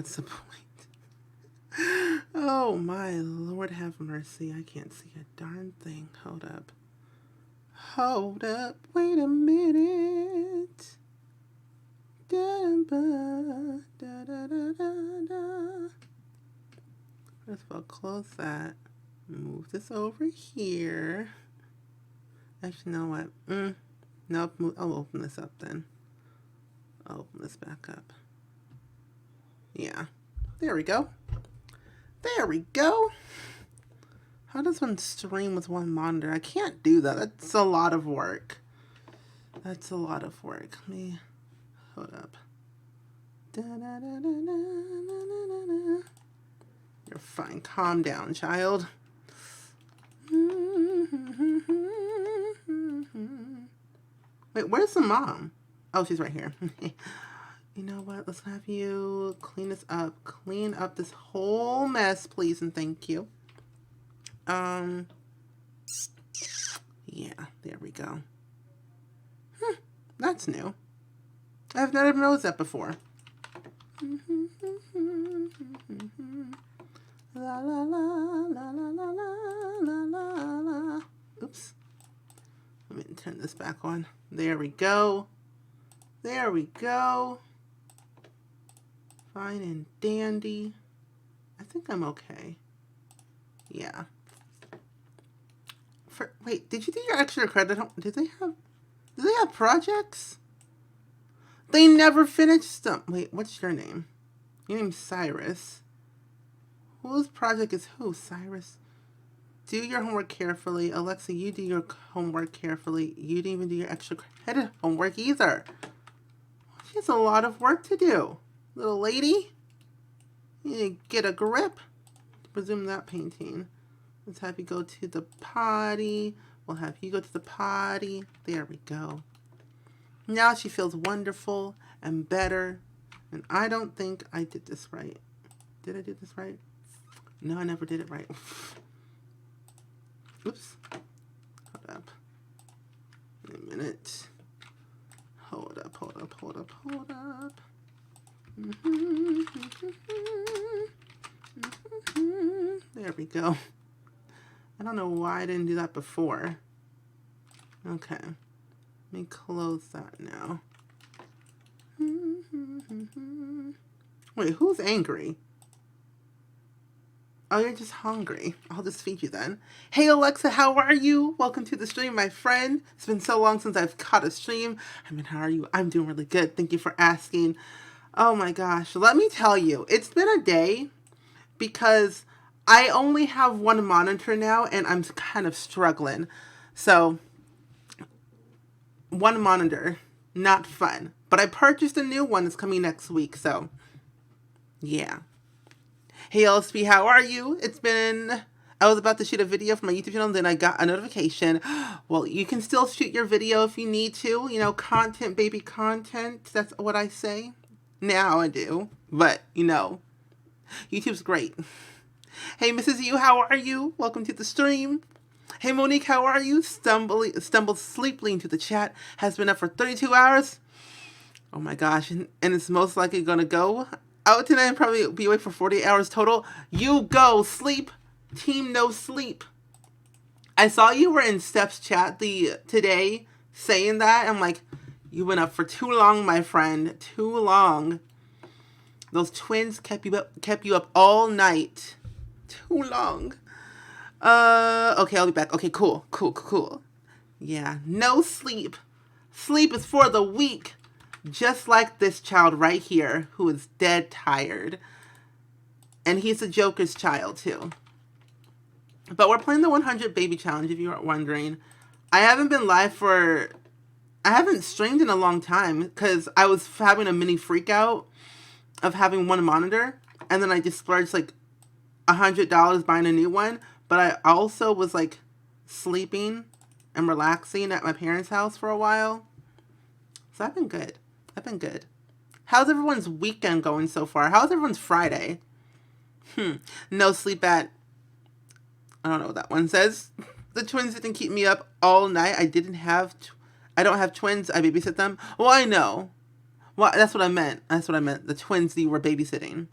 what's the point? Oh my Lord, have mercy. I can't see a darn thing. Hold up. Hold up. Wait a minute. Da-da-ba, da-da-da-da-da. First of all, close that. Move this over here. Actually, you know what? Nope. I'll open this up then. I'll open this back up. Yeah. There we go. There we go. How does one stream with one monitor? I can't do that. That's a lot of work. That's a lot of work. Let me... Hold up. You're fine. Calm down, child. Wait, where's the mom? Oh, she's right here. You know what? Let's have you clean this up. Clean up this whole mess, please, and thank you. Yeah, there we go. That's new. I've never noticed that before. La la la la la la la la la. Oops. Let me turn this back on. There we go. There we go. Fine and dandy. I think I'm okay. Yeah. Wait, did you do your extra credit? Do they have projects? They never finished them. Wait, what's your name? Your name's Cyrus. Whose project is who? Cyrus. Do your homework carefully. Alexa, you do your homework carefully. You didn't even do your extra credit homework either. She has a lot of work to do. Little lady. You need to get a grip. Resume that painting. Let's have you go to the potty. We'll have you go to the potty. There we go. Now she feels wonderful and better. And I don't think I did this right. Did I do this right? No, I never did it right. Oops. Hold up. Wait a minute. Hold up, hold up, hold up, hold up. There we go. I don't know why I didn't do that before. Okay. Let me close that now. Wait, who's angry? Oh, you're just hungry. I'll just feed you then. Hey, Alexa, how are you? Welcome to the stream, my friend. It's been so long since I've caught a stream. I mean, how are you? I'm doing really good. Thank you for asking. Oh my gosh. Let me tell you, it's been a day because I only have one monitor now and I'm kind of struggling. So, one monitor, not fun. But I purchased a new one that's coming next week, so yeah. Hey LSP, how are you? I was about to shoot a video for my YouTube channel, and then I got a notification. Well, you can still shoot your video if you need to. You know, content, baby, content. That's what I say. Now I do. But, you know, YouTube's great. Hey, Mrs. You, how are you? Welcome to the stream. Hey, Monique, how are you? Stumbled sleepily into the chat. Has been up for 32 hours. Oh my gosh. And it's most likely going to go out tonight and probably be awake for 48 hours total. You go sleep. Team no sleep. I saw you were in Steph's chat today saying that. I'm like, you went up for too long, my friend. Too long. Those twins kept you up all night. Too long. Okay, I'll be back. Okay, cool. Yeah, no sleep. Sleep is for the weak. Just like this child right here, who is dead tired. And he's a Joker's child, too. But we're playing the 100 Baby Challenge, if you are wondering. I haven't streamed in a long time, because I was having a mini freak out of having one monitor. And then I just splurged, like, $100 buying a new one. But I also was, like, sleeping and relaxing at my parents' house for a while. So I've been good. How's everyone's weekend going so far? How's everyone's Friday? No sleep at... I don't know what that one says. The twins didn't keep me up all night. I don't have twins. I babysit them. Well, I know. Well, that's what I meant. The twins that you were babysitting.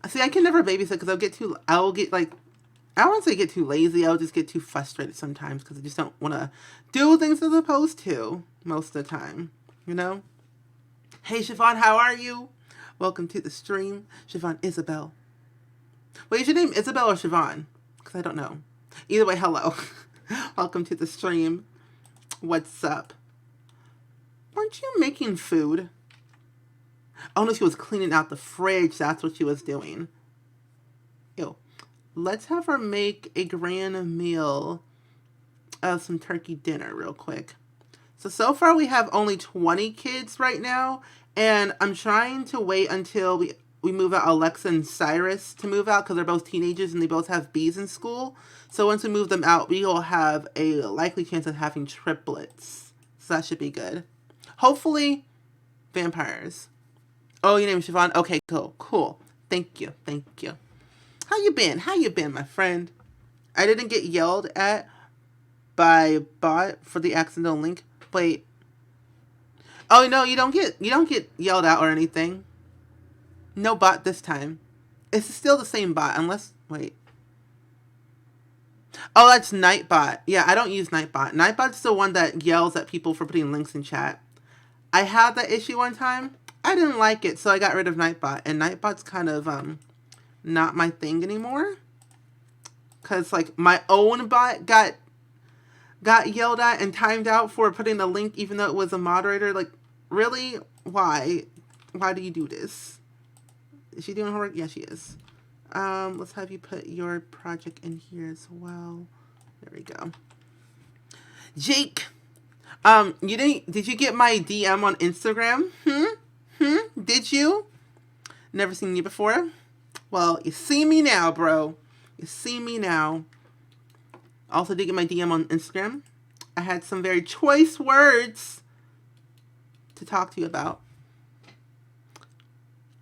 See, I can never babysit because I'll get like, I don't want to say get too lazy. I'll just get too frustrated sometimes because I just don't want to do things as opposed to most of the time, you know? Hey, Siobhan, how are you? Welcome to the stream. Siobhan Isabel. Wait, is your name Isabel or Siobhan? Because I don't know. Either way, hello. Welcome to the stream. What's up? Weren't you making food? Oh, no, she was cleaning out the fridge. That's what she was doing. Ew. Let's have her make a grand meal of some turkey dinner real quick. So far we have only 20 kids right now, and I'm trying to wait until we move out Alexa and Cyrus to move out because they're both teenagers and they both have B's in school. So once we move them out, we will have a likely chance of having triplets. So that should be good. Hopefully, vampires. Oh, your name is Siobhan? Okay, cool. Thank you. How you been, my friend? I didn't get yelled at by bot for the accidental link. Wait. Oh no, you don't get yelled at or anything. No bot this time. It's still the same bot unless wait. Oh, that's Nightbot. Yeah, I don't use Nightbot. Nightbot's the one that yells at people for putting links in chat. I had that issue one time. I didn't like it, so I got rid of Nightbot. And Nightbot's kind of not my thing anymore. Cause like my own bot got yelled at and timed out for putting a link even though it was a moderator. Like, really? Why? Why do you do this? Is she doing her work? Yeah, she is. Let's have you put your project in here as well. There we go. Jake, did you get my DM on Instagram? Did you? Never seen you before? Well, you see me now, bro. You see me now. Also did get my DM on Instagram. I had some very choice words to talk to you about.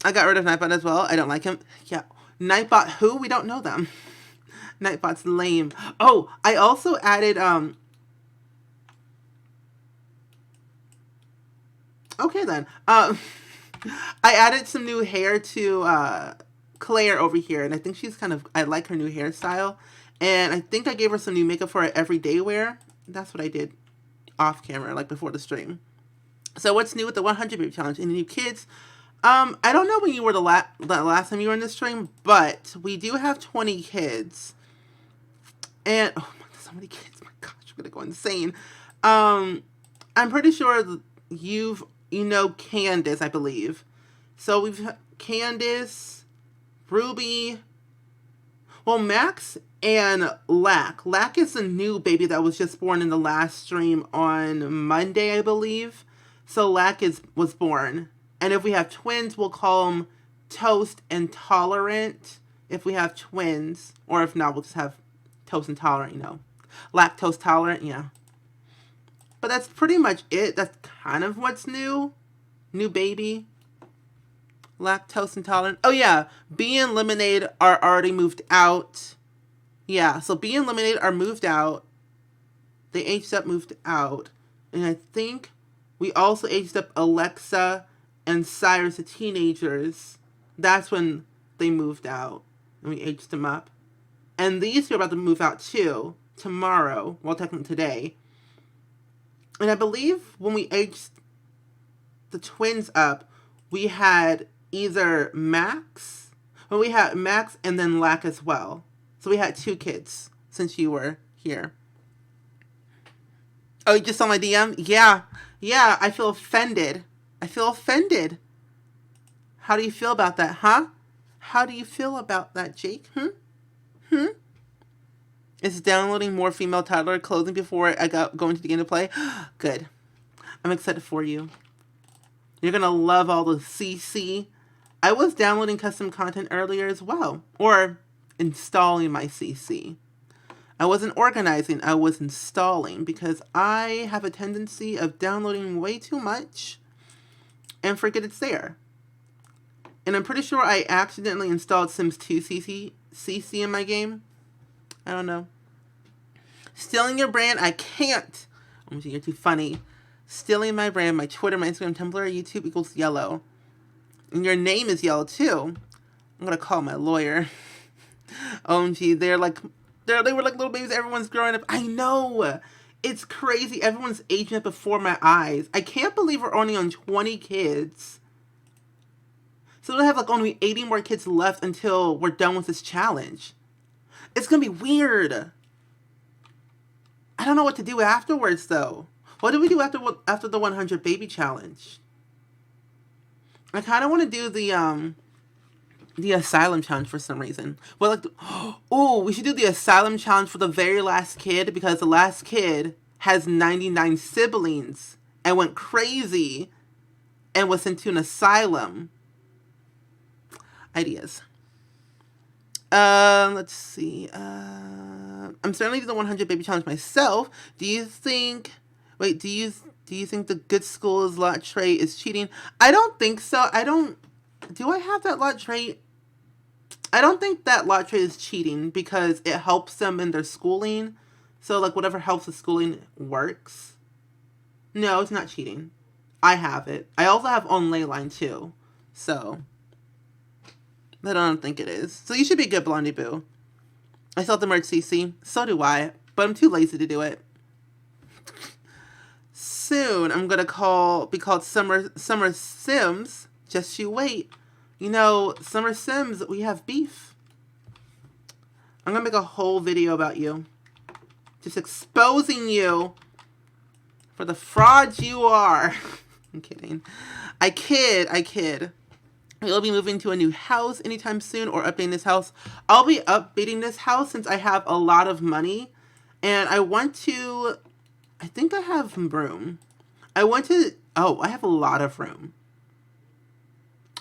I got rid of Nightbot as well. I don't like him. Yeah. Nightbot who? We don't know them. Nightbot's lame. Oh, I also added, okay then. I added some new hair to, Claire over here. And I think I like her new hairstyle. And I think I gave her some new makeup for her everyday wear. That's what I did off camera, like before the stream. So what's new with the 100 baby challenge? Any new kids? I don't know when you were the last time you were in this stream, but we do have 20 kids. And, oh my, so many kids. My gosh, I'm going to go insane. I'm pretty sure you know Candace, I believe. So we've Candace, Ruby, well, Max and Lack. Lack is a new baby that was just born in the last stream on Monday, I believe. So Lack was born. And if we have twins, we'll call them Toast and Tolerant. If we have twins. Or if not, we'll just have Toast and Tolerant, you know. Lactose tolerant, yeah. But that's pretty much it. That's kind of what's new. New baby. Lactose intolerant. Oh, yeah. Bee and Lemonade are already moved out. Yeah, so Bee and Lemonade are moved out. They aged up, moved out. And I think we also aged up Alexa and Cyrus, the teenagers. That's when they moved out. And we aged them up. And these two are about to move out too. Tomorrow. Well, technically today. And I believe when we aged the twins up, we had either Max. Well, we had Max and then Lack as well. So we had 2 kids since you were here. Oh, you just saw my DM? Yeah. Yeah, I feel offended. How do you feel about that, huh? How do you feel about that, Jake? It's downloading more female toddler clothing before I go into the game to play. Good. I'm excited for you. You're going to love all the CC. I was downloading custom content earlier as well. Or installing my CC. I wasn't organizing, I was installing because I have a tendency of downloading way too much and forget it's there. And I'm pretty sure I accidentally installed Sims 2 CC in my game. I don't know. Stealing your brand, I can't. Oh, you're too funny. Stealing my brand, my Twitter, my Instagram, Tumblr, YouTube equals yellow. And your name is yellow too. I'm gonna call my lawyer. OMG, they were like little babies. Everyone's growing up. I know. It's crazy. Everyone's aging up before my eyes. I can't believe we're only on 20 kids. So we'll have like only 80 more kids left until we're done with this challenge. It's gonna be weird. I don't know what to do afterwards though. What do we do after the 100 baby challenge? I kind of want to do the asylum challenge for some reason. Well, like, oh, we should do the asylum challenge for the very last kid, because the last kid has 99 siblings and went crazy and was sent to an asylum. Ideas. Let's see. I'm certainly doing the 100 baby challenge myself. Do you think the good schools lot trait is cheating? I don't think so. Do I have that lot trait? I don't think that lot trait is cheating because it helps them in their schooling. So like whatever helps the schooling works. No, it's not cheating. I have it. I also have on ley line too. So I don't think it is. So you should be good, Blondie Boo. I still have the merge CC. So do I. But I'm too lazy to do it. Soon I'm gonna be called Summer Sims. Just you wait. You know, Summer Sims, we have beef. I'm gonna make a whole video about you. Just exposing you for the fraud you are. I'm kidding. I kid. We'll be moving to a new house anytime soon, or updating this house. I'll be updating this house since I have a lot of money. And I think I have room. I have a lot of room.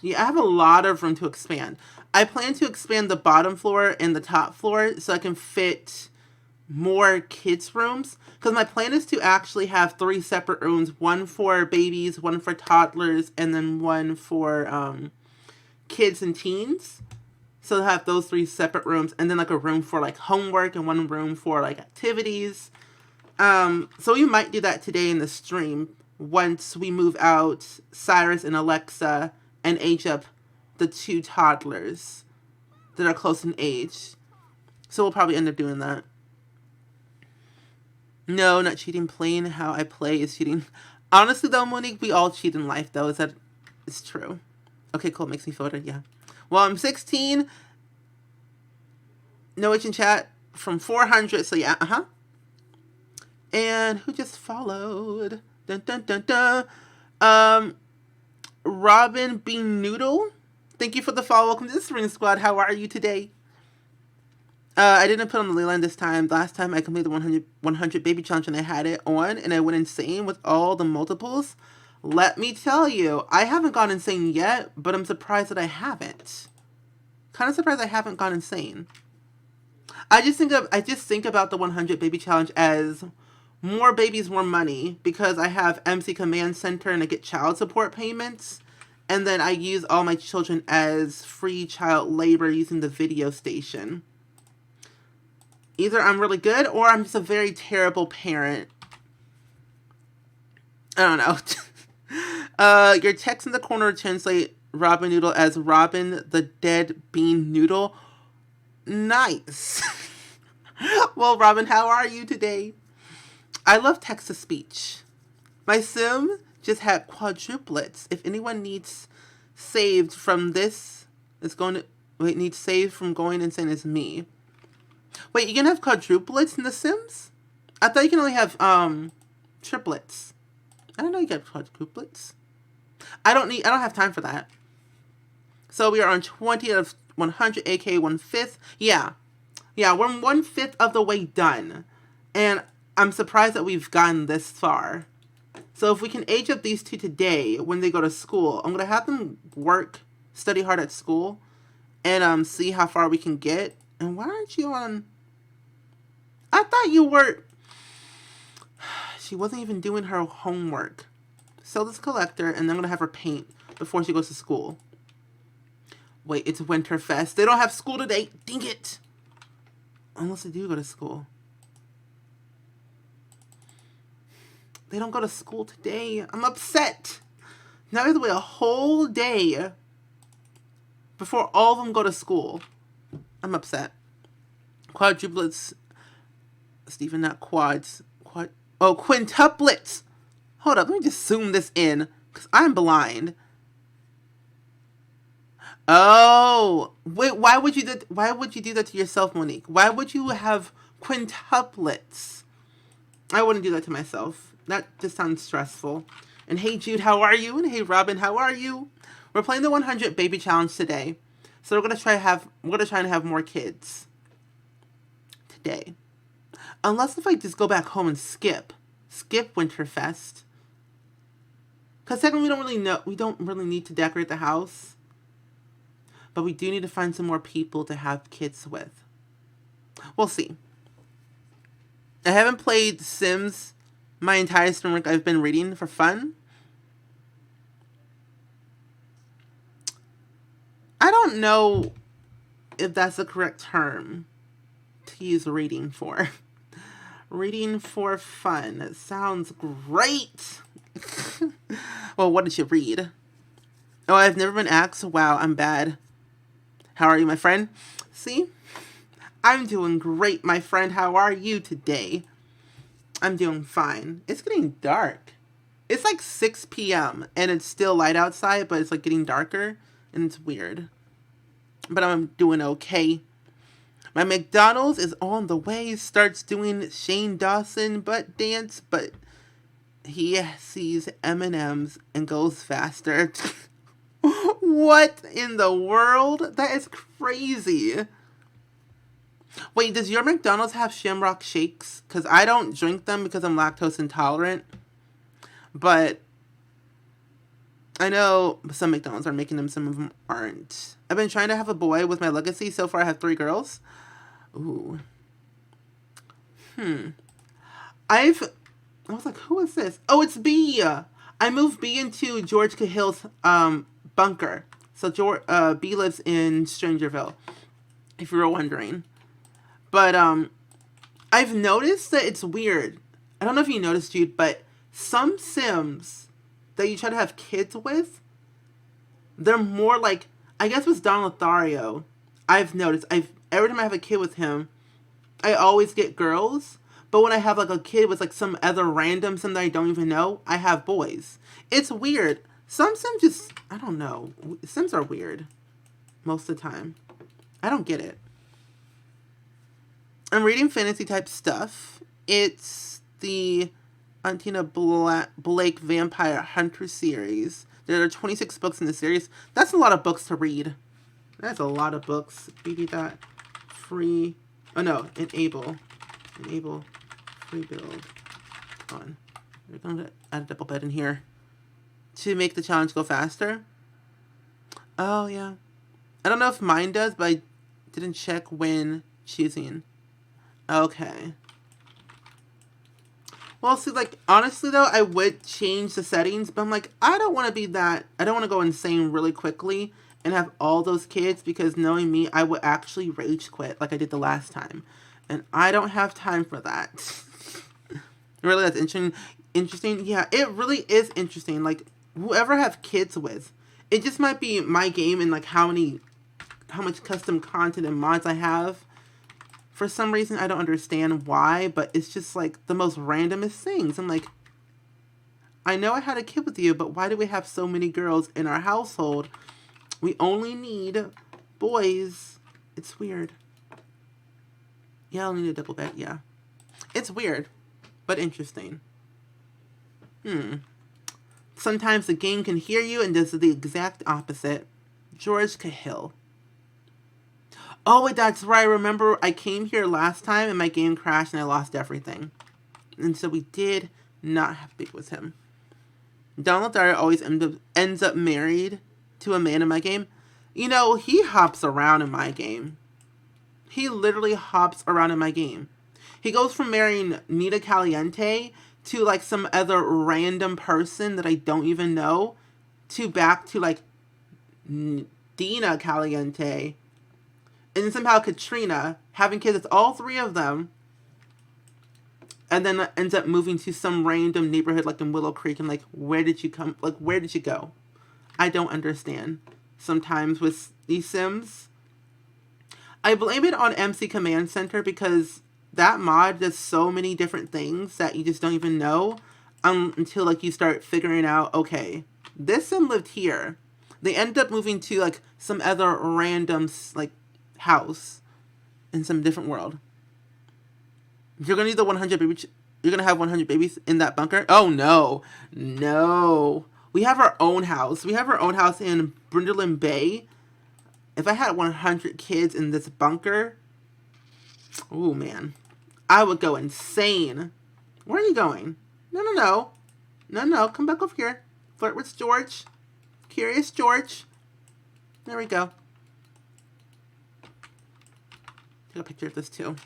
Yeah, I have a lot of room to expand. I plan to expand the bottom floor and the top floor so I can fit more kids' rooms. Because my plan is to actually have 3 separate rooms. One for babies, one for toddlers, and then one for kids and teens. So I'll have those 3 separate rooms. And then like a room for like homework and one room for like activities. So we might do that today in the stream. Once we move out Cyrus and Alexa and age up the 2 toddlers that are close in age. So we'll probably end up doing that. No, not cheating. Playing how I play is cheating. Honestly though, Monique, we all cheat in life though. It's true. Okay, cool. Makes me feel better. Yeah. Well, I'm 16. No H in chat from 400. So yeah, And who just followed? Dun dun dun dun. Robin Bean Noodle. Thank you for the follow. Welcome to the Spring Squad. How are you today? I didn't put on the ley line this time. Last time I completed the 100 baby challenge and I had it on and I went insane with all the multiples. Let me tell you, I haven't gone insane yet, but I'm surprised that I haven't. Kind of surprised I haven't gone insane. I just think about the 100 baby challenge as more babies, more money, because I have MC Command Center and I get child support payments. And then I use all my children as free child labor using the video station. Either I'm really good or I'm just a very terrible parent. I don't know. Your text in the corner translate Robin Noodle as Robin the Dead Bean Noodle. Nice. Well, Robin, how are you today? I love text-to-speech. My sim just had quadruplets. If anyone needs saved from this, needs saved from going insane is me. Wait, you can have quadruplets in The Sims? I thought you can only have triplets. I don't know you got quadruplets. I don't have time for that. So we are on 20 out of 100, aka 1/5. Yeah, we're 1/5 of the way done. And I'm surprised that we've gotten this far. So if we can age up these 2 today when they go to school, I'm going to have them study hard at school, and see how far we can get. And why aren't you on? I thought you were. She wasn't even doing her homework. Sell this collector, and then I'm going to have her paint before she goes to school. Wait, it's Winterfest. They don't have school today. Dang it. Unless they do go to school. They don't go to school today. I'm upset. Now we have to wait a whole day before all of them go to school. I'm upset. Quadruplets. Stephen, not quads. Quintuplets. Hold up, let me just zoom this in, because I'm blind. Oh, wait, why would you do that to yourself, Monique? Why would you have quintuplets? I wouldn't do that to myself. That just sounds stressful. And hey Jude, how are you? And hey Robin, how are you? We're playing the 100 baby challenge today. So we're gonna try to have more kids today. Unless if I just go back home and skip Winterfest. Because second, we don't really need to decorate the house. But we do need to find some more people to have kids with. We'll see. I haven't played Sims my entire spring break. I've been reading for fun. I don't know if that's the correct term to use reading for. Reading for fun. It sounds great. Well, what did you read? Oh, I've never been asked. Wow, I'm bad. How are you, my friend? See? I'm doing great, my friend. How are you today? I'm doing fine. It's getting dark. It's like 6 p.m. and it's still light outside, but it's like getting darker and it's weird. But I'm doing okay. My McDonald's is on the way. Starts doing Shane Dawson butt dance, but he sees M&Ms and goes faster. What in the world? That is crazy. Wait, does your McDonald's have Shamrock Shakes? Because I don't drink them because I'm lactose intolerant. But I know some McDonald's are making them, some of them aren't. I've been trying to have a boy with my legacy. So far I have 3 girls. Ooh. I was like, who is this? Oh, it's B. I moved B into George Cahill's bunker. So B lives in Strangerville, if you were wondering. But I've noticed that it's weird. I don't know if you noticed, Jude, but some Sims that you try to have kids with, they're more like, I guess with Don Lothario, I've noticed, every time I have a kid with him, I always get girls. But when I have like a kid with like some other random Sim that I don't even know, I have boys. It's weird. Some Sims just, I don't know. Sims are weird most of the time. I don't get it. I'm reading fantasy type stuff. It's the Antina Blake Vampire Hunter series. There are 26 books in the series. That's a lot of books to read. That's a lot of books. BB.free. Oh no, enable free build. On. We're going to add a double bed in here to make the challenge go faster. Oh yeah. I don't know if mine does, but I didn't check when choosing. Okay. Well, see, like, honestly, though, I would change the settings, but I'm like, I don't want to be that, I don't want to go insane really quickly and have all those kids, because knowing me, I would actually rage quit like I did the last time. And I don't have time for that. Really, that's interesting. Yeah, it really is interesting. Like, whoever I have kids with, it just might be my game and, like, how much custom content and mods I have. For some reason, I don't understand why, but it's just, like, the most randomest things. I'm like, I know I had a kid with you, but why do we have so many girls in our household? We only need boys. It's weird. Yeah, I'll need a double bed, yeah. It's weird, but interesting. Sometimes the game can hear you and does the exact opposite. George Cahill. Oh, wait, that's right. I remember I came here last time and my game crashed and I lost everything. And so we did not have to be with him. Donald Dyer always ends up married to a man in my game. You know, he hops around in my game. He literally hops around in my game. He goes from marrying Nita Caliente to, like, some other random person that I don't even know to back to, like, Dina Caliente. And then somehow Katrina, having kids with all 3 of them, and then ends up moving to some random neighborhood like in Willow Creek. And like, where did you come? Like, where did you go? I don't understand. Sometimes with these Sims. I blame it on MC Command Center because that mod does so many different things that you just don't even know until like you start figuring out, okay, this Sim lived here. They end up moving to like some other random like house in some different world. You're gonna need the 100 babies. You're gonna have 100 babies in that bunker. Oh no, no. We have our own house. We have our own house in Brindleland Bay. If I had 100 kids in this bunker, oh man, I would go insane. Where are you going? No, no, no. No, no, come back over here. Flirt with George. Curious George. There we go. Take a picture of this too.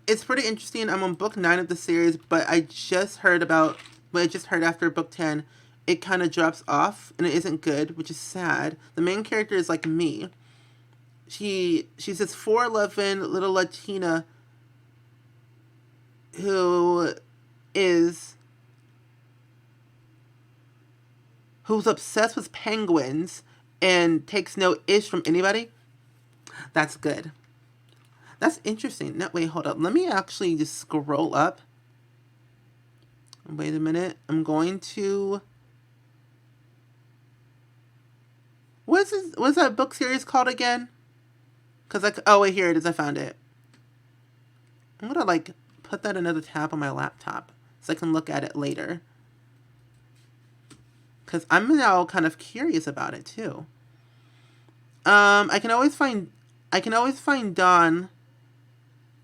It's pretty interesting. I'm on book 9 of the series, but I just heard after book 10, it kind of drops off and it isn't good, which is sad. The main character is like me. She's this 4'11" little Latina who's obsessed with penguins and takes no ish from anybody. That's good. That's interesting. No, wait, hold up. Let me actually just scroll up. Wait a minute. I'm going to... What's that book series called again? Oh, wait, here it is. I found it. I'm going to, like, put that in another tab on my laptop so I can look at it later. Because I'm now kind of curious about it, too. I can always find Dawn.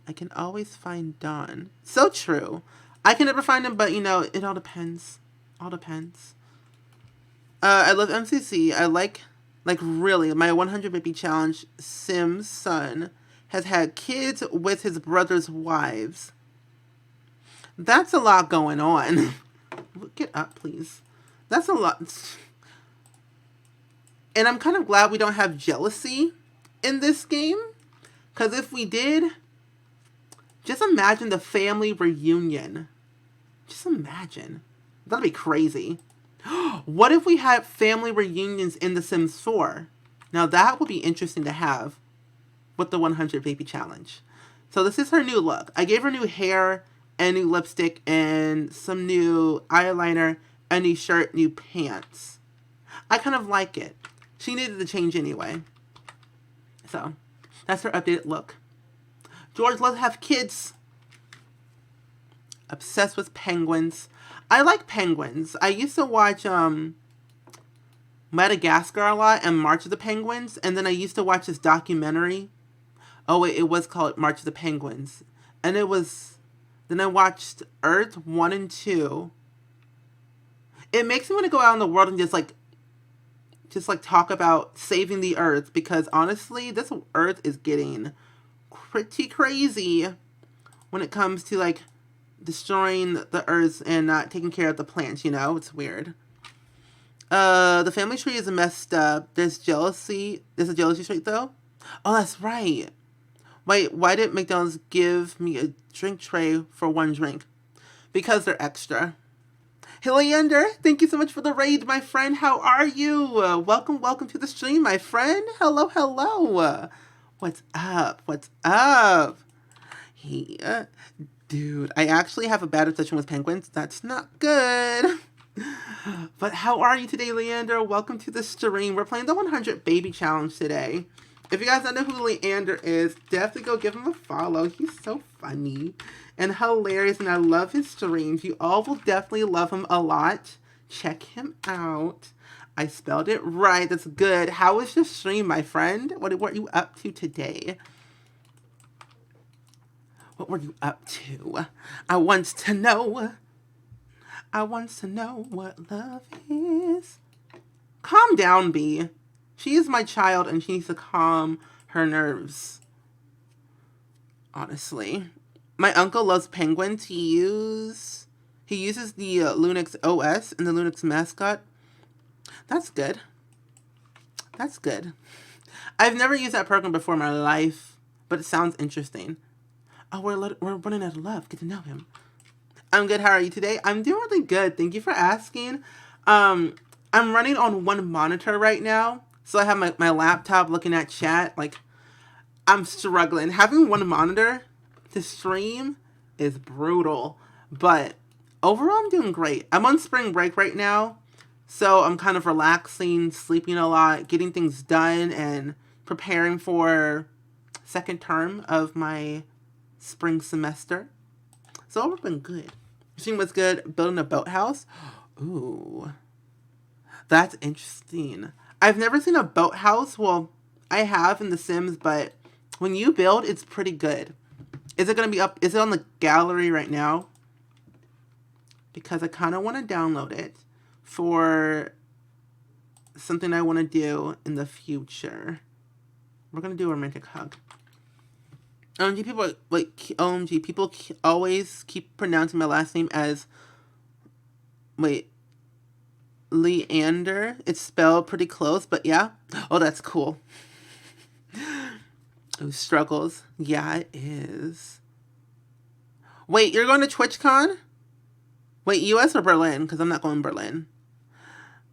I can always find Dawn. So true. I can never find him, but, you know, it all depends. All depends. I love MCC. I like really, my 100 baby challenge, Sim's son has had kids with his brother's wives. That's a lot going on. Get up, please. That's a lot. And I'm kind of glad we don't have jealousy in this game. Because if we did, just imagine the family reunion. Just imagine. That'd be crazy. What if we had family reunions in The Sims 4? Now that would be interesting to have with the 100 baby challenge. So this is her new look. I gave her new hair and new lipstick and some new eyeliner, a new shirt, new pants. I kind of like it. She needed to change anyway. So that's her updated look. George loves to have kids. Obsessed with penguins. I like penguins. I used to watch Madagascar a lot and March of the Penguins. And then I used to watch this documentary. Oh, wait, it was called March of the Penguins. And it was... Then I watched Earth 1 and 2. It makes me want to go out in the world and just talk about saving the Earth. Because honestly, this Earth is getting pretty crazy when it comes to, like, destroying the earth and not taking care of the plants, you know? It's weird. The family tree is messed up. There's jealousy. There's a jealousy trait, though. Oh, that's right. Wait, why did McDonald's give me a drink tray for 1 drink? Because they're extra. Hey, Leander, thank you so much for the raid, my friend. How are you? Welcome to the stream, my friend. Hello, hello. What's up? What's up? Hey, dude, I actually have a bad obsession with penguins. That's not good. But how are you today, Leander? Welcome to the stream. We're playing the 100 baby challenge today. If you guys don't know who Leander is, definitely go give him a follow. He's so funny and hilarious, and I love his streams. You all will definitely love him a lot. Check him out. I spelled it right. That's good. How was your stream, my friend? What were you up to today? What were you up to? I want to know. I want to know what love is. Calm down, B. She is my child and she needs to calm her nerves. Honestly. My uncle loves penguins. He uses the Linux OS and the Linux mascot. That's good. That's good. I've never used that program before in my life, but it sounds interesting. Oh, we're running out of love. Get to know him. I'm good. How are you today? I'm doing really good. Thank you for asking. I'm I'm running on one monitor right now. So I have my laptop looking at chat. Like, I'm struggling. Having one monitor to stream is brutal. But overall, I'm doing great. I'm on spring break right now. So I'm kind of relaxing, sleeping a lot, getting things done, and preparing for second term of my spring semester. So overall, been good. Stream was good. Building a boathouse. Ooh, that's interesting. I've never seen a boathouse. Well, I have in The Sims, but when you build, it's pretty good. Is it going to be up? Is it on the gallery right now? Because I kind of want to download it for something I want to do in the future. We're going to do a romantic hug. OMG, people, like, OMG, people always keep pronouncing my last name as, wait, Leander. It's spelled pretty close, but yeah. Oh, that's cool. Oh, struggles. Yeah, it is. Wait, you're going to TwitchCon? Wait, US or Berlin? Because I'm not going to Berlin.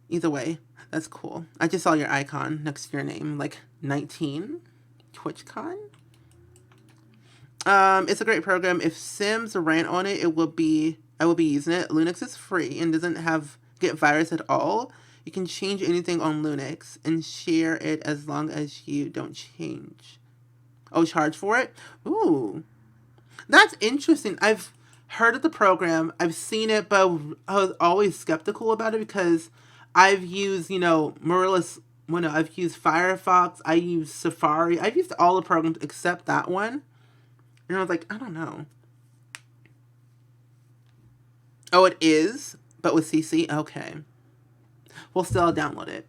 Either way, that's cool. I just saw your icon next to your name. Like, 19? TwitchCon? It's a great program. If Sims ran on it, I will be using it. Linux is free and doesn't get virus at all. You can change anything on Linux and share it as long as you don't change. Oh, charge for it? Ooh. That's interesting. I've heard of the program. I've seen it, but I was always skeptical about it because I've used, I've used Firefox, I use Safari. I've used all the programs except that one. And I was like, I don't know. Oh, it is? But with CC? Okay. Well, still, I'll download it.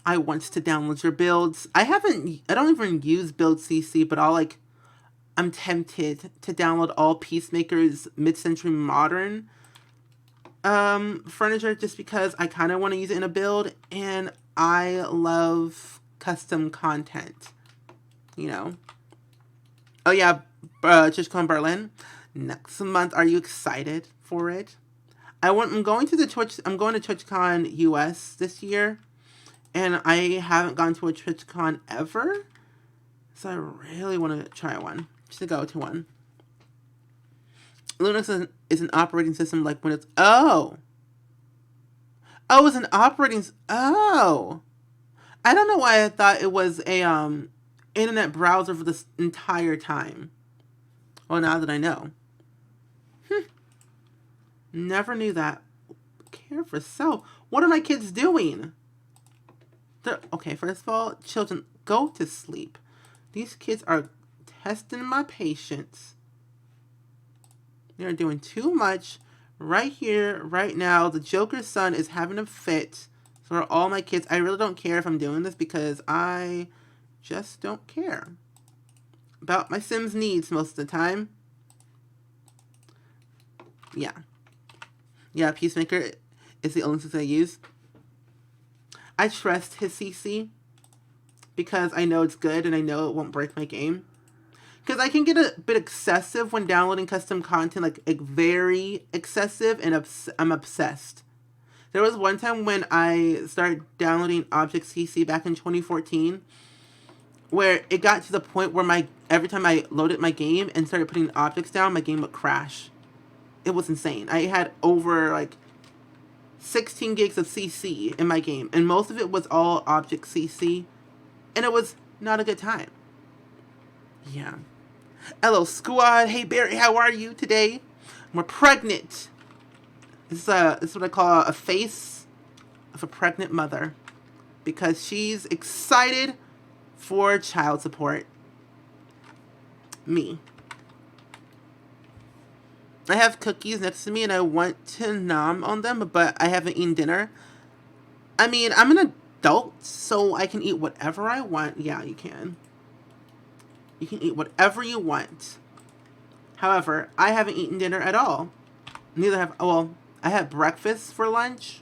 I want to download your builds. I don't even use Build CC, but I'm tempted to download all Peacemaker's mid-century modern furniture just because I kind of want to use it in a build, and I love custom content, Oh yeah, TwitchCon Berlin next month. Are you excited for it? I'm going to TwitchCon US this year, and I haven't gone to a TwitchCon ever, so I really want to try one. Just to go to one. Linux is an operating system like when it's it's an operating. I don't know why I thought it was a internet browser for this entire time. Well, now that I know. Never knew that. Care for self. What are my kids doing? Okay, first of all, children, go to sleep. These kids are testing my patience. They're doing too much right here, right now. The Joker's son is having a fit. So are all my kids. I really don't care if I'm doing this because I just don't care about my Sims needs most of the time. Yeah. Yeah, Peacemaker is the only CC I use. I trust his CC because I know it's good and I know it won't break my game. Because I can get a bit excessive when downloading custom content, like very excessive, and I'm obsessed. There was one time when I started downloading Object CC back in 2014, where it got to the point where every time I loaded my game and started putting objects down, my game would crash. It was insane. I had over 16 gigs of CC in my game, and most of it was all Object CC, and it was not a good time. Yeah. Hello, squad. Hey, Barry, how are you today? We're pregnant. This is what I call a face of a pregnant mother, because she's excited for child support. Me. I have cookies next to me and I want to nom on them, but I haven't eaten dinner. I mean, I'm an adult, so I can eat whatever I want. Yeah, you can. You can eat whatever you want. However, I haven't eaten dinner at all. I had breakfast for lunch,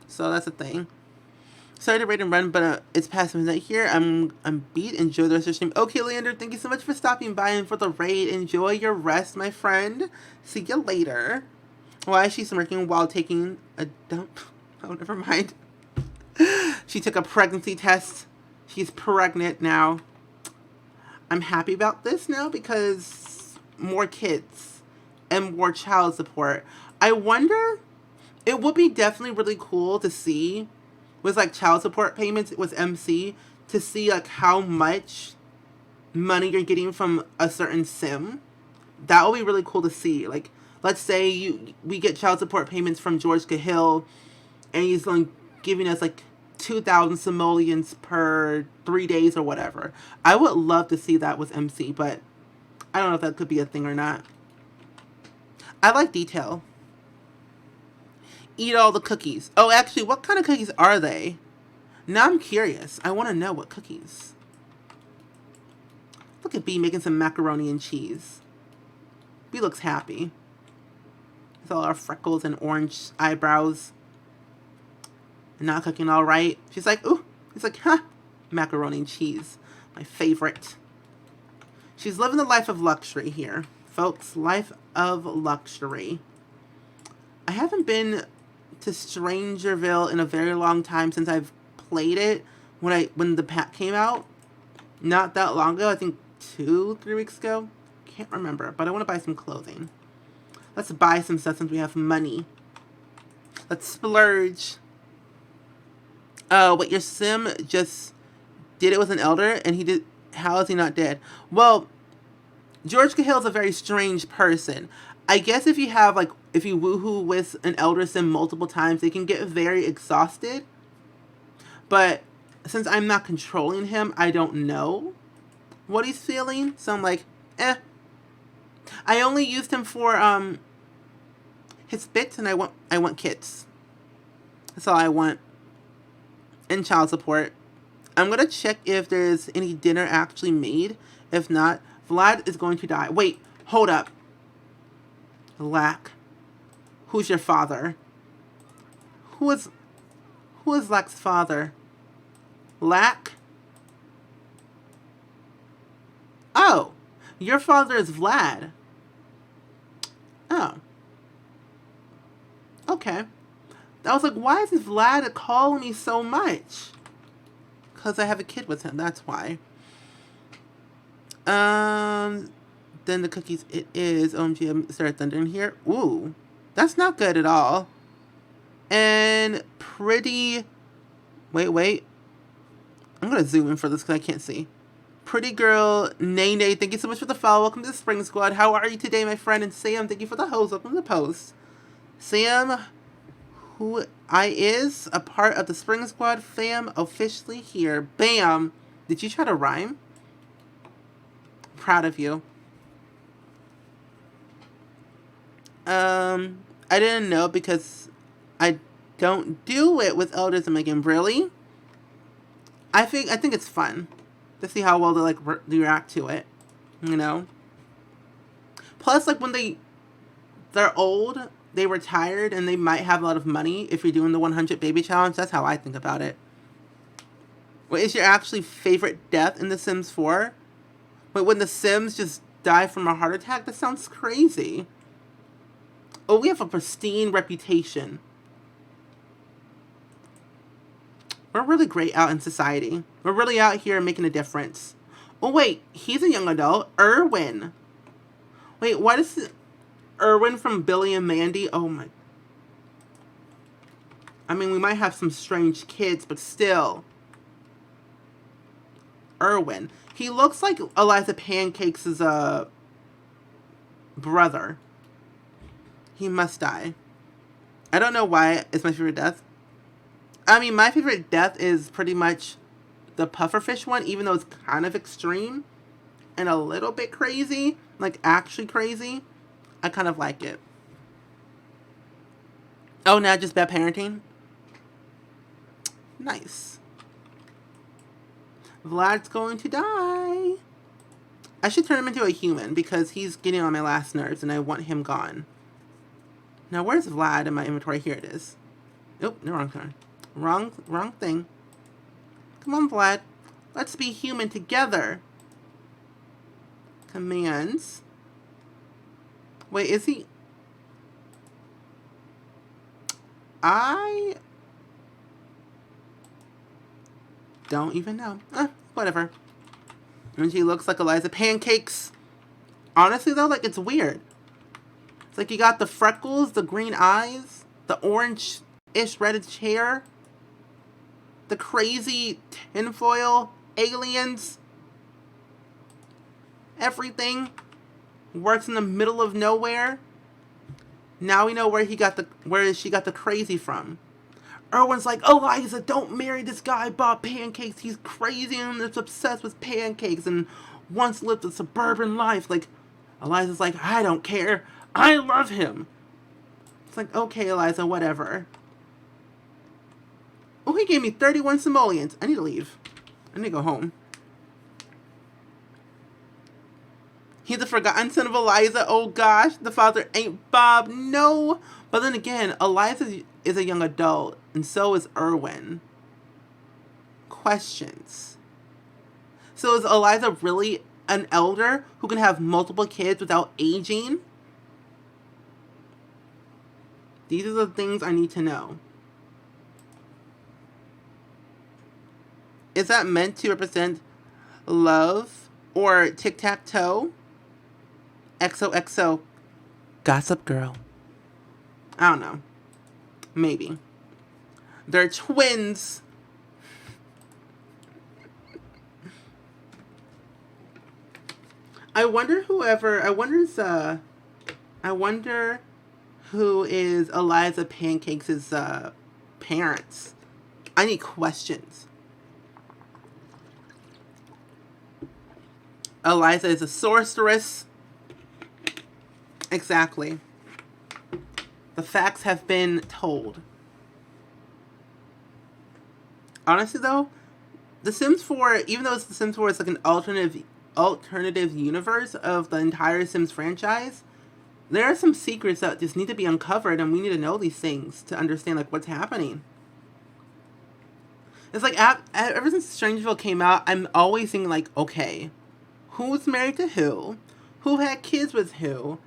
so that's a thing. Sorry to raid and run, but it's past midnight here. I'm beat. Enjoy the rest of your stream. Okay, Leander, thank you so much for stopping by and for the raid. Enjoy your rest, my friend. See you later. Why is she smirking while taking a dump? Oh, never mind. She took a pregnancy test. She's pregnant now. I'm happy about this now because more kids and more child support. I wonder, it would be definitely really cool to see with like child support payments with MC to see like how much money you're getting from a certain sim. That would be really cool to see. Like, let's say we get child support payments from George Cahill and he's only giving us like 2,000 simoleons per 3 days or whatever. I would love to see that with MC, but I don't know if that could be a thing or not. I like detail. Eat all the cookies. Oh, actually, what kind of cookies are they? Now I'm curious. I want to know what cookies. Look at B making some macaroni and cheese. B looks happy. With all our freckles and orange eyebrows. Not cooking all right. She's like, ooh. He's like, huh. Macaroni and cheese. My favorite. She's living the life of luxury here. Folks, life of luxury. I haven't been to Strangerville in a very long time since I've played it when the pack came out. Not that long ago. I think 2-3 weeks ago. Can't remember. But I want to buy some clothing. Let's buy some stuff since we have money. Let's splurge. Wait, your sim just did it with an elder and he did. How is he not dead? Well, George Cahill's a very strange person. I guess if you have like, if you woohoo with an elder sim multiple times, they can get very exhausted. But since I'm not controlling him, I don't know what he's feeling. So I'm like, eh. I only used him for his bits, and I want kits. That's all I want. And child support. I'm gonna check if there's any dinner actually made. If not, Vlad is going to die. Wait, hold up. Lack. Who's your father? Who is Lack's father? Lack? Oh, your father is Vlad. Oh. Okay. I was like, why is Vlad calling me so much? Because I have a kid with him, that's why. Then the cookies, it is. OMG, I started thundering here. Ooh, that's not good at all. And pretty, wait. I'm going to zoom in for this because I can't see. Pretty girl, Nene, thank you so much for the follow. Welcome to the Spring Squad. How are you today, my friend? And Sam, thank you for the host. Welcome to the post. Sam, who I is a part of the Spring Squad fam, officially here. Bam. Did you try to rhyme? Proud of you. I didn't know because I don't do it with elders. I'm like, really? I think it's fun to see how well they like react to it, you know. Plus, like when they're old, they retired, and they might have a lot of money if you're doing the 100 baby challenge. That's how I think about it. What is your actually favorite death in The Sims 4? Wait, when the Sims just die from a heart attack? That sounds crazy. Oh, we have a pristine reputation. We're really great out in society. We're really out here making a difference. Oh, wait. He's a young adult. Erwin. Wait, what is it? Erwin from Billy and Mandy? Oh, my. I mean, we might have some strange kids, but still. Erwin. He looks like Eliza Pancake's brother. He must die. I don't know why it's my favorite death. I mean, my favorite death is pretty much the pufferfish one, even though it's kind of extreme and a little bit crazy, like actually crazy. I kind of like it. Oh, now just bad parenting? Nice. Vlad's going to die. I should turn him into a human because he's getting on my last nerves and I want him gone. Now, where's Vlad in my inventory? Here it is. Nope, no, wrong turn. Wrong thing. Come on, Vlad. Let's be human together. Commands. Wait, is he? Don't even know. Whatever. And she looks like Eliza Pancakes. Honestly, though, like, it's weird. It's like you got the freckles, the green eyes, the orange-ish reddish hair, the crazy tinfoil aliens. Everything works in the middle of nowhere. Now we know where she got the crazy from. Erwin's like, Eliza, don't marry this guy Bob Pancakes. He's crazy and is obsessed with pancakes and once lived a suburban life. Like, Eliza's like, I don't care. I love him. It's like, okay, Eliza, whatever. Oh, he gave me 31 simoleons. I need to leave. I need to go home. He's the forgotten son of Eliza. Oh gosh, the father ain't Bob. No. But then again, Eliza is a young adult, and so is Erwin. Questions. So is Eliza really an elder who can have multiple kids without aging? These are the things I need to know. Is that meant to represent love or tic-tac-toe? XOXO. Gossip Girl. I don't know. Maybe. They're twins. I wonder who is Eliza Pancakes' parents. I need questions. Eliza is a sorceress. Exactly. The facts have been told. Honestly, though, The Sims 4, even though The Sims 4 is like an alternative universe of the entire Sims franchise, there are some secrets that just need to be uncovered, and we need to know these things to understand like what's happening. It's like ever since Strangeville came out, I'm always thinking like, okay, who's married to who? Who had kids with who?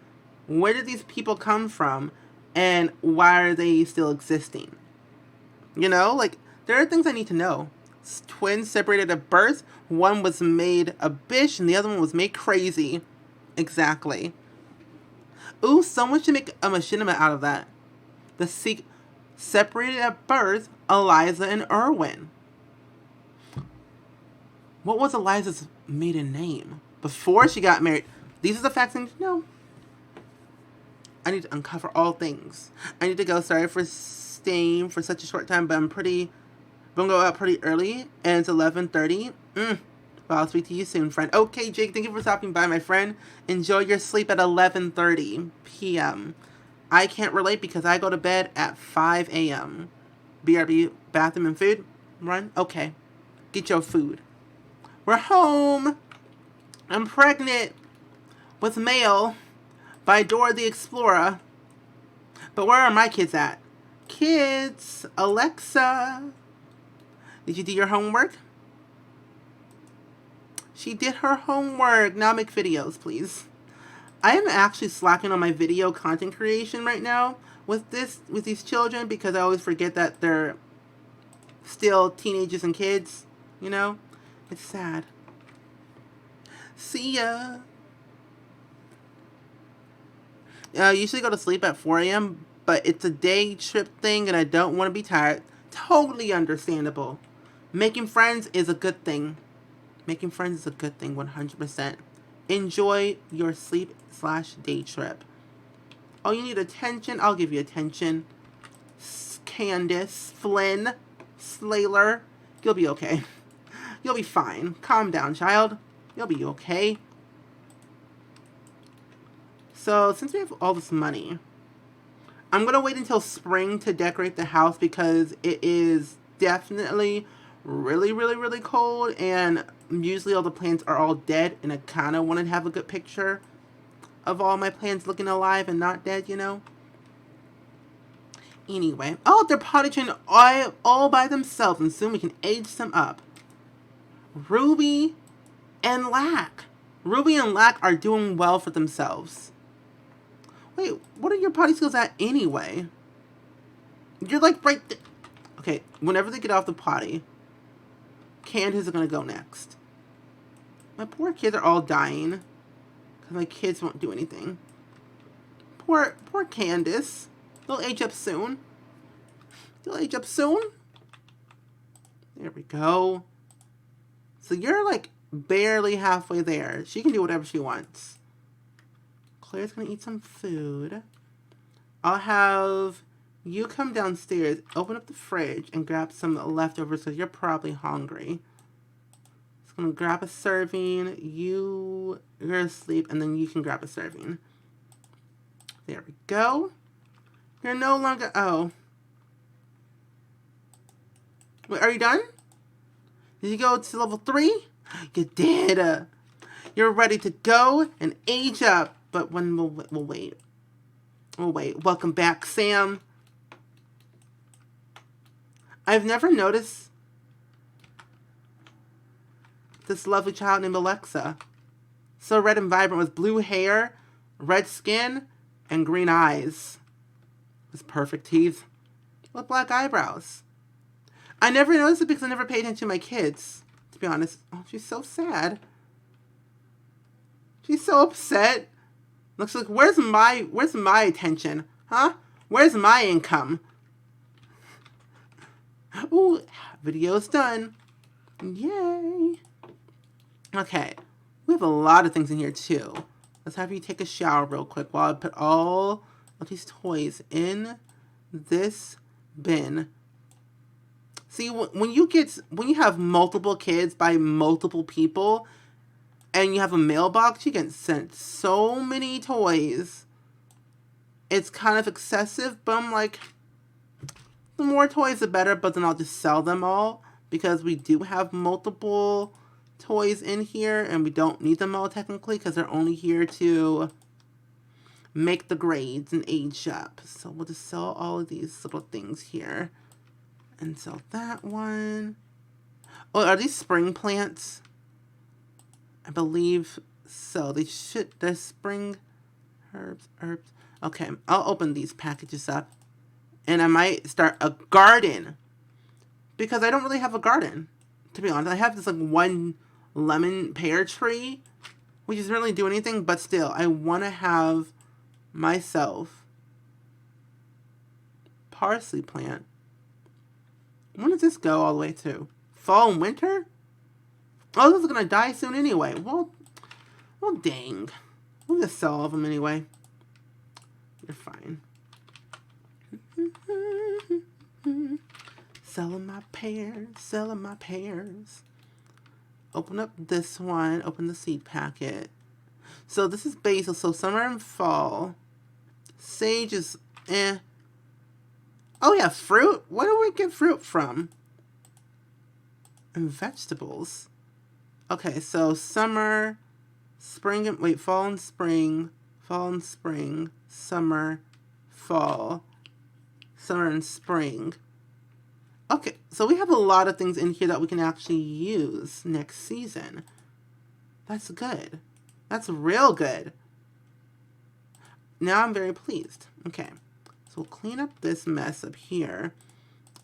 Where did these people come from? And why are they still existing? You know, like, there are things I need to know. Twins separated at birth. One was made a bitch and the other one was made crazy. Exactly. Ooh, someone should make a machinima out of that. Separated at birth, Eliza and Erwin. What was Eliza's maiden name before she got married? These are the facts I need to know. I need to uncover all things. I need to go. Sorry for staying for such a short time, but I'm gonna go out pretty early, and it's 11:30. Well, I'll speak to you soon, friend. Okay, Jake, thank you for stopping by, my friend. Enjoy your sleep at 11:30 p.m. I can't relate because I go to bed at 5 a.m. BRB, bathroom and food? Run? Okay. Get your food. We're home. I'm pregnant with mail by Dora the Explorer. But where are my kids at? Kids, Alexa. Did you do your homework? She did her homework. Now make videos, please. I am actually slacking on my video content creation right now with these children because I always forget that they're still teenagers and kids, you know? It's sad. See ya. I usually go to sleep at 4 a.m., but it's a day trip thing and I don't want to be tired. Totally understandable. Making friends is a good thing. Making friends is a good thing, 100%. Enjoy your sleep/day trip. Oh, you need attention? I'll give you attention. Candace, Flynn, Slayer, you'll be okay. You'll be fine. Calm down, child. You'll be okay. So, since we have all this money, I'm going to wait until spring to decorate the house because it is definitely really, really, really cold, and usually all the plants are all dead, and I kind of want to have a good picture of all my plants looking alive and not dead, you know? Anyway. Oh, they're potty trained all by themselves, and soon we can age them up. Ruby and Lack. Ruby and Lack are doing well for themselves. Wait, what are your potty skills at anyway? You're like right there. Okay, whenever they get off the potty, Candace is going to go next. My poor kids are all dying. Because my kids won't do anything. Poor Candace. They'll age up soon. They'll age up soon. There we go. So you're like barely halfway there. She can do whatever she wants. Claire's going to eat some food. I'll have you come downstairs, open up the fridge, and grab some leftovers because you're probably hungry. Just going to grab a serving. You're asleep, and then you can grab a serving. There we go. You're no longer... Oh. Wait, are you done? Did you go to level 3? You did. You're ready to go and age up. But when we'll wait. We'll wait. Welcome back, Sam. I've never noticed this lovely child named Alexa. So red and vibrant with blue hair, red skin, and green eyes. With perfect teeth. With black eyebrows. I never noticed it because I never paid attention to my kids. To be honest. Oh, she's so sad. She's so upset. Looks like, where's my attention? Huh? Where's my income? Ooh, video's done. Yay. Okay. We have a lot of things in here, too. Let's have you take a shower real quick while I put all of these toys in this bin. See, when you have multiple kids by multiple people, and you have a mailbox, you get sent so many toys. It's kind of excessive, but I'm like, the more toys the better, but then I'll just sell them all, because we do have multiple toys in here, and we don't need them all technically, because they're only here to make the grades and age up. So we'll just sell all of these little things here. And sell that one. Oh, are these spring plants? I believe so. They're spring herbs. Okay, I'll open these packages up. And I might start a garden. Because I don't really have a garden, to be honest. I have this like one lemon pear tree, which doesn't really do anything, but still, I want to have myself parsley plant. When does this go all the way to? Fall and winter? Oh, this is going to die soon anyway. Well, dang. We'll just sell all of them anyway. You're fine. Selling my pears. Open up this one. Open the seed packet. So this is basil. So summer and fall. Sage is eh. Oh yeah, fruit. Where do we get fruit from? And vegetables. Okay, so summer, spring, and wait, fall and spring, summer, fall, summer and spring. Okay, so we have a lot of things in here that we can actually use next season. That's good. That's real good. Now I'm very pleased. Okay. We'll clean up this mess up here.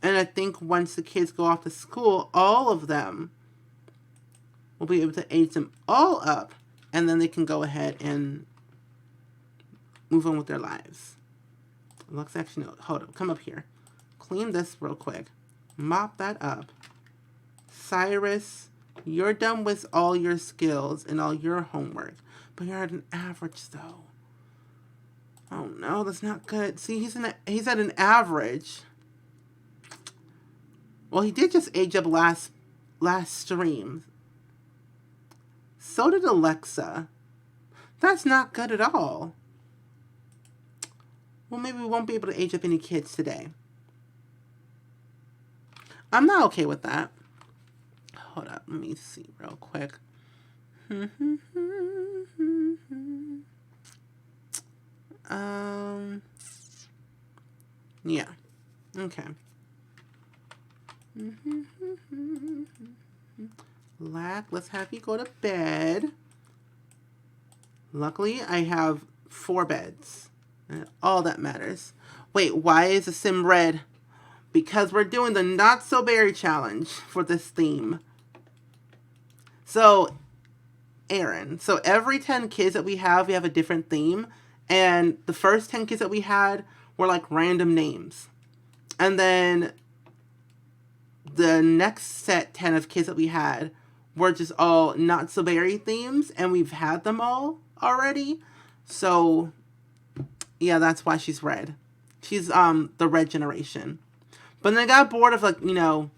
And I think once the kids go off to school, all of them will be able to age them all up. And then they can go ahead and move on with their lives. Let's actually, no, hold up. Come up here. Clean this real quick. Mop that up. Cyrus, you're done with all your skills and all your homework. But you're at an average, though. Oh no, that's not good. See, he's at an average. Well, he did just age up last stream. So did Alexa. That's not good at all. Well, maybe we won't be able to age up any kids today. I'm not okay with that. Hold up, let me see real quick. Yeah. Okay. Lack, let's have you go to bed. Luckily, I have 4 beds. And all that matters. Wait, why is the sim red? Because we're doing the Not So Berry challenge for this theme. So, Aaron, so every 10 kids that we have a different theme. And the first 10 kids that we had were like random names. And then the next set 10 of kids that we had were just all not so berry themes, and we've had them all already. So yeah, that's why she's red. She's the red generation. But then I got bored of, like, you know,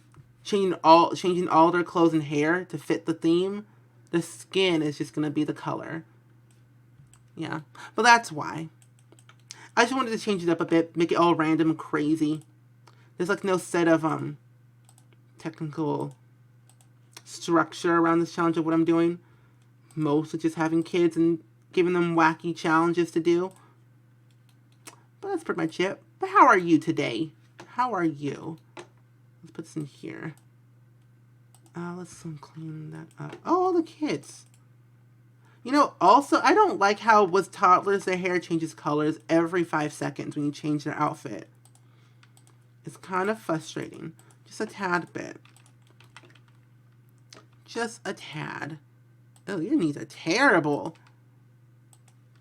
changing all their clothes and hair to fit the theme. The skin is just gonna be the color. Yeah. But that's why. I just wanted to change it up a bit, make it all random and crazy. There's like no set of technical structure around this challenge of what I'm doing. Mostly just having kids and giving them wacky challenges to do. But that's pretty much it. But how are you today? How are you? Let's put this in here. Let's clean that up. Oh, all the kids. You know, also, I don't like how with toddlers, their hair changes colors every 5 seconds when you change their outfit. It's kind of frustrating. Just a tad bit. Just a tad. Oh, your knees are terrible.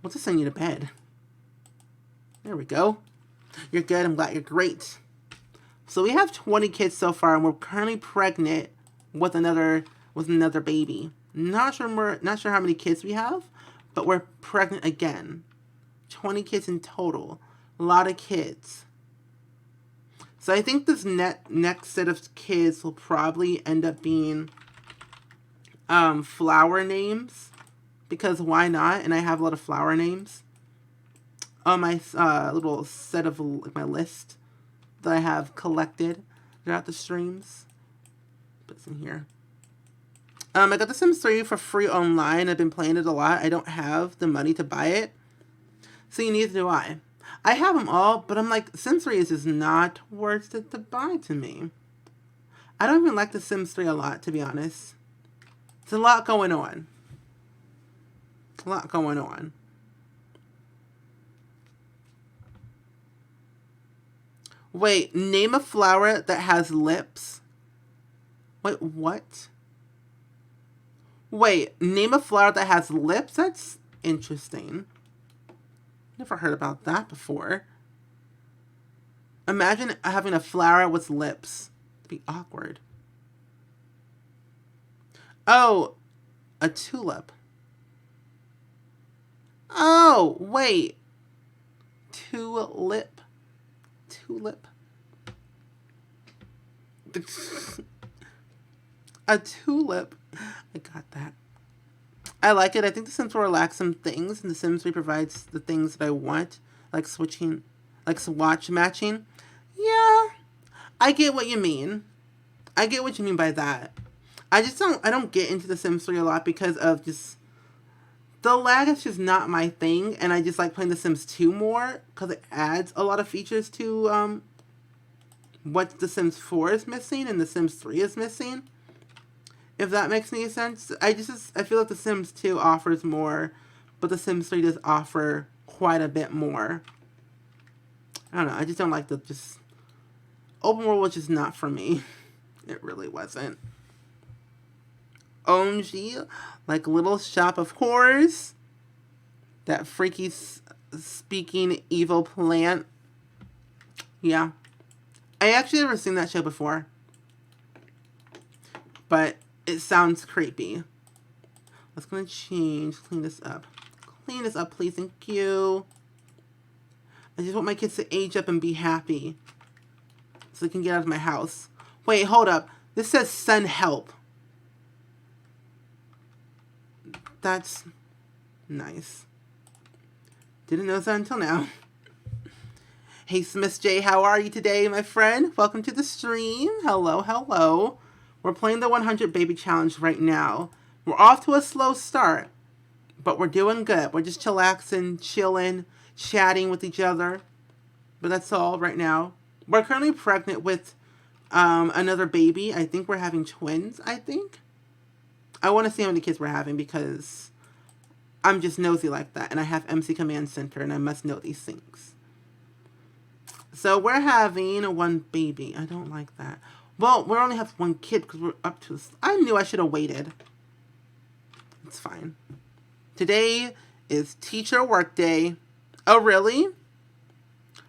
We'll just send you to bed. There we go. You're good. I'm glad you're great. So we have 20 kids so far, and we're currently pregnant with another baby. Not sure how many kids we have, but we're pregnant again. 20 kids in total. A lot of kids. So I think this next set of kids will probably end up being flower names, because why not? And I have a lot of flower names on my little set of my list that I have collected throughout the streams. Put this in here. I got The Sims 3 for free online. I've been playing it a lot. I don't have the money to buy it, so neither do I. I have them all, but I'm like, Sims 3 is just not worth it to buy to me. I don't even like The Sims 3 a lot, to be honest. There's a lot going on. A lot going on. Wait, name a flower that has lips. Wait, what? Wait, name a flower that has lips? That's interesting. Never heard about that before. Imagine having a flower with lips. It'd be awkward. Oh, a tulip. Oh, wait. Tulip. Tulip. A tulip. I got that. I like it. I think The Sims will relax some things, and The Sims 3 provides the things that I want, like switching, like swatch matching. Yeah, I get what you mean. I get what you mean by that. I don't get into The Sims 3 a lot because of just, the lag is just not my thing, and I just like playing The Sims 2 more because it adds a lot of features to what The Sims 4 is missing and The Sims 3 is missing. If that makes any sense. I feel like The Sims 2 offers more, but The Sims 3 does offer quite a bit more. I don't know. I just don't like open world was just not for me. It really wasn't. OMG, like Little Shop of Horrors. That freaky speaking evil plant. Yeah. I actually never seen that show before. But it sounds creepy. Let's go and change. Clean this up. Clean this up, please. Thank you. I just want my kids to age up and be happy, so they can get out of my house. Wait, hold up. This says send help. That's nice. Didn't know that until now. Hey, Miss J, how are you today, my friend? Welcome to the stream. Hello, hello. We're playing the 100 Baby Challenge right now. We're off to a slow start, but we're doing good. We're just chillaxing, chilling, chatting with each other. But that's all right now. We're currently pregnant with another baby. I think we're having twins, I think. I want to see how many kids we're having because I'm just nosy like that. And I have MC Command Center and I must know these things. So we're having one baby. I don't like that. Well, we only have one kid because we're up to... I knew I should have waited. It's fine. Today is teacher work day. Oh, really?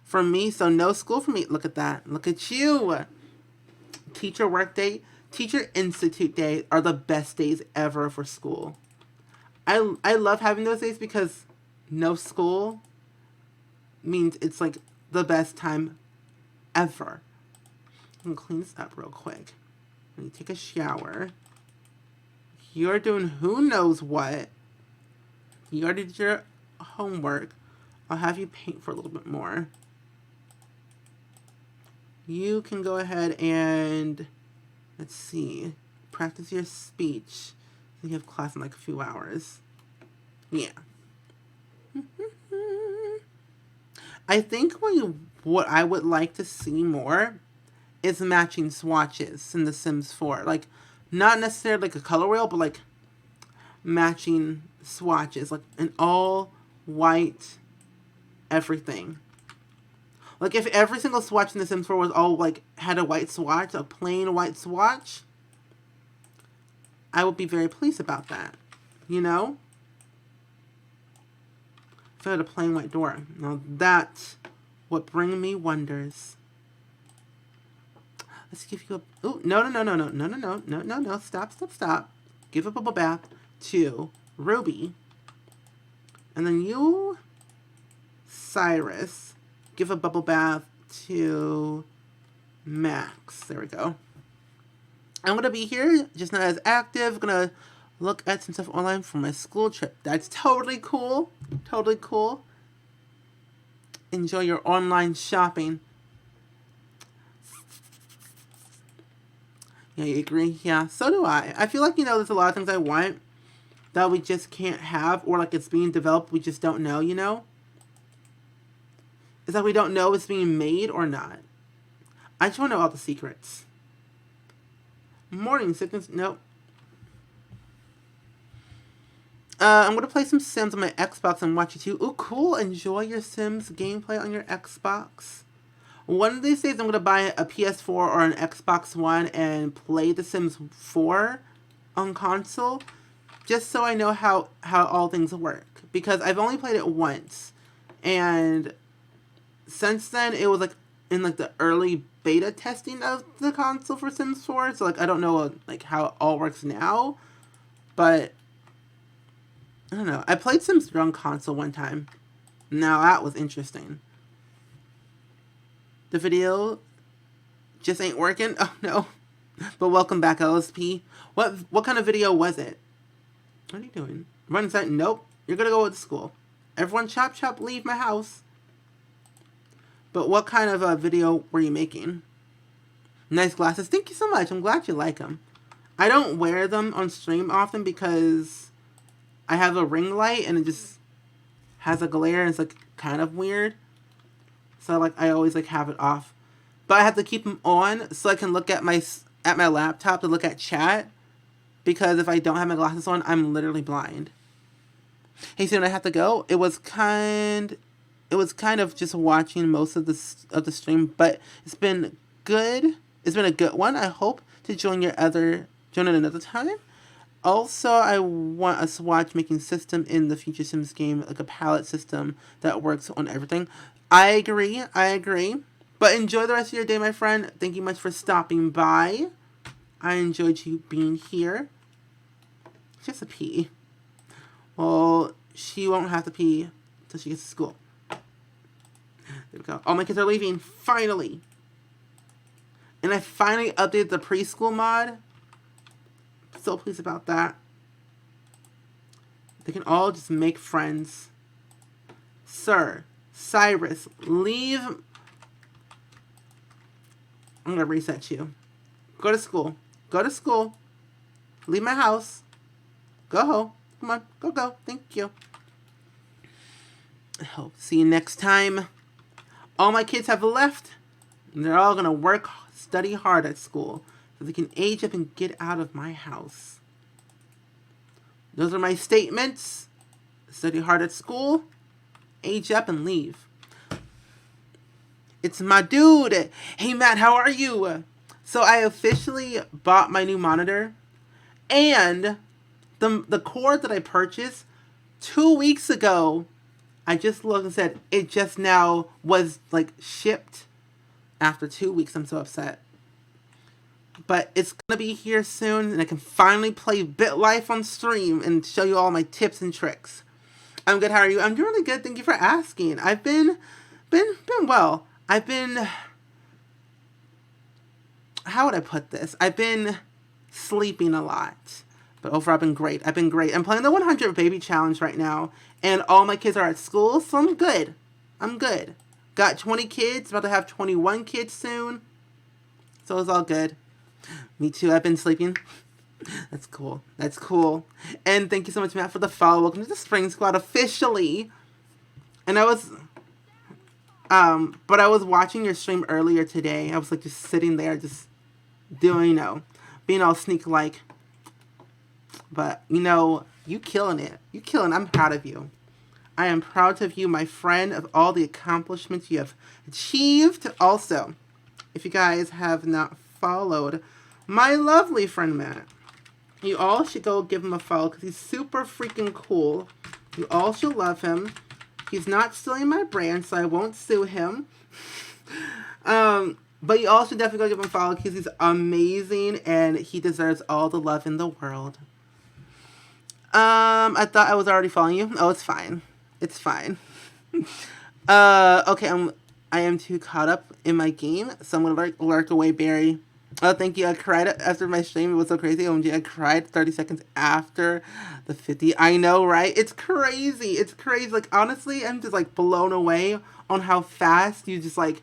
For me, so no school for me. Look at that. Look at you. Teacher work day, teacher institute day are the best days ever for school. I love having those days because no school means it's like the best time ever. I'm gonna clean this up real quick. When you take a shower, you're doing who knows what. You already did your homework. I'll have you paint for a little bit more. You can go ahead and, let's see, practice your speech. You have class in like a few hours. Yeah. I think what I would like to see more is matching swatches in The Sims 4. Like, not necessarily like a color wheel, but like matching swatches. Like an all white everything. Like, if every single swatch in The Sims 4 was all, like, had a white swatch, a plain white swatch, I would be very pleased about that. You know? If I had a plain white door. Now, that would bring me wonders. Let's give you a... Ooh, no. Stop. Give a bubble bath to Ruby. And then you, Cyrus... give a bubble bath to Max. There we go. I'm going to be here, just not as active. Going to look at some stuff online for my school trip. That's totally cool. Totally cool. Enjoy your online shopping. Yeah, you agree? Yeah, so do I. I feel like, there's a lot of things I want that we just can't have, or like it's being developed, we just don't know, It's like we don't know if it's being made or not. I just want to know all the secrets. Morning sickness. Nope. I'm going to play some Sims on my Xbox and watch it too. Ooh, cool. Enjoy your Sims gameplay on your Xbox. One of these days, I'm going to buy a PS4 or an Xbox One and play The Sims 4 on console. Just so I know how all things work. Because I've only played it once. And... since then, it was, like, in, like, the early beta testing of the console for Sims 4. So, like, I don't know, like, how it all works now. But, I don't know. I played Sims 3 on console one time. Now, that was interesting. The video just ain't working. Oh, no. But welcome back, LSP. What kind of video was it? What are you doing? Run inside? Nope. You're gonna go to school. Everyone chop, leave my house. But what kind of video were you making? Nice glasses. Thank you so much. I'm glad you like them. I don't wear them on stream often because I have a ring light and it just has a glare and it's like kind of weird. So like I always like have it off. But I have to keep them on so I can look at my laptop to look at chat. Because if I don't have my glasses on, I'm literally blind. Hey, soon I have to go. It was kind of just watching most of the stream, but it's been good. It's been a good one. I hope to join it another time. Also, I want us to watch making system in the future Sims game, like a palette system that works on everything. I agree. But enjoy the rest of your day, my friend. Thank you much for stopping by. I enjoyed you being here. Just a pee. Well, she won't have to pee until she gets to school. There we go. All my kids are leaving, finally. And I finally updated the preschool mod. So pleased about that. They can all just make friends. Sir, Cyrus, leave. I'm going to reset you. Go to school. Go to school. Leave my house. Go home. Come on. Go. Thank you. I hope. See you next time. All my kids have left. And they're all going to study hard at school. So they can age up and get out of my house. Those are my statements. Study hard at school. Age up and leave. It's my dude. Hey, Matt, how are you? So I officially bought my new monitor. And the cord that I purchased 2 weeks ago, I just looked and said it just now was like shipped after 2 weeks. I'm so upset. But it's gonna be here soon, and I can finally play BitLife on stream and show you all my tips and tricks. I'm good. How are you? I'm doing really good. Thank you for asking. I've been well. I've been, how would I put this? I've been sleeping a lot, but overall I've been great. I've been great. I'm playing the 100 baby challenge right now, and all my kids are at school, so I'm good. I'm good. Got 20 kids. About to have 21 kids soon, so it's all good. Me too. I've been sleeping. That's cool. That's cool. And thank you so much, Matt, for the follow. Welcome to the Spring Squad officially. And I was, but I was watching your stream earlier today. I was like just sitting there, just doing, being all sneak-like. But, you killing it. You killing. I'm proud of you. I am proud of you, my friend, of all the accomplishments you have achieved. Also, if you guys have not followed my lovely friend Matt, you all should go give him a follow because he's super freaking cool. You all should love him. He's not stealing my brand, so I won't sue him. But you all should definitely go give him a follow because he's amazing and he deserves all the love in the world. I thought I was already following you. Oh, it's fine. It's fine. Okay, I am too caught up in my game, so I'm gonna lurk away, Barry. Oh, thank you. I cried after my stream. It was so crazy. OMG, I cried 30 seconds after the 50. I know, right? It's crazy. It's crazy. Like, honestly, I'm just, like, blown away on how fast you just, like,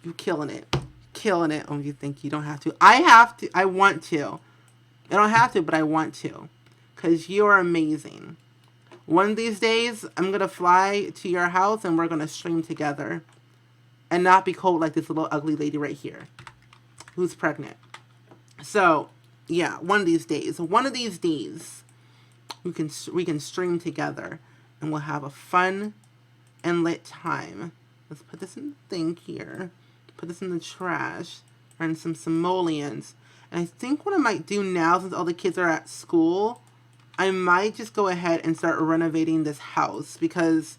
you killing it. Killing it. OMG, thank you. You don't have to. I have to. I want to. I don't have to, but I want to. Because you are amazing. One of these days, I'm going to fly to your house and we're going to stream together. And not be cold like this little ugly lady right here. Who's pregnant. So, yeah, one of these days. We can stream together. And we'll have a fun and lit time. Let's put this in the thing here. Put this in the trash. And some simoleons. And I think what I might do now, since all the kids are at school, I might just go ahead and start renovating this house. Because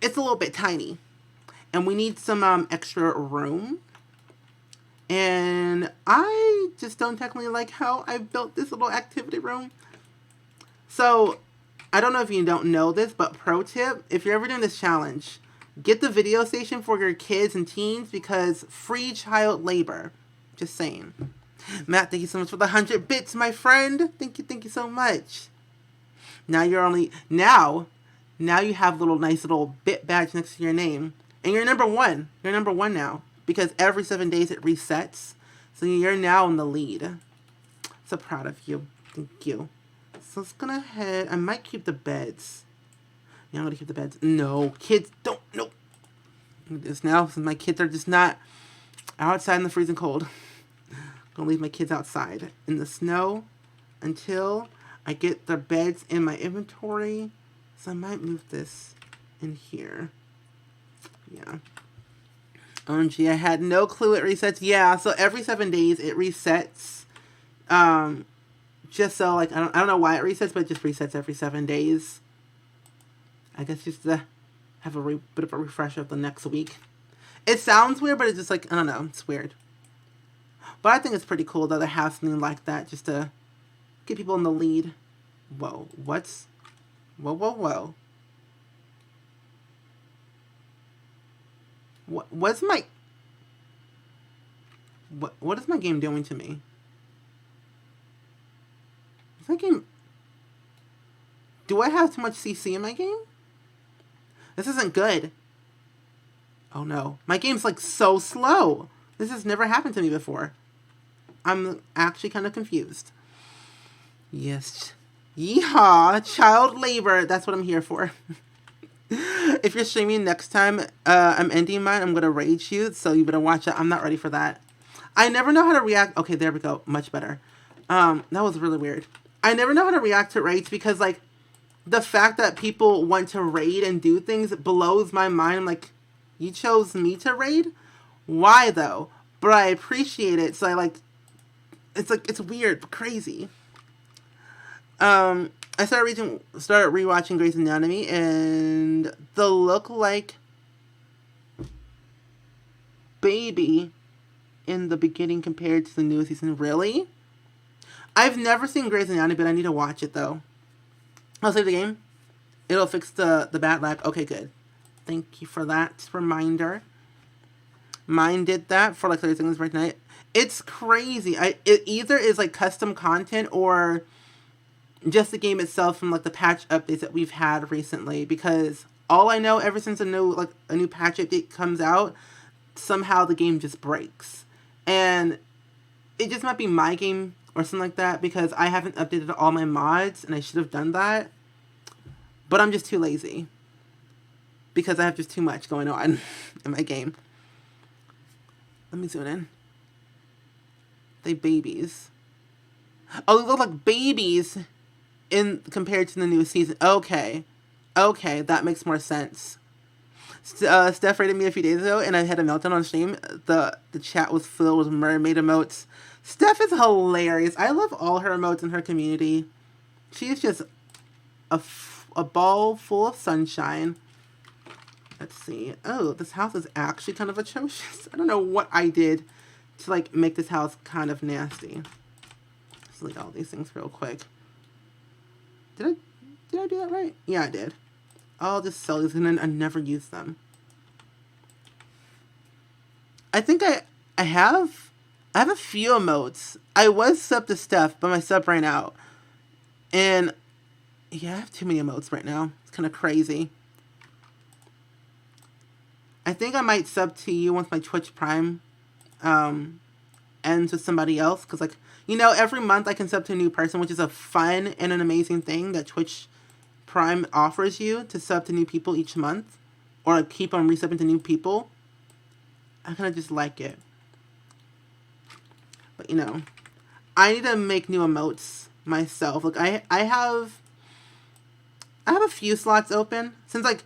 it's a little bit tiny. And we need some extra room. And I just don't technically like how I built this little activity room. So, I don't know if you don't know this, but pro tip, if you're ever doing this challenge, get the video station for your kids and teens because free child labor. Just saying. Matt, thank you so much for the 100 bits, my friend. Thank you so much. Now you have a nice little bit badge next to your name. And you're number one. You're number one now. Because every 7 days it resets. So you're now in the lead. So proud of you. Thank you. So let's go ahead. I might keep the beds. Yeah, I'm going to keep the beds. No. Kids, don't. No. This now, since my kids are just not outside in the freezing cold. I'm going to leave my kids outside in the snow until I get their beds in my inventory. So I might move this in here. Yeah. OMG, I had no clue it resets. Yeah, so every 7 days it resets. Just so, like, I don't know why it resets, but it just resets every 7 days. I guess just to have a bit of a refresher of the next week. It sounds weird, but it's just like, I don't know, it's weird. But I think it's pretty cool that they have something like that just to get people in the lead. Whoa, what's... Whoa. What's my... What is my game doing to me? Is my game... Do I have too much CC in my game? This isn't good. Oh no. My game's like so slow. This has never happened to me before. I'm actually kind of confused. Yes. Yeehaw! Child labor. That's what I'm here for. If you're streaming next time I'm ending mine, I'm going to rage you, so you better watch it. I'm not ready for that. I never know how to react. Okay, there we go. Much better. That was really weird. I never know how to react to raids because, like, the fact that people want to raid and do things blows my mind. I'm like, you chose me to raid? Why, though? But I appreciate it, so It's like, it's weird, but crazy. I started rewatching Grey's Anatomy, and the look like baby in the beginning compared to the newest season. Really? I've never seen Grey's Anatomy, but I need to watch it though. I'll save the game. It'll fix the bad lag. Okay, good. Thank you for that reminder. Mine did that for like 30 seconds right tonight. It's crazy. It either is like custom content or just the game itself from like the patch updates that we've had recently, because all I know, ever since a new patch update comes out, somehow the game just breaks. And it just might be my game or something like that, because I haven't updated all my mods and I should have done that. But I'm just too lazy because I have just too much going on in my game. Let me zoom in. They babies. Oh, they look like babies in compared to the new season. Okay, that makes more sense. Steph rated me a few days ago, and I had a meltdown on stream. The chat was filled with mermaid emotes. Steph is hilarious. I love all her emotes in her community. She's just a ball full of sunshine. Let's see. Oh, this house is actually kind of atrocious. I don't know what I did to like make this house kind of nasty. Let's delete all these things real quick. Did I do that right? Yeah, I did. I'll just sell these and then I never use them. I think I have a few emotes. I was sub to Steph, but my sub ran out. And yeah, I have too many emotes right now. It's kind of crazy. I think I might sub to you once my Twitch Prime ends with somebody else. Because, like, you know, every month I can sub to a new person, which is a fun and an amazing thing that Twitch Prime offers you, to sub to new people each month. Or like, keep on resubbing to new people. I kind of just like it. But, you know, I need to make new emotes myself. Like, I have a few slots open. Since, like,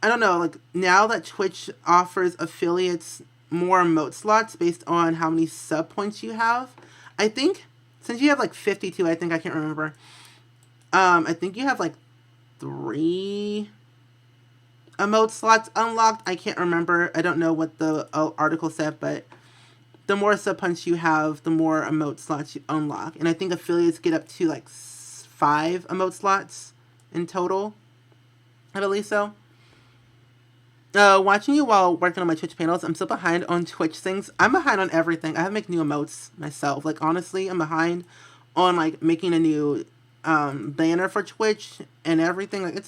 I don't know, like, now that Twitch offers affiliates more emote slots based on how many sub points you have. I think, since you have, like, 52, I can't remember. I think you have, like, 3 emote slots unlocked. I can't remember. I don't know what the article said, but the more sub points you have, the more emote slots you unlock. And I think affiliates get up to, like, 5 emote slots in total. I believe so. Watching you while working on my Twitch panels, I'm so behind on Twitch things. I'm behind on everything. I have to make new emotes myself. Like, honestly, I'm behind on, like, making a new banner for Twitch and everything. Like,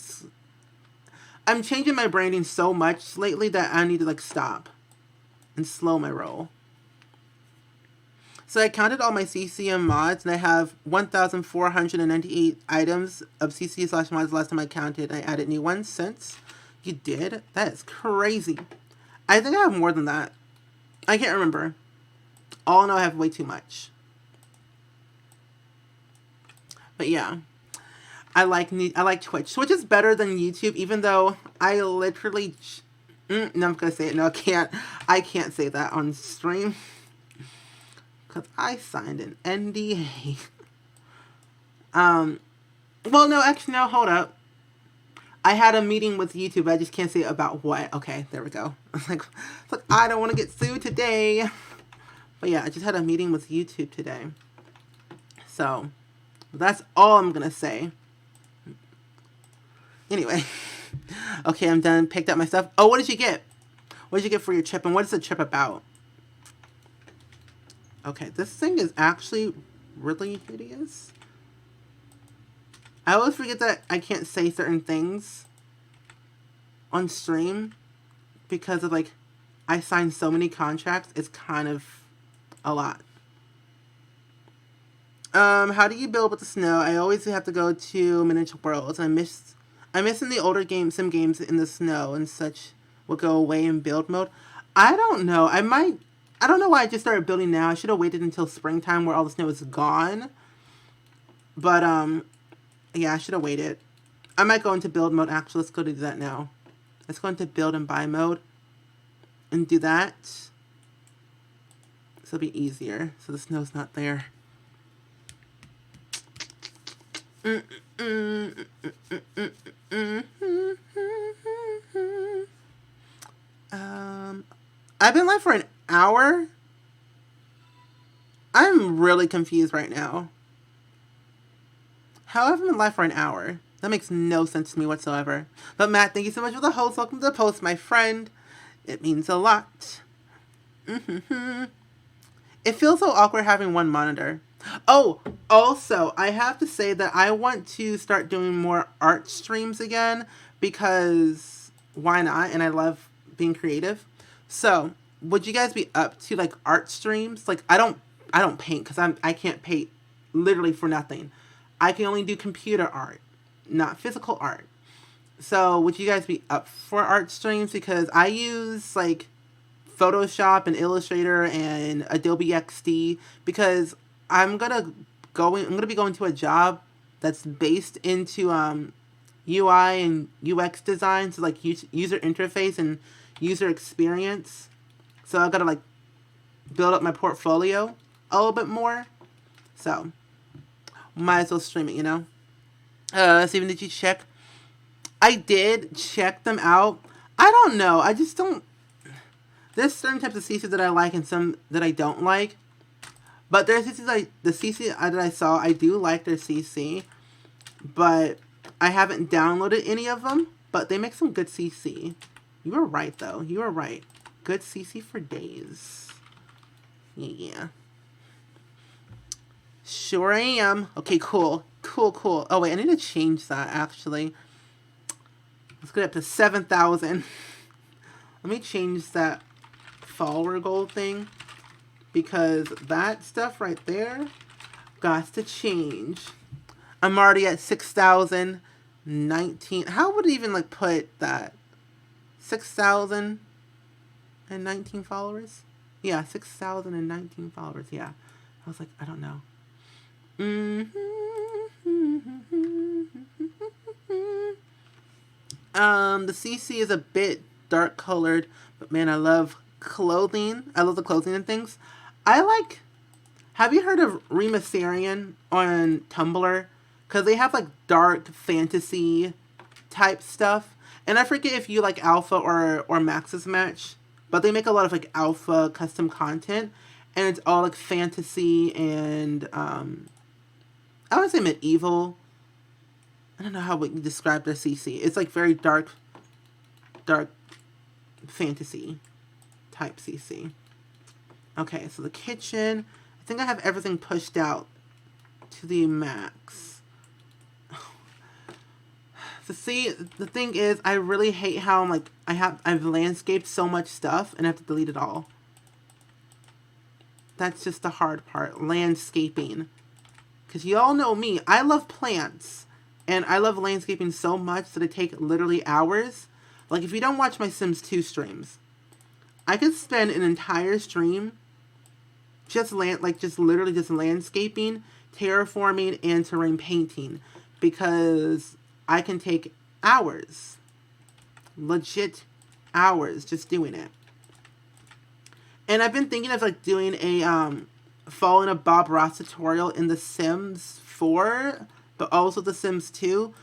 I'm changing my branding so much lately that I need to, like, stop and slow my roll. So I counted all my CCM mods, and I have 1,498 items of CC/mods last time I counted. I added new ones since. You did? That is crazy. I think I have more than that. I can't remember. All in all, I have way too much. But yeah, I like Twitch. Twitch is better than YouTube, even though I literally... no, I'm gonna say it. No, I can't say that on stream. Because I signed an NDA. Well, no, actually, no, hold up. I had a meeting with YouTube. I just can't say about what. Okay, there we go. It's like I don't want to get sued today. But yeah, I just had a meeting with YouTube today. So, that's all I'm going to say. Anyway. Okay, I'm done. Picked up my stuff. Oh, what did you get? What did you get for your trip? And what is the trip about? Okay, this thing is actually really hideous. I always forget that I can't say certain things on stream because of, like, I signed so many contracts. It's kind of a lot. How do you build with the snow? I always have to go to miniature worlds. I'm missing the older sim games in the snow and such will go away in build mode. I don't know. I don't know why I just started building now. I should have waited until springtime where all the snow is gone. But, yeah, I should have waited. I might go into build mode. Actually, let's go do that now. Let's go into build and buy mode. And do that. So it'll be easier. So the snow's not there. Mm, mm, mm, mm, I've been live for an hour. I'm really confused right now. How have I been live for an hour? That makes no sense to me whatsoever. But Matt, thank you so much for the host. Welcome to the post, my friend. It means a lot. Mm-hmm. It feels so awkward having one monitor. Oh, also, I have to say that I want to start doing more art streams again because why not? And I love being creative. So, would you guys be up to like art streams? Like I don't paint because I can't paint literally for nothing. I can only do computer art, not physical art. So, would you guys be up for art streams? Because I use like Photoshop and Illustrator and Adobe XD because I'm gonna be going to a job that's based into UI and UX design, so like user interface and user experience. So I've got to like build up my portfolio a little bit more. So might as well stream it, you know. Steven, did you check? I did check them out. I don't know. I just don't. There's certain types of CC that I like and some that I don't like. But there's CCs like the CC that I saw. I do like their CC, but I haven't downloaded any of them. But they make some good CC. You were right though. You were right. Good CC for days. Yeah. Sure I am. Okay, cool. Cool. Oh wait, I need to change that actually. Let's get up to 7,000. Let me change that follower goal thing. Because that stuff right there got to change. I'm already at 6,019. How would it even like put that? 6,019 followers? Yeah, 6,019 followers. Yeah. I was like, I don't know. The CC is a bit dark colored, but man, I love clothing. I love the clothing and things. Have you heard of Remasarian on Tumblr? Because they have like dark fantasy type stuff. And I forget if you like Alpha or Max's Match, but they make a lot of like Alpha custom content. And it's all like fantasy and, I would say medieval. I don't know how we describe their CC. It's like very dark fantasy type CC. Okay, so the kitchen. I think I have everything pushed out to the max. So see, the thing is, I really hate how I'm like, I've landscaped so much stuff and I have to delete it all. That's just the hard part, landscaping. Because you all know me, I love plants. And I love landscaping so much that it take literally hours. Like if you don't watch my Sims 2 streams, I could spend an entire stream just literally landscaping, terraforming, and terrain painting. Because I can take hours. Legit hours just doing it. And I've been thinking of like doing a following a Bob Ross tutorial in The Sims 4, but also The Sims 2.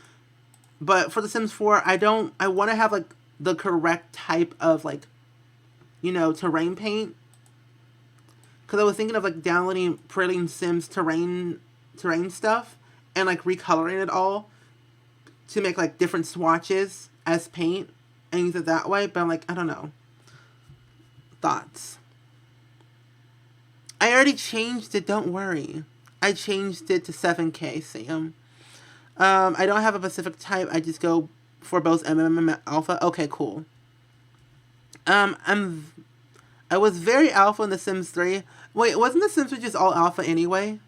But for The Sims 4, I want to have like the correct type of like, you know, terrain paint. Because I was thinking of like downloading Pretty Sims terrain stuff and like recoloring it all to make like different swatches as paint and use it that way. But I'm like, I don't know. Thoughts. I already changed it, don't worry. I changed it to 7K, Sam. I don't have a specific type. I just go for both MM and Alpha. Okay, cool. I was very Alpha in The Sims 3. Wait, wasn't The Sims 3 just all Alpha anyway?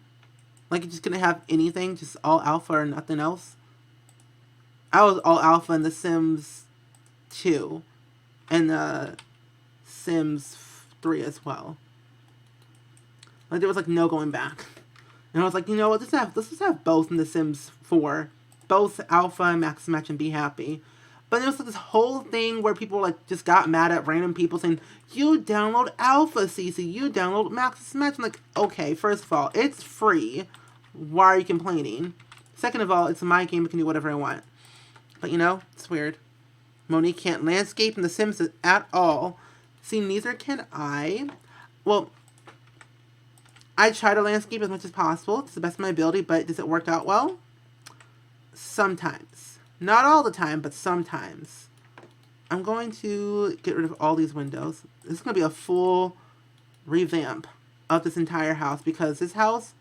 Like, you just couldn't have anything, just all Alpha or nothing else? I was all Alpha in The Sims 2. And The Sims 3 as well. Like, there was, like, no going back. And I was like, you know what, let's just have both in The Sims 4. Both Alpha and Max Match and be happy. But there was like this whole thing where people like just got mad at random people saying, you download Alpha CC, you download Max Match. I'm like, okay, first of all, it's free. Why are you complaining? Second of all, it's my game. I can do whatever I want. But you know, it's weird. Monique can't landscape in The Sims at all. See, neither can I. Well, I try to landscape as much as possible. It's the best of my ability, but does it work out well? Sometimes. Not all the time, but sometimes. I'm going to get rid of all these windows. This is going to be a full revamp of this entire house because this house...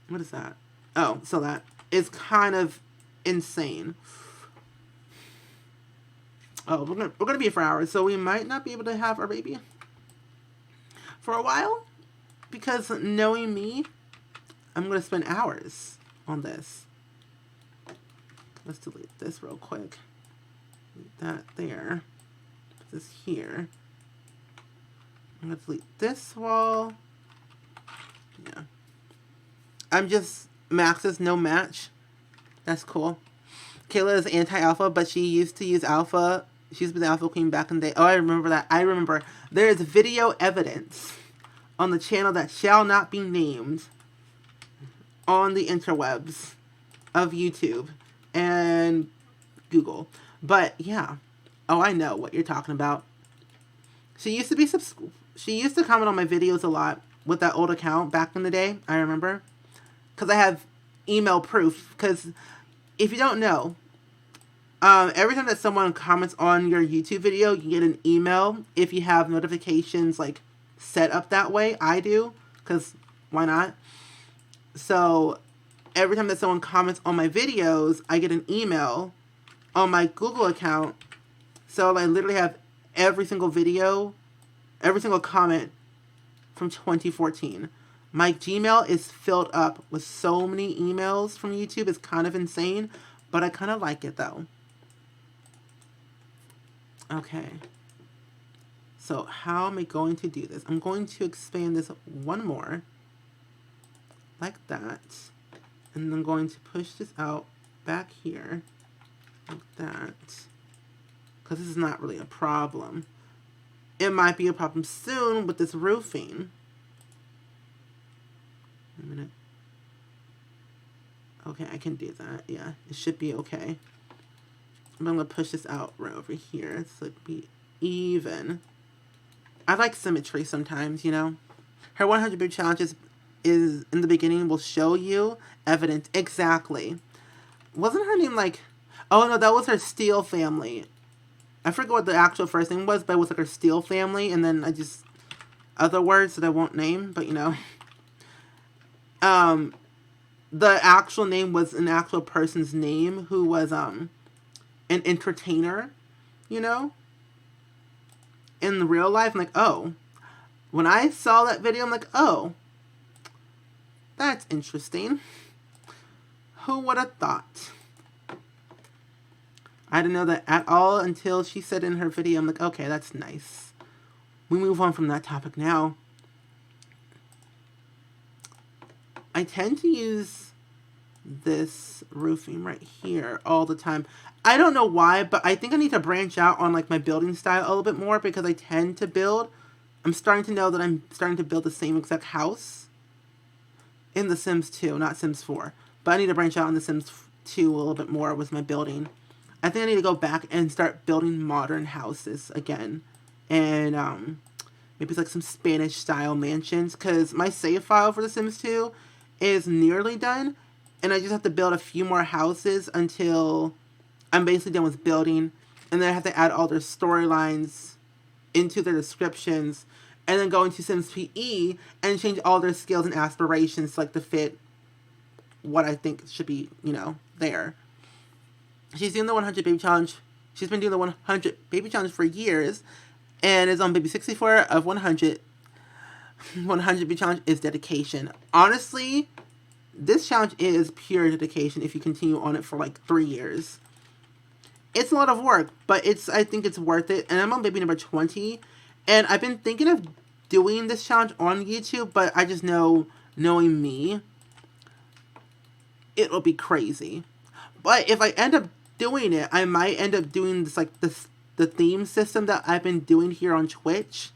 What is that? Oh, so that is kind of insane. Oh, we're gonna be here for hours, so we might not be able to have our baby for a while. Because knowing me, I'm gonna spend hours on this. Let's delete this real quick. Delete that there. Put this here. I'm gonna delete this wall. Yeah. I'm just Max's no match. That's cool. Kayla is anti-alpha, but she used to use alpha. She's been the alpha queen back in the day. Oh, I remember that. I remember. There is video evidence on the channel that shall not be named on the interwebs of YouTube and Google. But yeah. Oh, I know what you're talking about. She used to be she used to comment on my videos a lot with that old account back in the day. I remember. Because I have email proof. Because if you don't know, every time that someone comments on your YouTube video, you get an email if you have notifications like set up that way. I do, because why not? So every time that someone comments on my videos, I get an email on my Google account. So I literally have every single video, every single comment from 2014. My Gmail is filled up with so many emails from YouTube. It's kind of insane, but I kind of like it though. Okay. So how am I going to do this? I'm going to expand this one more. Like that. And I'm going to push this out back here. Like that. Because this is not really a problem. It might be a problem soon with this roofing. A minute. Okay, I can do that. Yeah, it should be okay. I'm going to push this out right over here so it'd be even. I like symmetry sometimes, you know. Her 100 big challenges is in the beginning will show you evidence. Exactly. Wasn't her name like... Oh, no, that was her Steele family. I forget what the actual first name was, but it was like her Steele family. And then I just... Other words that I won't name, but you know... The actual name was an actual person's name who was, an entertainer, you know? In real life, I'm like, oh. When I saw that video, I'm like, oh. That's interesting. Who would have thought? I didn't know that at all until she said in her video. I'm like, okay, that's nice. We move on from that topic now. I tend to use this roofing right here all the time. I don't know why, but I think I need to branch out on like my building style a little bit more because I tend to build. I'm starting to know that I'm starting to build the same exact house in The Sims 2, not Sims 4. But I need to branch out on The Sims 2 a little bit more with my building. I think I need to go back and start building modern houses again. And maybe it's like some Spanish style mansions because my save file for The Sims 2 is nearly done, and I just have to build a few more houses until I'm basically done with building, and then I have to add all their storylines into their descriptions, and then go into Sims PE and change all their skills and aspirations like to fit what I think should be, you know, there. She's doing the 100 baby challenge. She's been doing the 100 baby challenge for years, and is on baby 64 of 100. 100 big challenge is dedication. Honestly, this challenge is pure dedication if you continue on it for like 3 years. It's a lot of work, but I think it's worth it. And I'm on baby number 20. And I've been thinking of doing this challenge on YouTube, but I just know, knowing me, it'll be crazy. But if I end up doing it, I might end up doing this like the theme system that I've been doing here on Twitch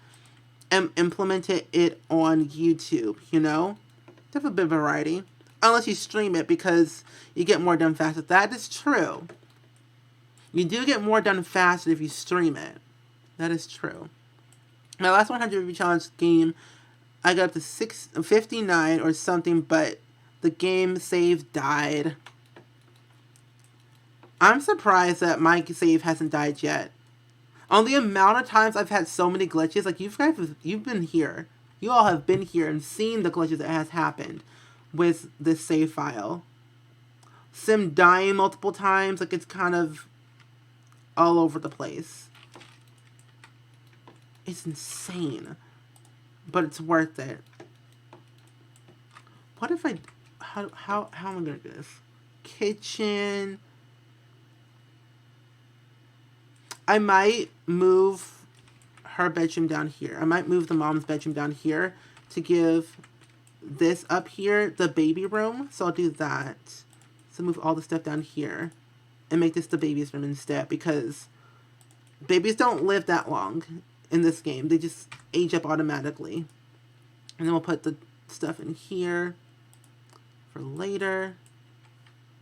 and implemented it on YouTube, you know? To have a bit of variety. Unless you stream it, because you get more done faster. That is true. You do get more done faster if you stream it. That is true. My last 100 review challenge game, I got up to 59 or something, but the game save died. I'm surprised that my save hasn't died yet. On the amount of times I've had so many glitches, like you've been here. You all have been here and seen the glitches that has happened with this save file. Sim dying multiple times, like it's kind of all over the place. It's insane. But it's worth it. What if how am I gonna do this? Kitchen. I might move her bedroom down here. I might move the mom's bedroom down here to give this up here the baby room. So I'll do that. So move all the stuff down here and make this the baby's room instead, because babies don't live that long in this game. They just age up automatically. And then we'll put the stuff in here for later.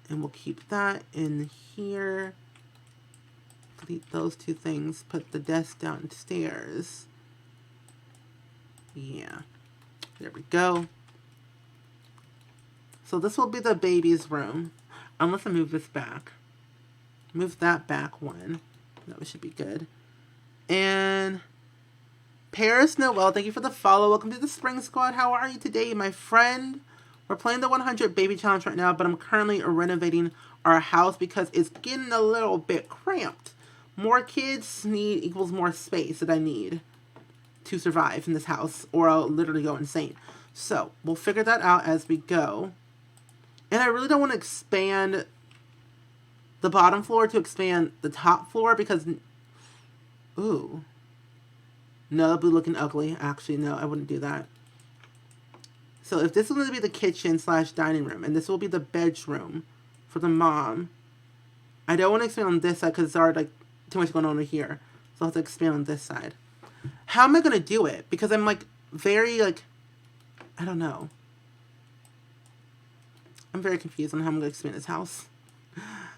And we'll keep that in here. Delete those two things. Put the desk downstairs. Yeah. There we go. So this will be the baby's room. Unless I move this back. Move that back one. That should be good. And Paris Noel, thank you for the follow. Welcome to the Spring Squad. How are you today, my friend? We're playing the 100 baby challenge right now, but I'm currently renovating our house because it's getting a little bit cramped. More kids equals more space that I need to survive in this house, or I'll literally go insane. So we'll figure that out as we go. And I really don't want to expand the bottom floor to expand the top floor because, ooh. No, that'll be looking ugly. Actually, no, I wouldn't do that. So if this is going to be the kitchen / dining room, and this will be the bedroom for the mom, I don't want to expand on this side because there's already like too much going on over here. So I'll have to expand on this side. How am I going to do it? Because I'm like very like, I don't know. I'm very confused on how I'm going to expand this house.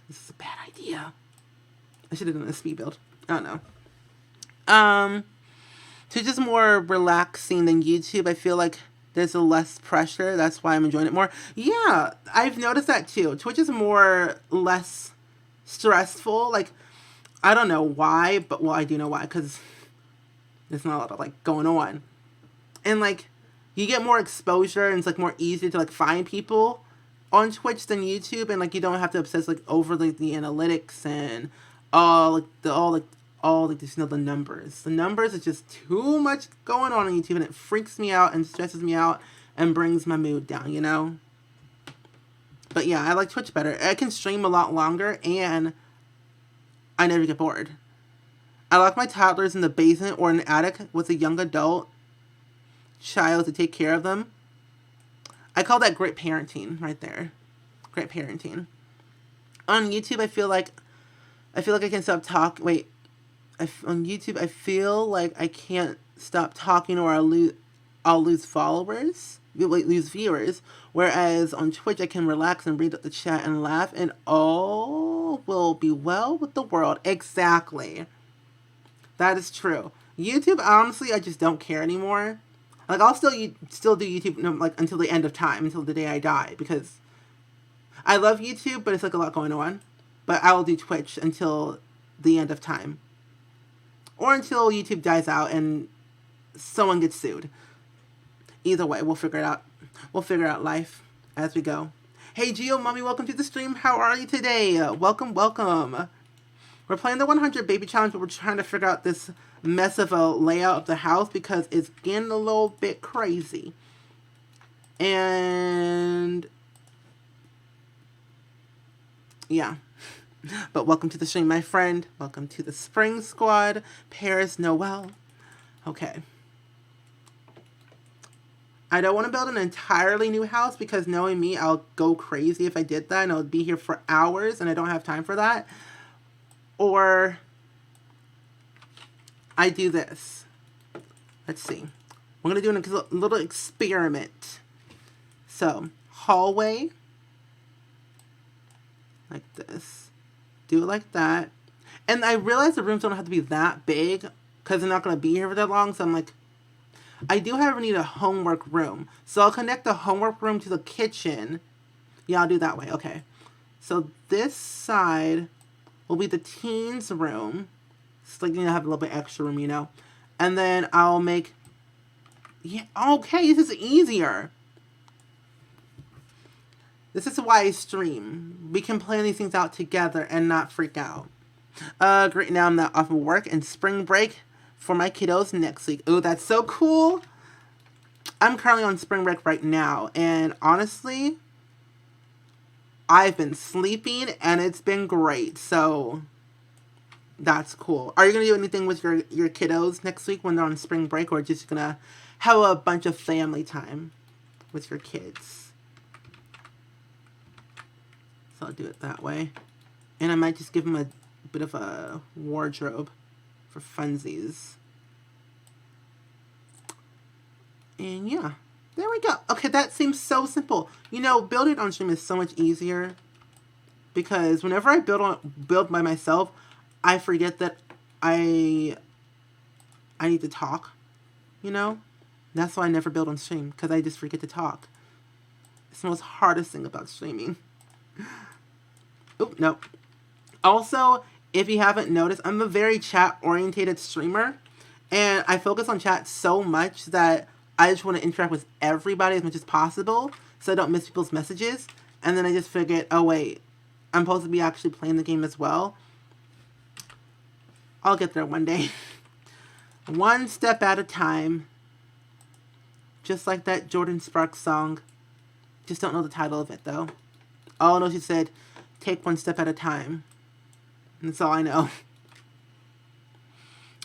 This is a bad idea. I should have done a speed build. I don't know. So just more relaxing than YouTube. I feel like there's a less pressure. That's why I'm enjoying it more. Yeah, I've noticed that too. Twitch is less stressful. Like, I don't know why, but well, I do know why, because there's not a lot of like going on. And like, you get more exposure and it's like more easy to like find people on Twitch than YouTube, and like you don't have to obsess like over like the analytics and just the numbers. The numbers is just too much going on YouTube, and it freaks me out and stresses me out and brings my mood down, you know? But yeah, I like Twitch better. I can stream a lot longer and I never get bored. I lock my toddlers in the basement or in the attic with a young adult child to take care of them. I call that great parenting right there. Great parenting. On YouTube, I feel like I can stop talking. Wait. On YouTube, I feel like I can't stop talking or I'll lose followers, lose viewers. Whereas on Twitch, I can relax and read up the chat and laugh, and all will be well with the world. Exactly. That is true. YouTube, honestly, I just don't care anymore. Like, I'll still do YouTube like until the end of time, until the day I die, because I love YouTube, but it's like a lot going on. But I will do Twitch until the end of time. Or until YouTube dies out and someone gets sued. Either way, we'll figure it out. We'll figure out life as we go. Hey, Geo Mommy, welcome to the stream. How are you today? Welcome, welcome. We're playing the 100 baby challenge, but we're trying to figure out this mess of a layout of the house because it's getting a little bit crazy. And yeah. But welcome to the stream, my friend. Welcome to the Spring Squad. Paris Noel. Okay. I don't want to build an entirely new house because knowing me, I'll go crazy if I did that and I'll be here for hours and I don't have time for that. Or I do this. Let's see. We're going to do a little experiment. So, hallway. Like this. Do it like that. And I realize the rooms don't have to be that big because they're not going to be here for that long. So I'm like, I do, however, need a homework room. So I'll connect the homework room to the kitchen. Yeah, I'll do that way. Okay. So this side will be the teens room. It's like, you know, have a little bit extra room, you know. And then I'll make... Yeah, okay, this is easier. This is why I stream. We can plan these things out together and not freak out. Great, now I'm not off of work and spring break for my kiddos next week. Oh, that's so cool. I'm currently on spring break right now. And honestly, I've been sleeping and it's been great. So that's cool. Are you going to do anything with your kiddos next week when they're on spring break? Or just going to have a bunch of family time with your kids? So I'll do it that way. And I might just give them a bit of a wardrobe for funsies. And yeah, there we go. Okay, that seems so simple. You know, building on stream is so much easier because whenever I build by myself, I forget that I need to talk, you know? That's why I never build on stream, because I just forget to talk. It's the most hardest thing about streaming. Oh, no. Also, if you haven't noticed, I'm a very chat-orientated streamer, and I focus on chat so much that I just want to interact with everybody as much as possible, so I don't miss people's messages, and then I just forget, oh wait, I'm supposed to be actually playing the game as well. I'll get there one day. One step at a time. Just like that Jordan Sparks song. Just don't know the title of it, though. All I know, she said, take one step at a time. That's all I know.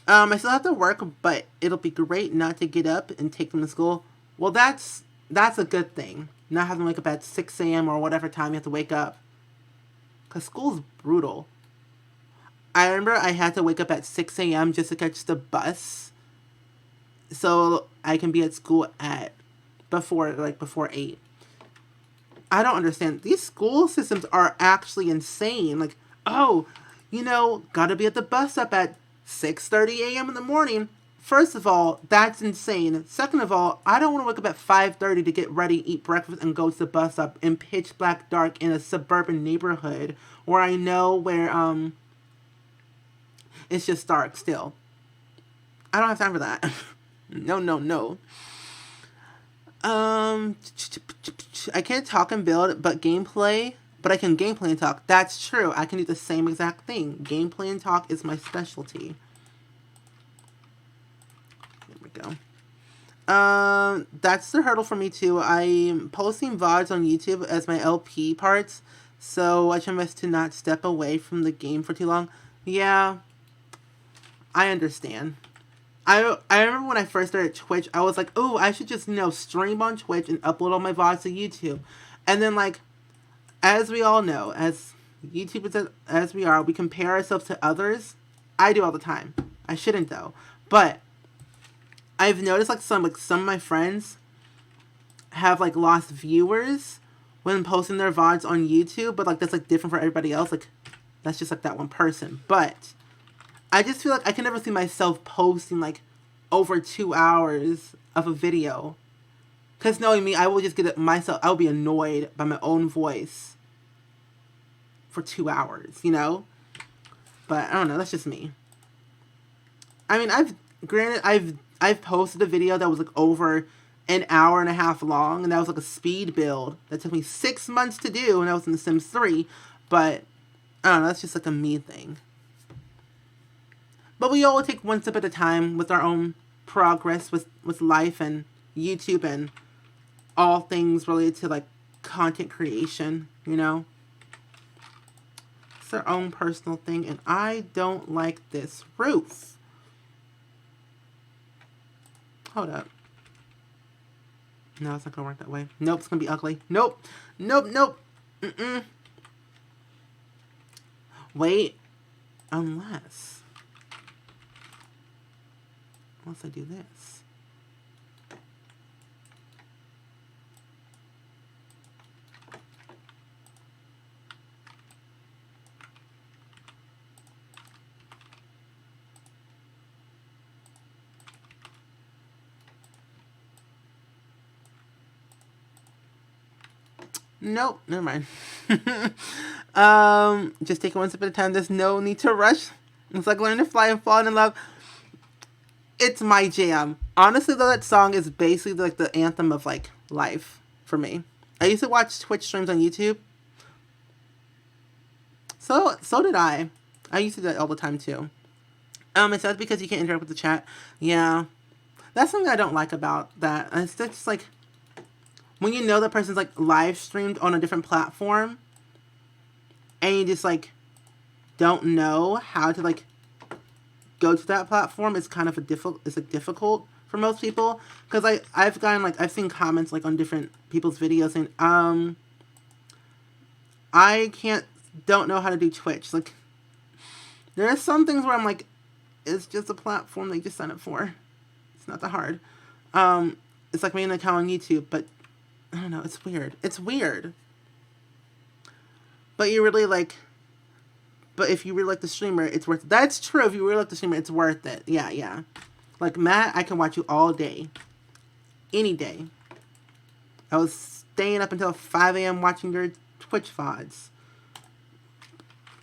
I still have to work, but it'll be great not to get up and take them to school. Well, that's a good thing. Not having to wake up at 6 a.m. or whatever time you have to wake up. Because school's brutal. I remember I had to wake up at 6 a.m. just to catch the bus. So I can be at school at before 8. I don't understand. These school systems are actually insane. Like, oh, you know, gotta be at the bus stop at 6:30 a.m. in the morning. First of all, that's insane. Second of all, I don't want to wake up at 5:30 to get ready, eat breakfast, and go to the bus stop in pitch black dark in a suburban neighborhood where I know where it's just dark still. I don't have time for that. No. I can't talk and build, but I can gameplay and talk. That's true. I can do the same exact thing. Gameplay and talk is my specialty. There we go. That's the hurdle for me too. I'm posting VODs on YouTube as my LP parts, so I try my best to not step away from the game for too long. Yeah, I understand. I remember when I first started Twitch, I was like, oh, I should just, stream on Twitch and upload all my VODs to YouTube. And then, like, as we all know, as YouTubers as we are, we compare ourselves to others. I do all the time. I shouldn't, though. But I've noticed, like, some of my friends have, like, lost viewers when posting their VODs on YouTube. But, like, that's, like, different for everybody else. Like, that's just, like, that one person. But I just feel like I can never see myself posting, like, over 2 hours of a video. Because knowing me, I will just get it myself. I will be annoyed by my own voice for 2 hours, But I don't know. That's just me. I mean, I've posted a video that was, like, over an hour and a half long. And that was, like, a speed build that took me 6 months to do. And that was in The Sims 3. But I don't know. That's just, like, a me thing. But we all take one step at a time with our own progress with life and YouTube and all things related to, like, content creation, It's our own personal thing, and I don't like this roof. Hold up. No, it's not going to work that way. Nope, it's going to be ugly. Nope. Wait. Unless I do this. Nope, never mind. Just take it one step at a time. There's no need to rush. It's like learning to fly and falling in love. It's my jam. Honestly, though, that song is basically like the anthem of like life for me. I used to watch Twitch streams on YouTube. So did I. I used to do that all the time too. It says because you can't interact with the chat. Yeah, that's something I don't like about that. It's just like when you know the person's like live streamed on a different platform, and you just like don't know how to like go to that platform. It's kind of difficult for most people, because I've seen comments like on different people's videos saying I don't know how to do Twitch. Like there are some things where I'm like, it's just a platform that you just sign up for. It's not that hard. It's like making an account on YouTube, but I don't know, it's weird. It's weird. But you really like, but if you really like the streamer, it's worth it. That's true. If you really like the streamer, it's worth it. Yeah. Like Matt, I can watch you all day. Any day. I was staying up until 5 a.m. watching your Twitch VODs.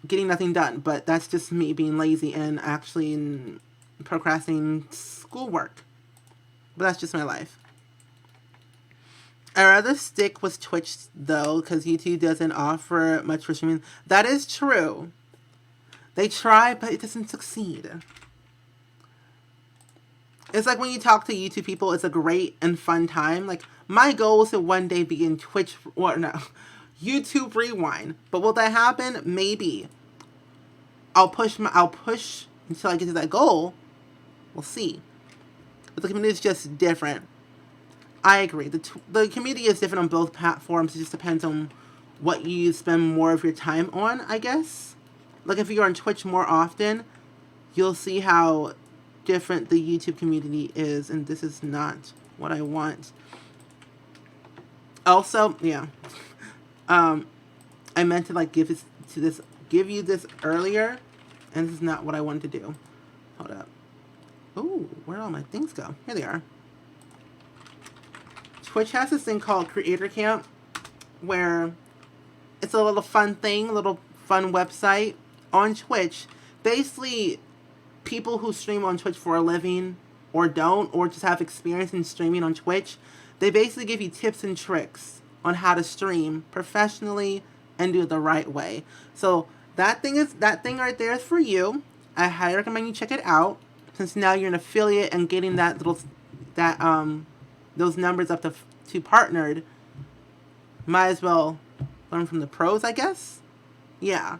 Getting nothing done, but that's just me being lazy and actually procrastinating schoolwork. But that's just my life. I'd rather stick with Twitch, though, because YouTube doesn't offer much for streaming. That is true. They try, but it doesn't succeed. It's like when you talk to YouTube people, it's a great and fun time. Like, my goal is to one day be in Twitch, or no, YouTube Rewind. But will that happen? Maybe. I'll push until I get to that goal. We'll see. But the community is just different. I agree. The community is different on both platforms. It just depends on what you spend more of your time on, I guess. Like if you're on Twitch more often, you'll see how different the YouTube community is, and this is not what I want. Also, yeah. I meant to like give you this earlier, and this is not what I wanted to do. Hold up. Ooh, where did all my things go? Here they are. Twitch has this thing called Creator Camp, where it's a little fun thing, a little fun website on Twitch. Basically, people who stream on Twitch for a living, or don't, or just have experience in streaming on Twitch, they basically give you tips and tricks on how to stream professionally and do it the right way. So that thing right there is for you. I highly recommend you check it out, since now you're an affiliate and getting those numbers up to partnered. Might as well learn from the pros, I guess. Yeah.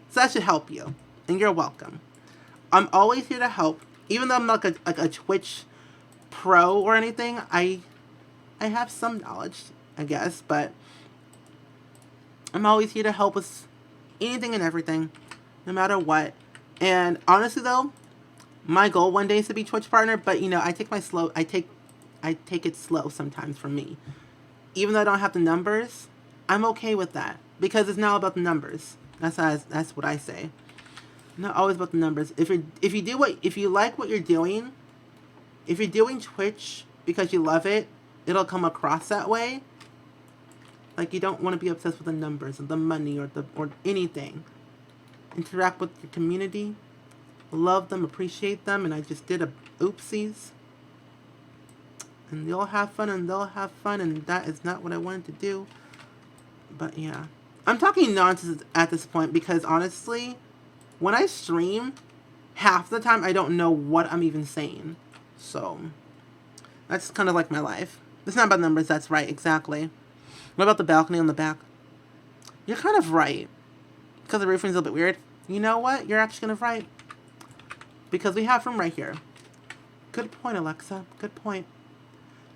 So that should help you, and you're welcome. I'm always here to help, even though I'm not like a Twitch pro or anything. I have some knowledge, I guess, but I'm always here to help with anything and everything, no matter what. And honestly, though, my goal one day is to be Twitch partner, but you know, I take it slow sometimes for me. Even though I don't have the numbers, I'm okay with that, because it's not about the numbers. That's what I say. Not always about the numbers. If you like what you're doing, if you're doing Twitch because you love it, it'll come across that way. Like, you don't want to be obsessed with the numbers or the money or anything. Interact with your community, love them, appreciate them, and I just did a oopsies. And you'll have fun, and they'll have fun, and that is not what I wanted to do. But yeah, I'm talking nonsense at this point, because honestly, when I stream, half the time I don't know what I'm even saying. So that's kind of like my life. It's not about numbers. That's right, exactly. What about the balcony on the back? You're kind of right, because the roofing's a little bit weird. You know what? You're actually kind of right, because we have room right here. Good point, Alexa. Good point.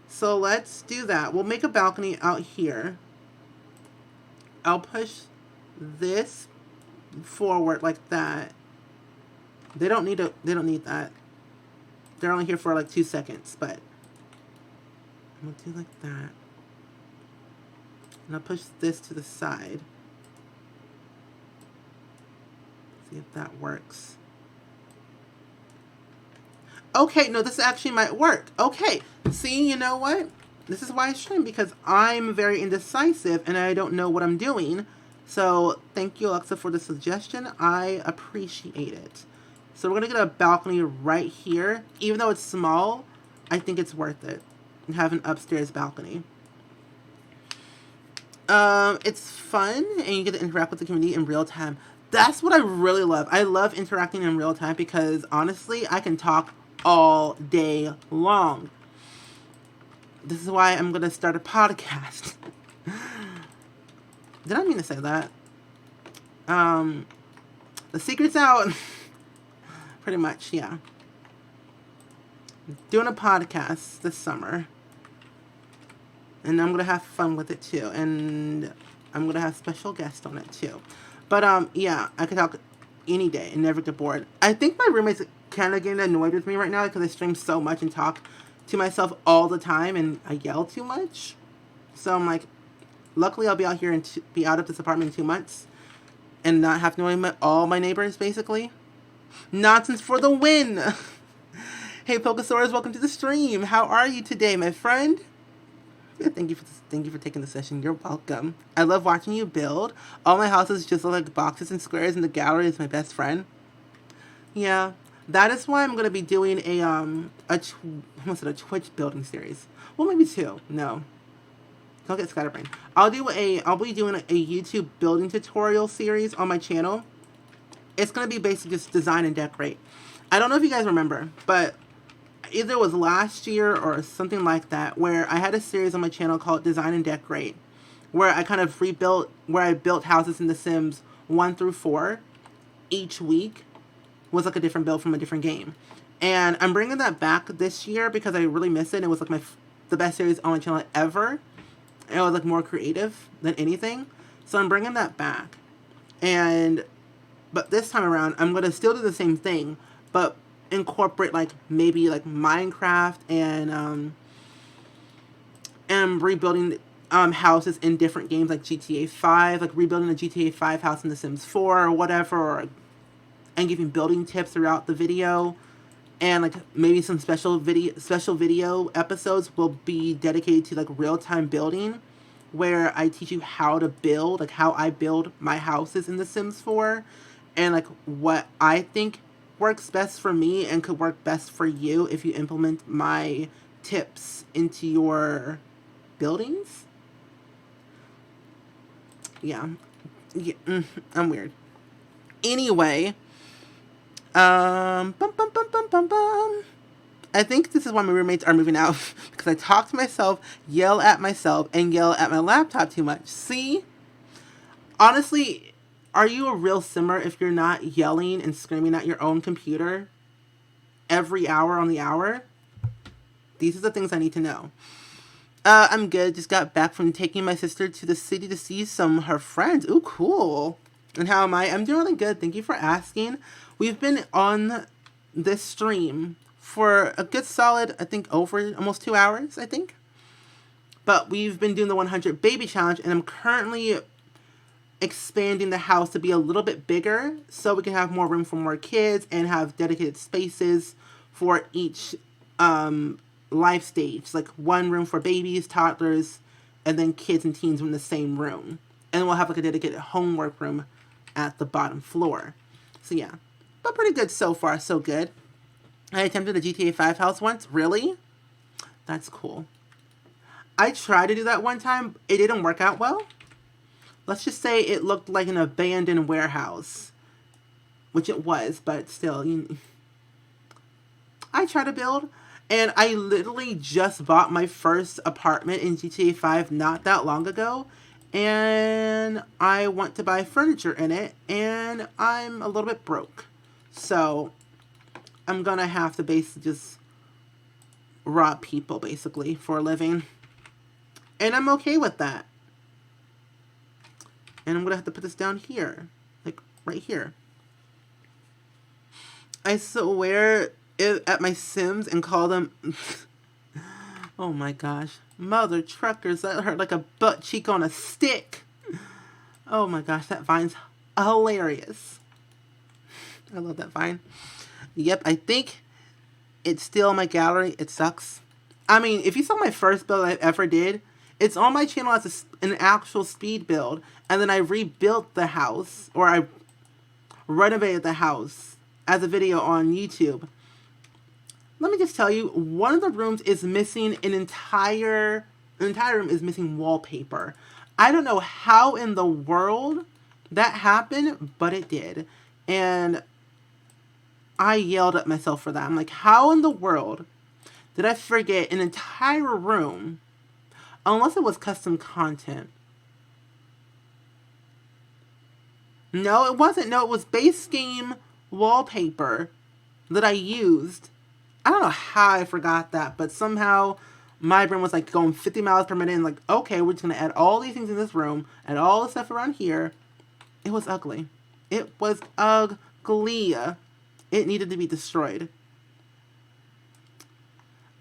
So let's do that. We'll make a balcony out here. I'll push this forward like that. They don't need that. They're only here for like 2 seconds, but I'm gonna do like that. And I'll push this to the side. See if that works. Okay, no, this actually might work. Okay, see, you know what? This is why I stream, because I'm very indecisive and I don't know what I'm doing. So thank you, Alexa, for the suggestion. I appreciate it. So we're going to get a balcony right here. Even though it's small, I think it's worth it. And have an upstairs balcony. It's fun and you get to interact with the community in real time. That's what I really love. I love interacting in real time because honestly, I can talk all day long. This is why I'm going to start a podcast. Did I mean to say that? The secret's out. Pretty much, yeah. Doing a podcast this summer. And I'm going to have fun with it too. And I'm going to have special guests on it too. But, yeah, I could talk any day and never get bored. I think my roommate's kind of getting annoyed with me right now because I stream so much and talk to myself all the time and I yell too much. So I'm like, luckily I'll be out here and be out of this apartment in 2 months and not have to annoy all my neighbors, basically. Nonsense for the win! Hey, Pokesaurus, welcome to the stream. How are you today, my friend? Yeah, thank you for taking the session. You're welcome. I love watching you build. All my houses just look like boxes and squares, and the gallery is my best friend. Yeah, that is why I'm gonna be doing a Twitch building series. Well, maybe 2. No, don't get scatterbrained. I'll be doing a YouTube building tutorial series on my channel. It's gonna be basically just design and decorate. I don't know if you guys remember, but either it was last year or something like that, where I had a series on my channel called Design and Decorate, where I kind of I built houses in The Sims 1 through 4. Each week was like a different build from a different game. And I'm bringing that back this year because I really miss it. It was like the best series on my channel ever. And it was like more creative than anything. So I'm bringing that back. But this time around, I'm going to still do the same thing, but incorporate maybe Minecraft and rebuilding houses in different games like GTA 5, like rebuilding a GTA 5 house in The Sims 4 or whatever, and giving building tips throughout the video. And maybe some special video episodes will be dedicated to real-time building, where I teach you how to build, how I build my houses in The Sims 4, and what I think works best for me and could work best for you if you implement my tips into your buildings. Yeah, I'm weird. Anyway, I think this is why my roommates are moving out, because I talk to myself, yell at myself, and yell at my laptop too much. See? Honestly, are you a real simmer if you're not yelling and screaming at your own computer every hour on the hour? These are the things I need to know. I'm good. Just got back from taking my sister to the city to see some of her friends. Ooh, cool. And how am I? I'm doing really good. Thank you for asking. We've been on this stream for a good solid, I think, over almost 2 hours, I think. But we've been doing the 100 baby challenge, and I'm currently expanding the house to be a little bit bigger so we can have more room for more kids and have dedicated spaces for each life stage. Like one room for babies, toddlers, and then kids and teens in the same room. And we'll have a dedicated homework room at the bottom floor. So yeah, but pretty good so far, so good. I attempted a GTA 5 house once. Really? That's cool. I tried to do that one time. It didn't work out well. Let's just say it looked like an abandoned warehouse, which it was, but still, I tried to build, and I literally just bought my first apartment in GTA 5 not that long ago, and I want to buy furniture in it, and I'm a little bit broke, so I'm gonna have to basically just rob people, basically, for a living, and I'm okay with that. And I'm going to have to put this down here. Right here. I swear at my Sims and call them... oh my gosh. Mother truckers. That hurt like a butt cheek on a stick. Oh my gosh. That vine's hilarious. I love that vine. Yep. I think it's still in my gallery. It sucks. I mean, if you saw my first build I ever did, it's on my channel as an actual speed build. And then I rebuilt the house, or I renovated the house as a video on YouTube. Let me just tell you, one of the rooms is missing an entire room is missing wallpaper. I don't know how in the world that happened, but it did. And I yelled at myself for that. I'm like, how in the world did I forget an entire room? Unless it was custom content. No, it wasn't. No, it was base game wallpaper that I used. I don't know how I forgot that, but somehow my brain was like going 50 miles per minute and like, okay, we're just going to add all these things in this room and all the stuff around here. It was ugly. It was ugly. It needed to be destroyed.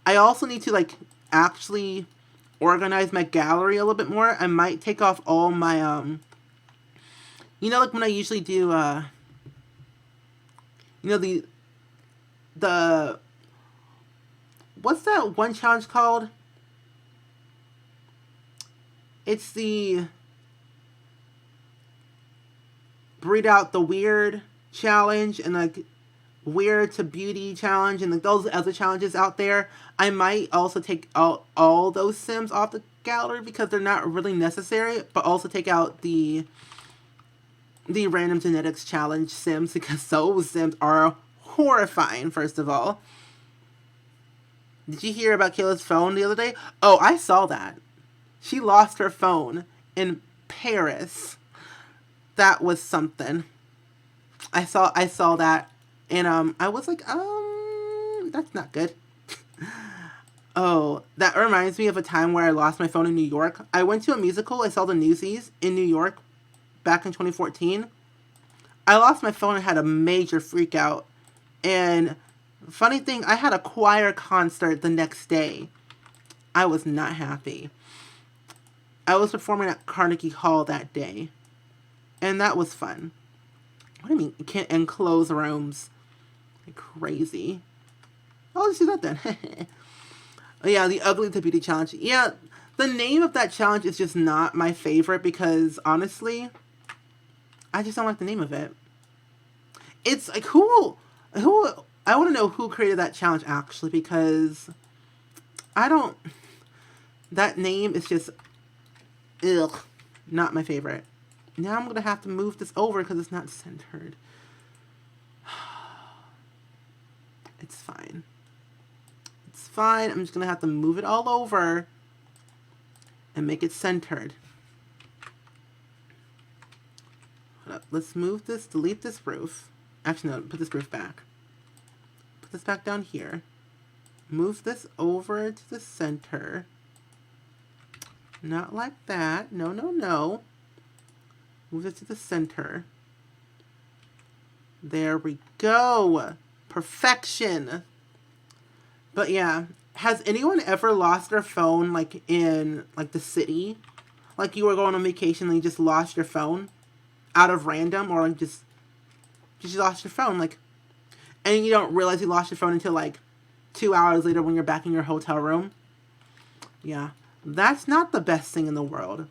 I also need to like actually organize my gallery a little bit more. I might take off all my, you know, like when I usually do, you know, the, what's that one challenge called? It's the breed out the weird challenge and like weird to beauty challenge and like those other challenges out there. I might also take out all those Sims off the gallery because they're not really necessary, but also take out the random genetics challenge Sims because those Sims are horrifying, first of all. Did you hear about Kayla's phone the other day? Oh, I saw that. She lost her phone in Paris. That was something. I saw that, and I was like, that's not good. Oh, that reminds me of a time where I lost my phone in New York. I went to a musical. I saw the Newsies in New York back in 2014. I lost my phone and had a major freak out. And funny thing, I had a choir concert the next day. I was not happy. I was performing at Carnegie Hall that day. And that was fun. What do you mean? You can't enclose rooms? Like crazy. Oh, let's do that then. Yeah, the Ugly to Beauty challenge. Yeah, the name of that challenge is just not my favorite because, honestly, I just don't like the name of it. It's like, who, I want to know who created that challenge, actually, because that name is just, ugh, not my favorite. Now I'm going to have to move this over because it's not centered. It's fine. It's fine. I'm just going to have to move it all over and make it centered. Hold up. Let's move this, delete this roof. Actually, no, put this roof back. Put this back down here. Move this over to the center. Not like that. No, no, no. Move it to the center. There we go. Perfection. But yeah, has anyone ever lost their phone like in like the city? Like you were going on vacation and you just lost your phone out of random, or like just lost your phone, like, and you don't realize you lost your phone until like 2 hours later when you're back in your hotel room? Yeah, that's not the best thing in the world.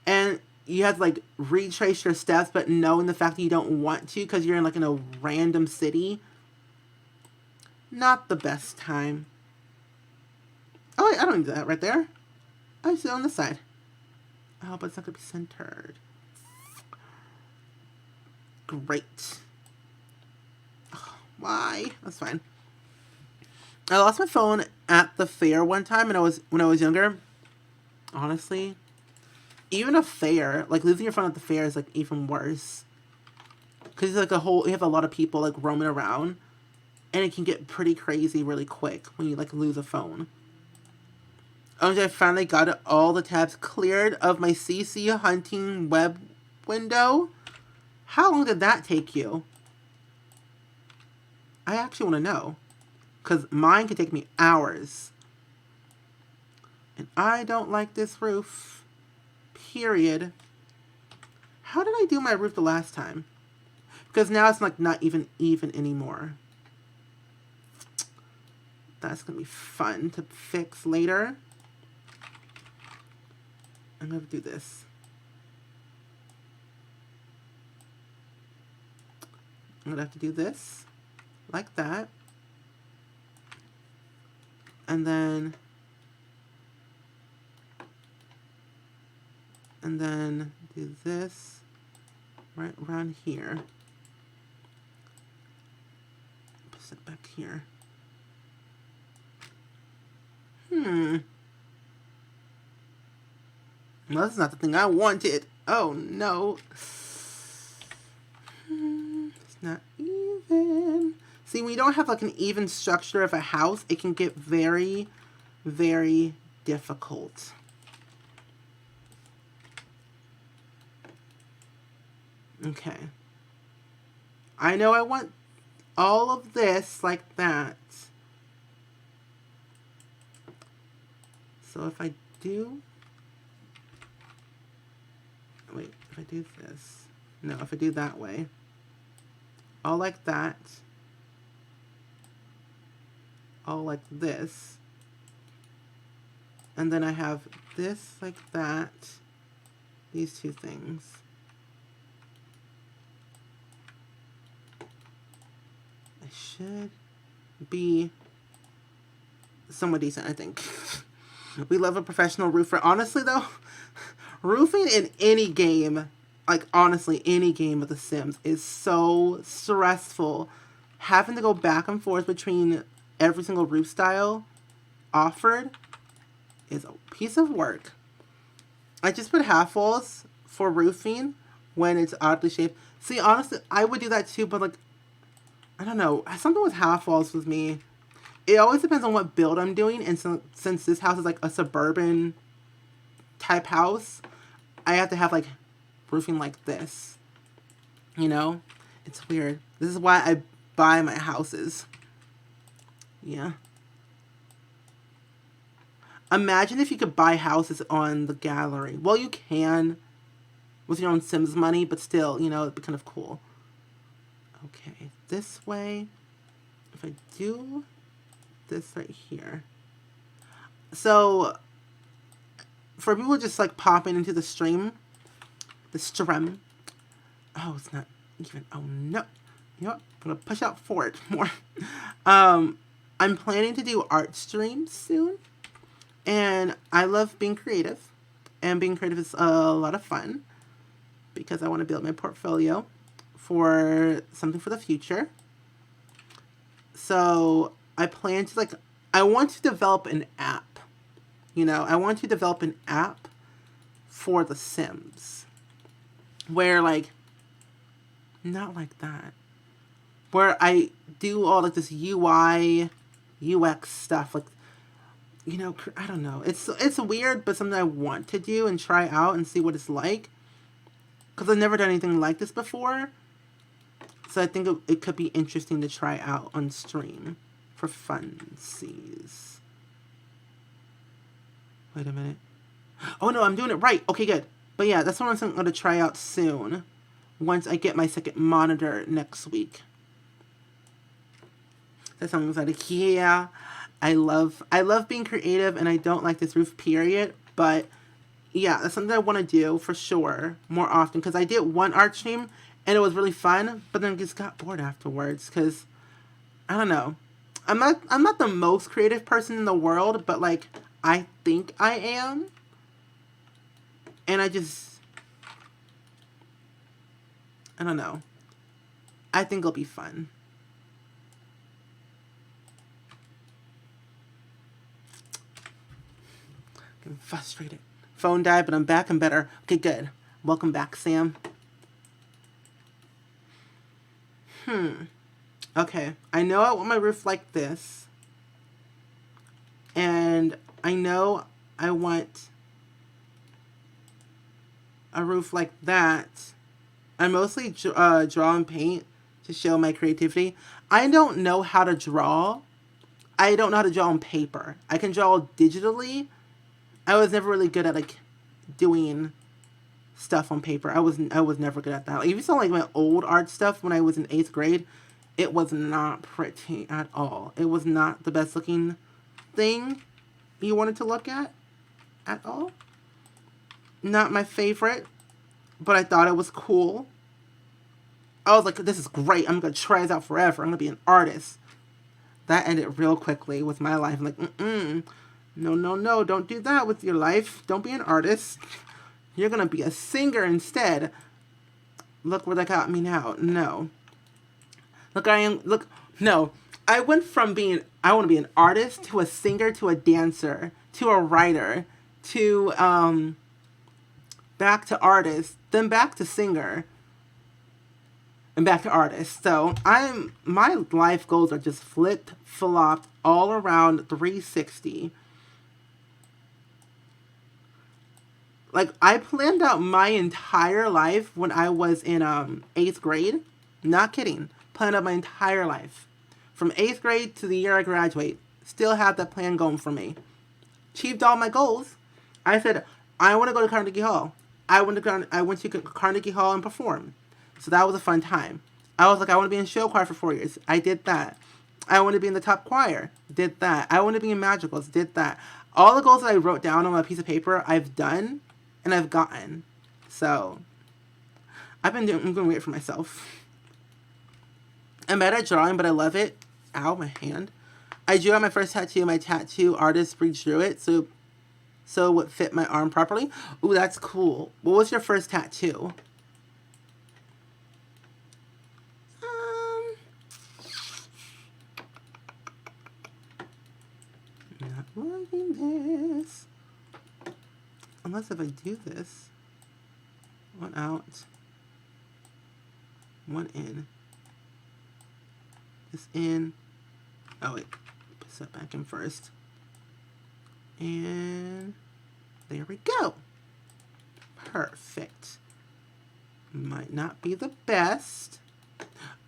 And you have to like retrace your steps, but knowing the fact that you don't want to because you're in like in a random city. Not the best time. Oh wait, I don't need that right there. I sit on this side. Oh, but it's not gonna be centered. Great. Oh, why? That's fine. I lost my phone at the fair one time when I was younger. Honestly, even a fair, like losing your phone at the fair is like even worse. Cause it's like you have a lot of people like roaming around, and it can get pretty crazy really quick when you like lose a phone. I finally got all the tabs cleared of my CC hunting web window. How long did that take you? I actually want to know. Because mine could take me hours. And I don't like this roof. Period. How did I do my roof the last time? Because now it's like not even anymore. That's going to be fun to fix later. I'm going to do this. I'm going to have to do this like that. And then do this right around here. Put it back here. Well, that's not the thing I wanted. Oh no. It's not even. See, when you don't have like an even structure of a house, it can get very, very difficult. Okay. I know I want all of this like that. So if I do, wait, if I do this, no, if I do that way, all like that, all like this, and then I have this like that, these two things. I should be somewhat decent, I think. We love a professional roofer. Honestly, though, roofing in any game, like honestly, any game of The Sims is so stressful. Having to go back and forth between every single roof style offered is a piece of work. I just put half walls for roofing when it's oddly shaped. See, honestly, I would do that too, but like, I don't know. Something with half walls with me. It always depends on what build I'm doing, and so, since this house is like a suburban type house, I have to have like roofing like this. You know? It's weird. This is why I buy my houses. Yeah. Imagine if you could buy houses on the gallery. Well, you can with your own Sims money, but still, you know, it'd be kind of cool. Okay, this way. If I do this right here. So, for people just like popping into the stream, oh, it's not even, oh no, you know what, I'm gonna push out for it more. I'm planning to do art streams soon, and I love being creative, and being creative is a lot of fun, because I want to build my portfolio for something for the future. So, I plan to, like, I want to develop an app. You know, I want to develop an app for The Sims. Where, like, not like that. Where I do all, like, this UI, UX stuff. Like, you know, I don't know. It's weird, but something I want to do and try out and see what it's like. Because I've never done anything like this before. So I think it could be interesting to try out on stream. For funsies. Wait a minute. Oh no, I'm doing it right. Okay, good. But yeah, that's what I'm going to try out soon. Once I get my second monitor next week. That sounds like, yeah. I love being creative, and I don't like this roof period. But yeah, that's something I want to do for sure more often. Because I did one art stream and it was really fun. But then I just got bored afterwards. Because, I don't know. I'm not the most creative person in the world, but like I think I am. And I don't know. I think it'll be fun. I'm frustrated. Phone died, but I'm back and better. Okay, good. Welcome back, Sam. Okay, I know I want my roof like this. And I know I want a roof like that. I mostly draw and paint to show my creativity. I don't know how to draw. I don't know how to draw on paper. I can draw digitally. I was never really good at like doing stuff on paper. I was never good at that. Like, if you saw like my old art stuff when I was in 8th grade, It was not pretty at all. It was not the best looking thing you wanted to look at all. Not my favorite, but I thought it was cool. I was like, this is great. I'm going to try this out forever. I'm going to be an artist. That ended real quickly with my life. I'm like, no, no, no. Don't do that with your life. Don't be an artist. You're going to be a singer instead. Look where that got me now. No. No. I went from being, I want to be an artist, to a singer, to a dancer, to a writer, to, back to artist, then back to singer, and back to artist. So my life goals are just flip-flopped all around 360. Like, I planned out my entire life when I was in 8th grade. Not kidding. Planned out my entire life. From 8th grade to the year I graduate. Still have that plan going for me. Achieved all my goals. I said, I want to go to Carnegie Hall. I went to Carnegie Hall and perform. So that was a fun time. I was like, I want to be in show choir for 4 years. I did that. I want to be in the top choir. Did that. I want to be in magicals. Did that. All the goals that I wrote down on a piece of paper, I've done and I've gotten. So I'm going to wait for myself. I'm bad at drawing, but I love it. Ow, my hand. I drew out my first tattoo. My tattoo artist redrew it so it would fit my arm properly. Ooh, that's cool. What was your first tattoo? Not liking this. Unless if I do this. One out. One in. This in. Oh wait. Put that back in first. And there we go. Perfect. Might not be the best.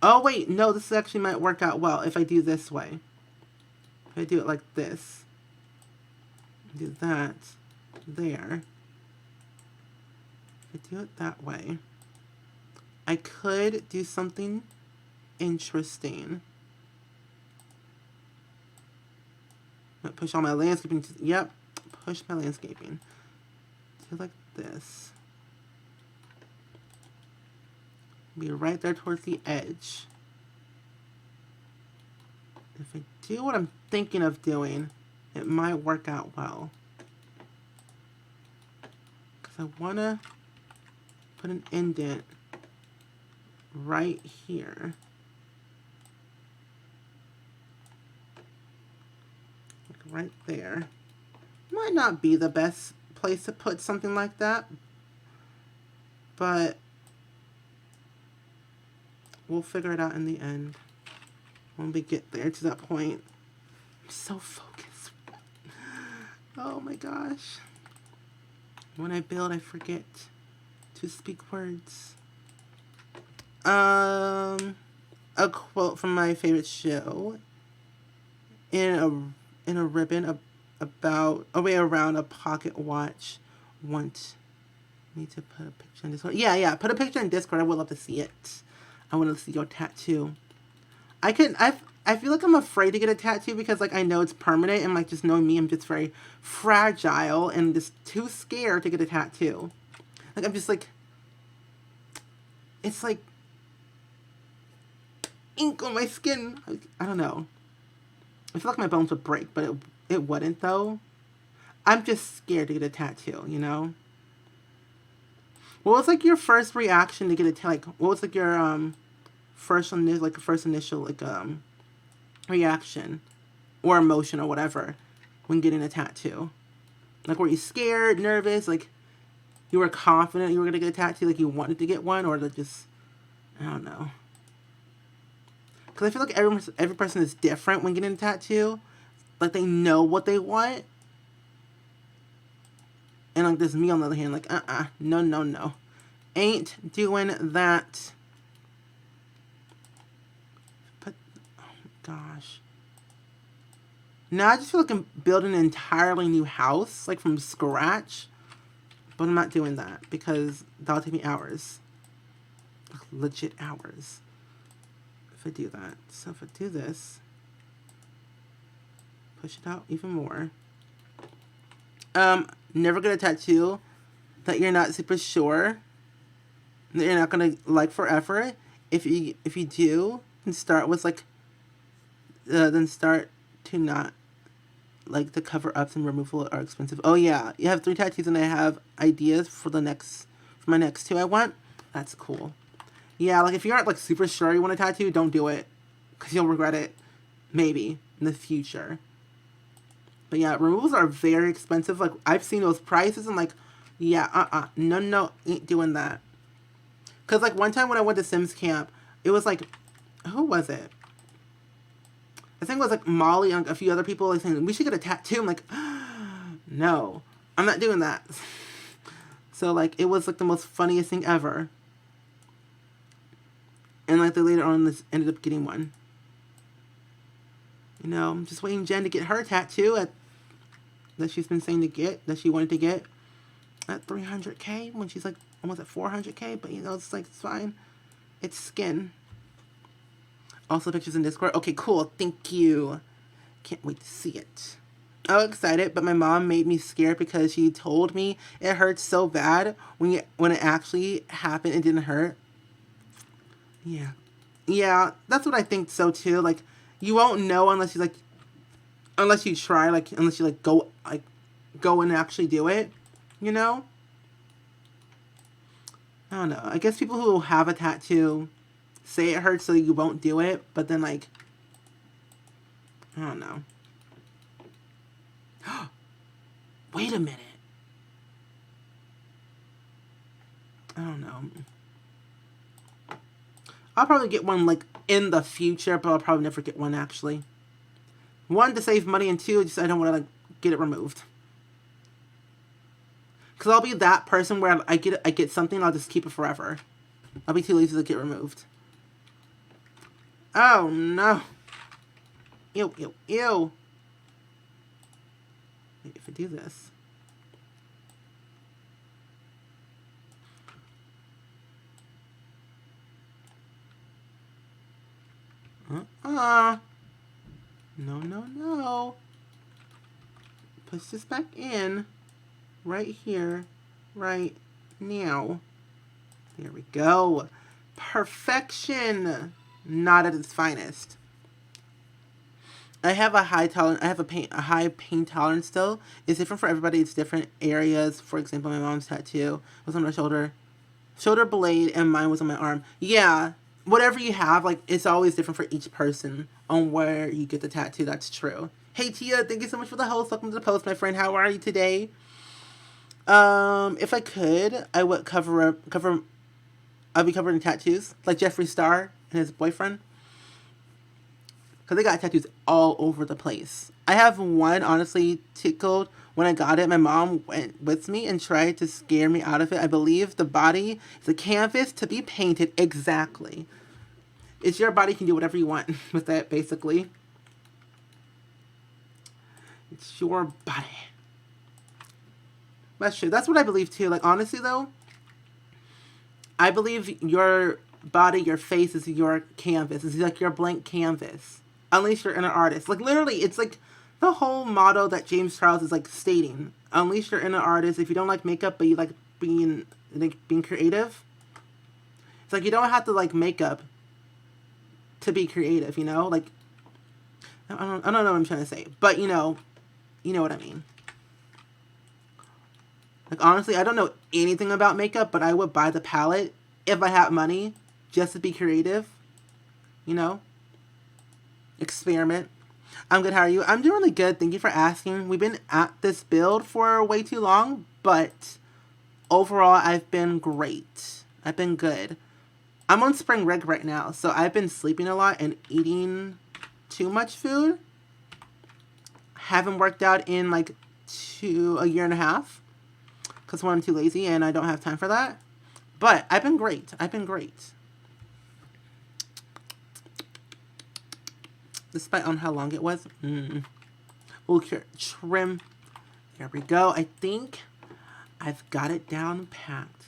Oh wait, no, this actually might work out well if I do this way. If I do it like this. Do that there. If I do it that way, I could do something interesting. Push all my landscaping. Yep. Push my landscaping. Do like this. Be right there towards the edge. If I do what I'm thinking of doing, it might work out well. Because I want to put an indent right here. Right there. Might not be the best place to put something like that, but we'll figure it out in the end when we get there to that point. I'm so focused. Oh my gosh. When I build, I forget to speak words. A quote from my favorite show. In a ribbon about around a pocket watch. Need to put a picture in Discord. Yeah, put a picture in Discord. I would love to see it. I want to see your tattoo. I feel like I'm afraid to get a tattoo because like I know it's permanent and like just knowing me, I'm just very fragile and just too scared to get a tattoo. Like I'm just like, it's like ink on my skin. I don't know. I feel like my bones would break, but it wouldn't though. I'm just scared to get a tattoo, you know? What was like your first reaction to get a tattoo? Like, what was like your first initial reaction or emotion or whatever when getting a tattoo? Like, were you scared, nervous, like you were confident you were gonna get a tattoo, like you wanted to get one, or like just, I don't know. Because I feel like every person is different when getting a tattoo. Like, they know what they want. And, like, there's me on the other hand, like, no. Ain't doing that. But, oh my gosh. Now I just feel like I'm building an entirely new house, like, from scratch. But I'm not doing that, because that'll take me hours. Like, legit hours. if I do that. So if I do this, push it out even more. Never get a tattoo that you're not super sure that you're not gonna like forever. If you do, then start with like, then start to not like the cover ups and removal are expensive. Oh yeah, you have 3 tattoos and I have ideas for my next 2 I want. That's cool. Yeah, like if you aren't like super sure you want a tattoo, don't do it, because you'll regret it maybe in the future. But yeah, removals are very expensive. Like I've seen those prices and like, yeah, no, ain't doing that. Cause like one time when I went to Sims camp, it was like, who was it? I think it was like Molly and a few other people like saying we should get a tattoo. I'm like, no, I'm not doing that. So like it was like the most funniest thing ever. And like they later on ended up getting one. You know, I'm just waiting Jen to get her tattoo that she's been saying to get, that she wanted to get at 300K when she's like almost at 400K. But you know, it's like, it's fine. It's skin. Also pictures in Discord. Okay, cool. Thank you. Can't wait to see it. I'm excited, but my mom made me scared because she told me it hurts so bad when it actually happened. It didn't hurt. Yeah. Yeah, that's what I think so too. Like, you won't know unless you try, like, unless you like go and actually do it, you know? I don't know. I guess people who have a tattoo say it hurts so you won't do it, but then like, I don't know. Wait a minute. I don't know. I'll probably get one like in the future, but I'll probably never get one actually. 1, to save money, and 2, just I don't want to like get it removed. Cause I'll be that person where I get something, I'll just keep it forever. I'll be too lazy to get removed. Oh no. Ew, ew, ew. Wait, if I do this. No, no, no. Push this back in. Right here. Right now. There we go. Perfection. Not at its finest. I have a high pain tolerance still. It's different for everybody. It's different areas. For example, my mom's tattoo was on my shoulder blade, and mine was on my arm. Yeah, whatever you have, like, it's always different for each person on where you get the tattoo. That's true. Hey Tia, thank you so much for the host. Welcome to the post, my friend. How are you today? If I could, I would I'd be covered in tattoos, like Jeffree Star and his boyfriend. Because they got tattoos all over the place. I have one, honestly, tickled when I got it. My mom went with me and tried to scare me out of it. I believe the body is a canvas to be painted. Exactly. It's your body. You can do whatever you want with it, basically. It's your body. That's true. That's what I believe, too. Like, honestly, though, I believe your body, your face is your canvas. It's like your blank canvas. Unleash your inner artist. Like, literally, it's like the whole motto that James Charles is, like, stating. Unleash your inner artist. If you don't like makeup, but you like being creative, it's like you don't have to like makeup to be creative, you know? Like, I don't know what I'm trying to say. But, you know what I mean. Like, honestly, I don't know anything about makeup, but I would buy the palette if I had money just to be creative, you know? Experiment. I'm good. How are you? I'm doing really good. Thank you for asking. We've been at this build for way too long, but overall, I've been great. I've been good. I'm on spring break right now, so I've been sleeping a lot and eating too much food. Haven't worked out in like a year and a half because one, I'm too lazy and I don't have time for that. But I've been great. I've been great. Despite on how long it was. We'll trim. There we go. I think I've got it down packed.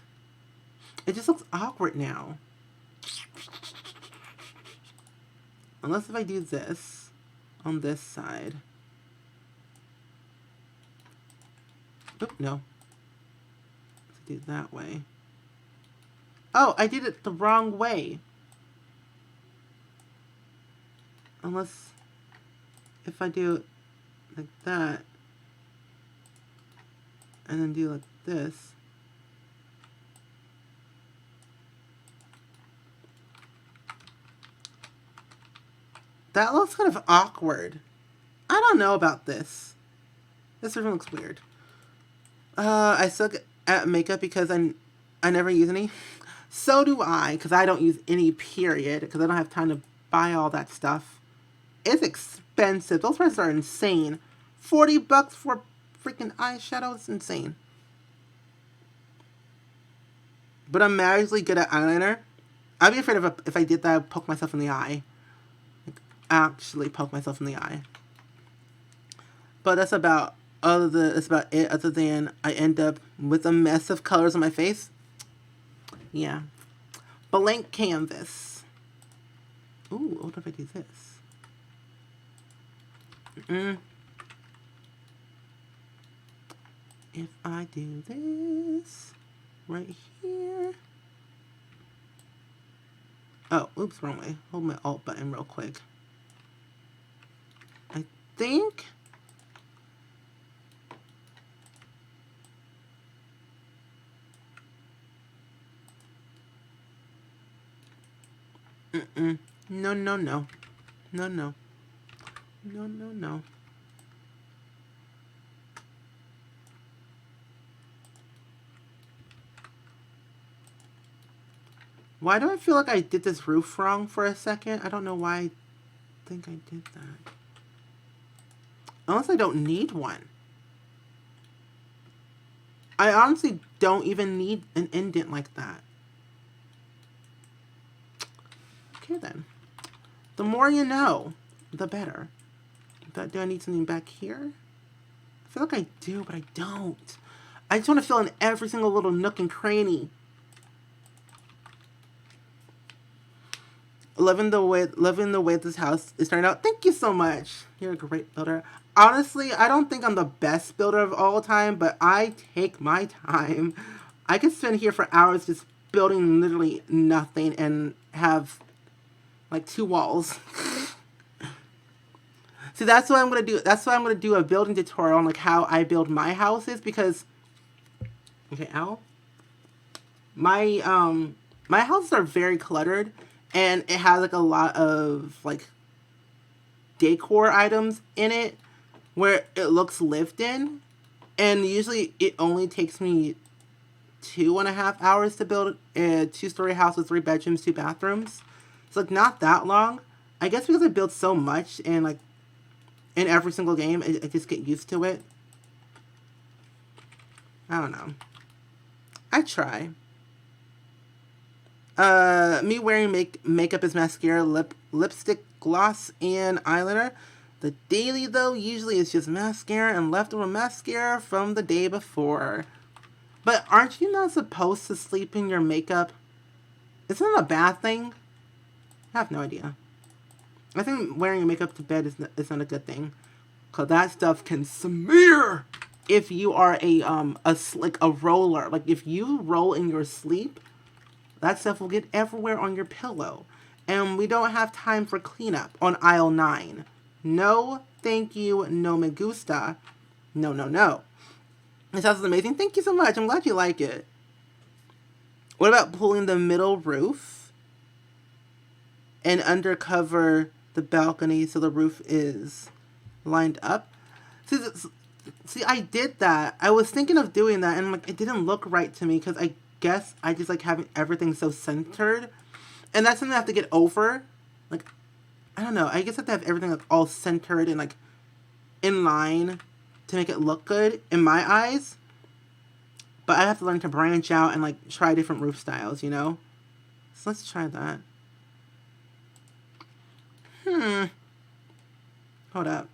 It just looks awkward now. Unless if I do this on this side. Oop, no. Let's do it that way. Oh, I did it the wrong way. Unless if I do it like that and then do like this. That looks kind of awkward. I don't know about this. This even looks weird. I suck at makeup because I never use any. So do I, because I don't use any, period, because I don't have time to buy all that stuff. It's expensive. Those prices are insane. $40 for freaking eyeshadow is insane. But I'm magically good at eyeliner. I'd be afraid of if I did that, I'd poke myself in the eye. Like, actually poke myself in the eye. But that's about it, other than I end up with a mess of colors on my face. Yeah. Blank canvas. Ooh, what if I do this? If I do this right here. Oh, oops, wrong way. Hold my Alt button real quick. I think no, no, no. No, no. No, no, no. Why do I feel like I did this roof wrong for a second? I don't know why I think I did that. Unless I don't need one. I honestly don't even need an indent like that. Okay then. The more you know, the better. But do I need something back here? I feel like I do, but I don't. I just want to fill in every single little nook and cranny. Loving the way this house is turned out. Thank you so much. You're a great builder. Honestly, I don't think I'm the best builder of all time, but I take my time. I could spend here for hours just building literally nothing and have like 2 walls. See, that's what I'm gonna do. That's why I'm gonna do a building tutorial on like how I build my houses, because okay, ow. My houses are very cluttered, and it has like a lot of like decor items in it where it looks lived in, and usually it only takes me 2.5 hours to build a 2-story house with 3 bedrooms, 2 bathrooms. It's like not that long. I guess because I build so much and like in every single game, I just get used to it. I don't know. I try. Me wearing makeup is mascara, lipstick, gloss, and eyeliner. The daily, though, usually is just mascara and leftover mascara from the day before. But aren't you not supposed to sleep in your makeup? Isn't that a bad thing? I have no idea. I think wearing your makeup to bed is not a good thing. Because that stuff can smear if you are a roller. Like, if you roll in your sleep, that stuff will get everywhere on your pillow. And we don't have time for cleanup on aisle 9. No, thank you, no me gusta. No, no, no. This house is amazing. Thank you so much. I'm glad you like it. What about pulling the middle roof and undercover the balcony so the roof is lined up? See, I did that. I was thinking of doing that, and like it didn't look right to me because I guess I just like having everything so centered, and that's something I have to get over. Like, I don't know. I guess I have to have everything like all centered and like in line to make it look good in my eyes. But I have to learn to branch out and like try different roof styles, you know? So let's try that. Hold up.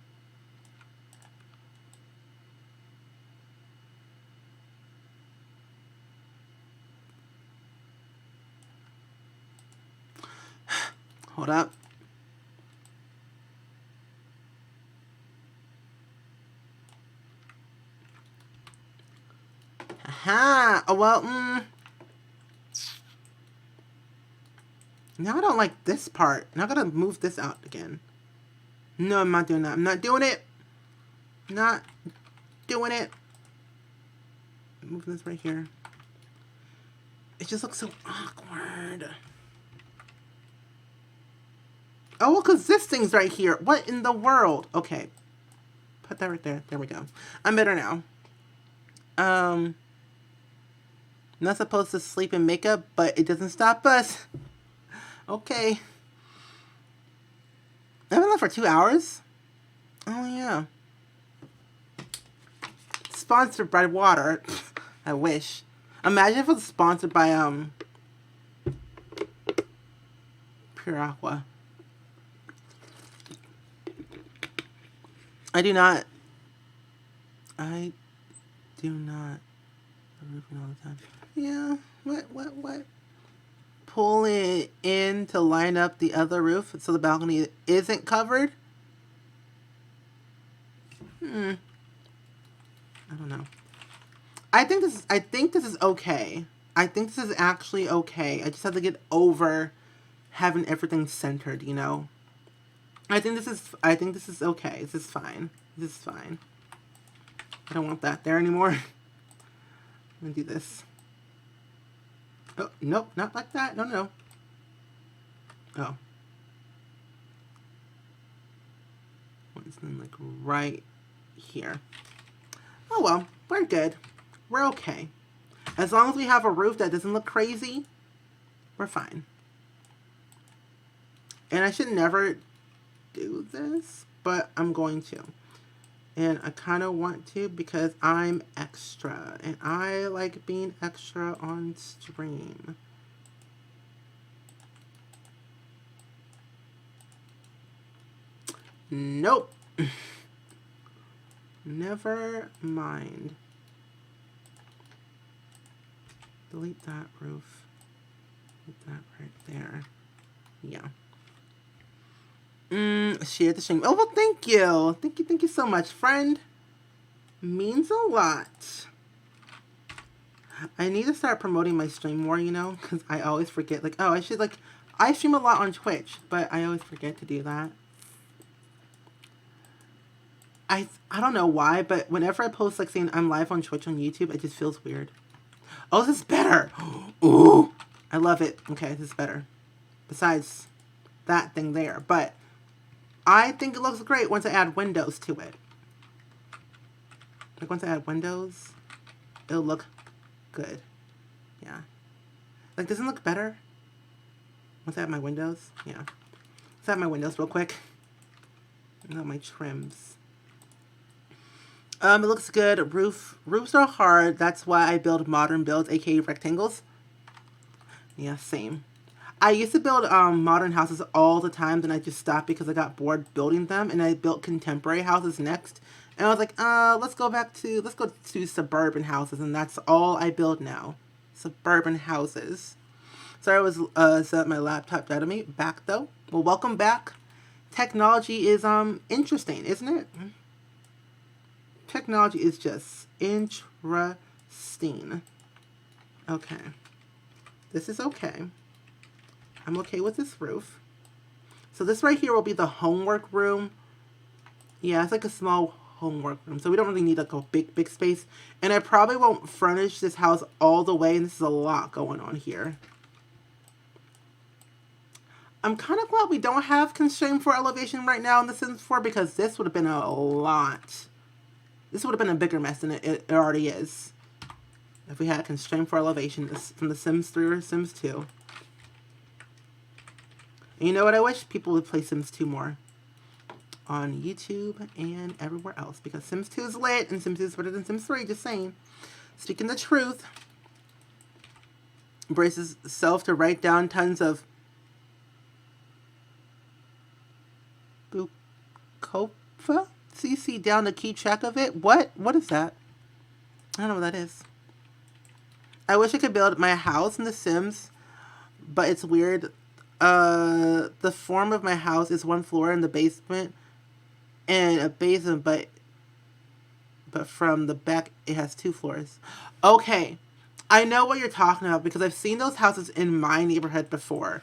Hold up. Aha! Oh, well, now I don't like this part. Now I gotta move this out again. No, I'm not doing that. I'm not doing it. Not doing it. I'm moving this right here. It just looks so awkward. Oh, well, because this thing's right here. What in the world? Okay. Put that right there. There we go. I'm better now. Not supposed to sleep in makeup, but it doesn't stop us. Okay. I've been there for 2 hours? Oh, yeah. Sponsored by water. I wish. Imagine if it was sponsored by, Pure Aqua. I do not roofing all the time. Yeah, what? Pull it in to line up the other roof so the balcony isn't covered? I don't know. I think this is okay. I think this is actually okay. I just have to get over having everything centered, you know? I think this is okay. This is fine. This is fine. I don't want that there anymore. I'm gonna do this. Oh, nope, not like that. No. Oh. One's then like right here. Oh well, we're good. We're okay. As long as we have a roof that doesn't look crazy, we're fine. And I should never do this, but I'm going to. And I kind of want to because I'm extra. And I like being extra on stream. Nope. Never mind. Delete that roof. Put that right there. Yeah. Share the stream. Oh, well, thank you. Thank you so much, friend. Means a lot. I need to start promoting my stream more, you know, because I always forget. Like, oh, I should, like, I stream a lot on Twitch, but I always forget to do that. I don't know why, but whenever I post, like, saying I'm live on Twitch on YouTube, it just feels weird. Oh, this is better. Ooh, I love it. Okay, this is better. Besides that thing there, but I think it looks great once I add windows to it. Like, once I add windows, it'll look good. Yeah. Like, doesn't it look better once I add my windows? Yeah. Let's add my windows real quick. And my trims. It looks good. Roofs are hard. That's why I build modern builds, aka rectangles. Yeah, same. I used to build modern houses all the time, then I just stopped because I got bored building them, and I built contemporary houses next. And I was like, let's go to suburban houses, and that's all I build now. Suburban houses. Sorry, I was set my laptop died on me. Back though. Well, welcome back. Technology is interesting, isn't it? Technology is just interesting. Okay. This is okay. I'm okay with this roof. So this right here will be the homework room. Yeah, it's like a small homework room. So we don't really need like a big space. And I probably won't furnish this house all the way. And this is a lot going on here. I'm kind of glad we don't have constraint for elevation right now in The Sims 4 because this would have been a lot. This would have been a bigger mess than it already is. If we had constraint for elevation from The Sims 3 or Sims 2. And you know what? I wish people would play Sims 2 more on YouTube and everywhere else because Sims 2 is lit and Sims 2 is better than Sims 3, just saying. Speaking the truth, braces self to write down tons of Bukofa CC down to keep track of it. What is that? I don't know what that is. I wish I could build my house in The Sims, but it's weird. The form of my house is one floor in the basement and a basement, but but from the back it has 2 floors. Okay, I know what you're talking about because I've seen those houses in my neighborhood before.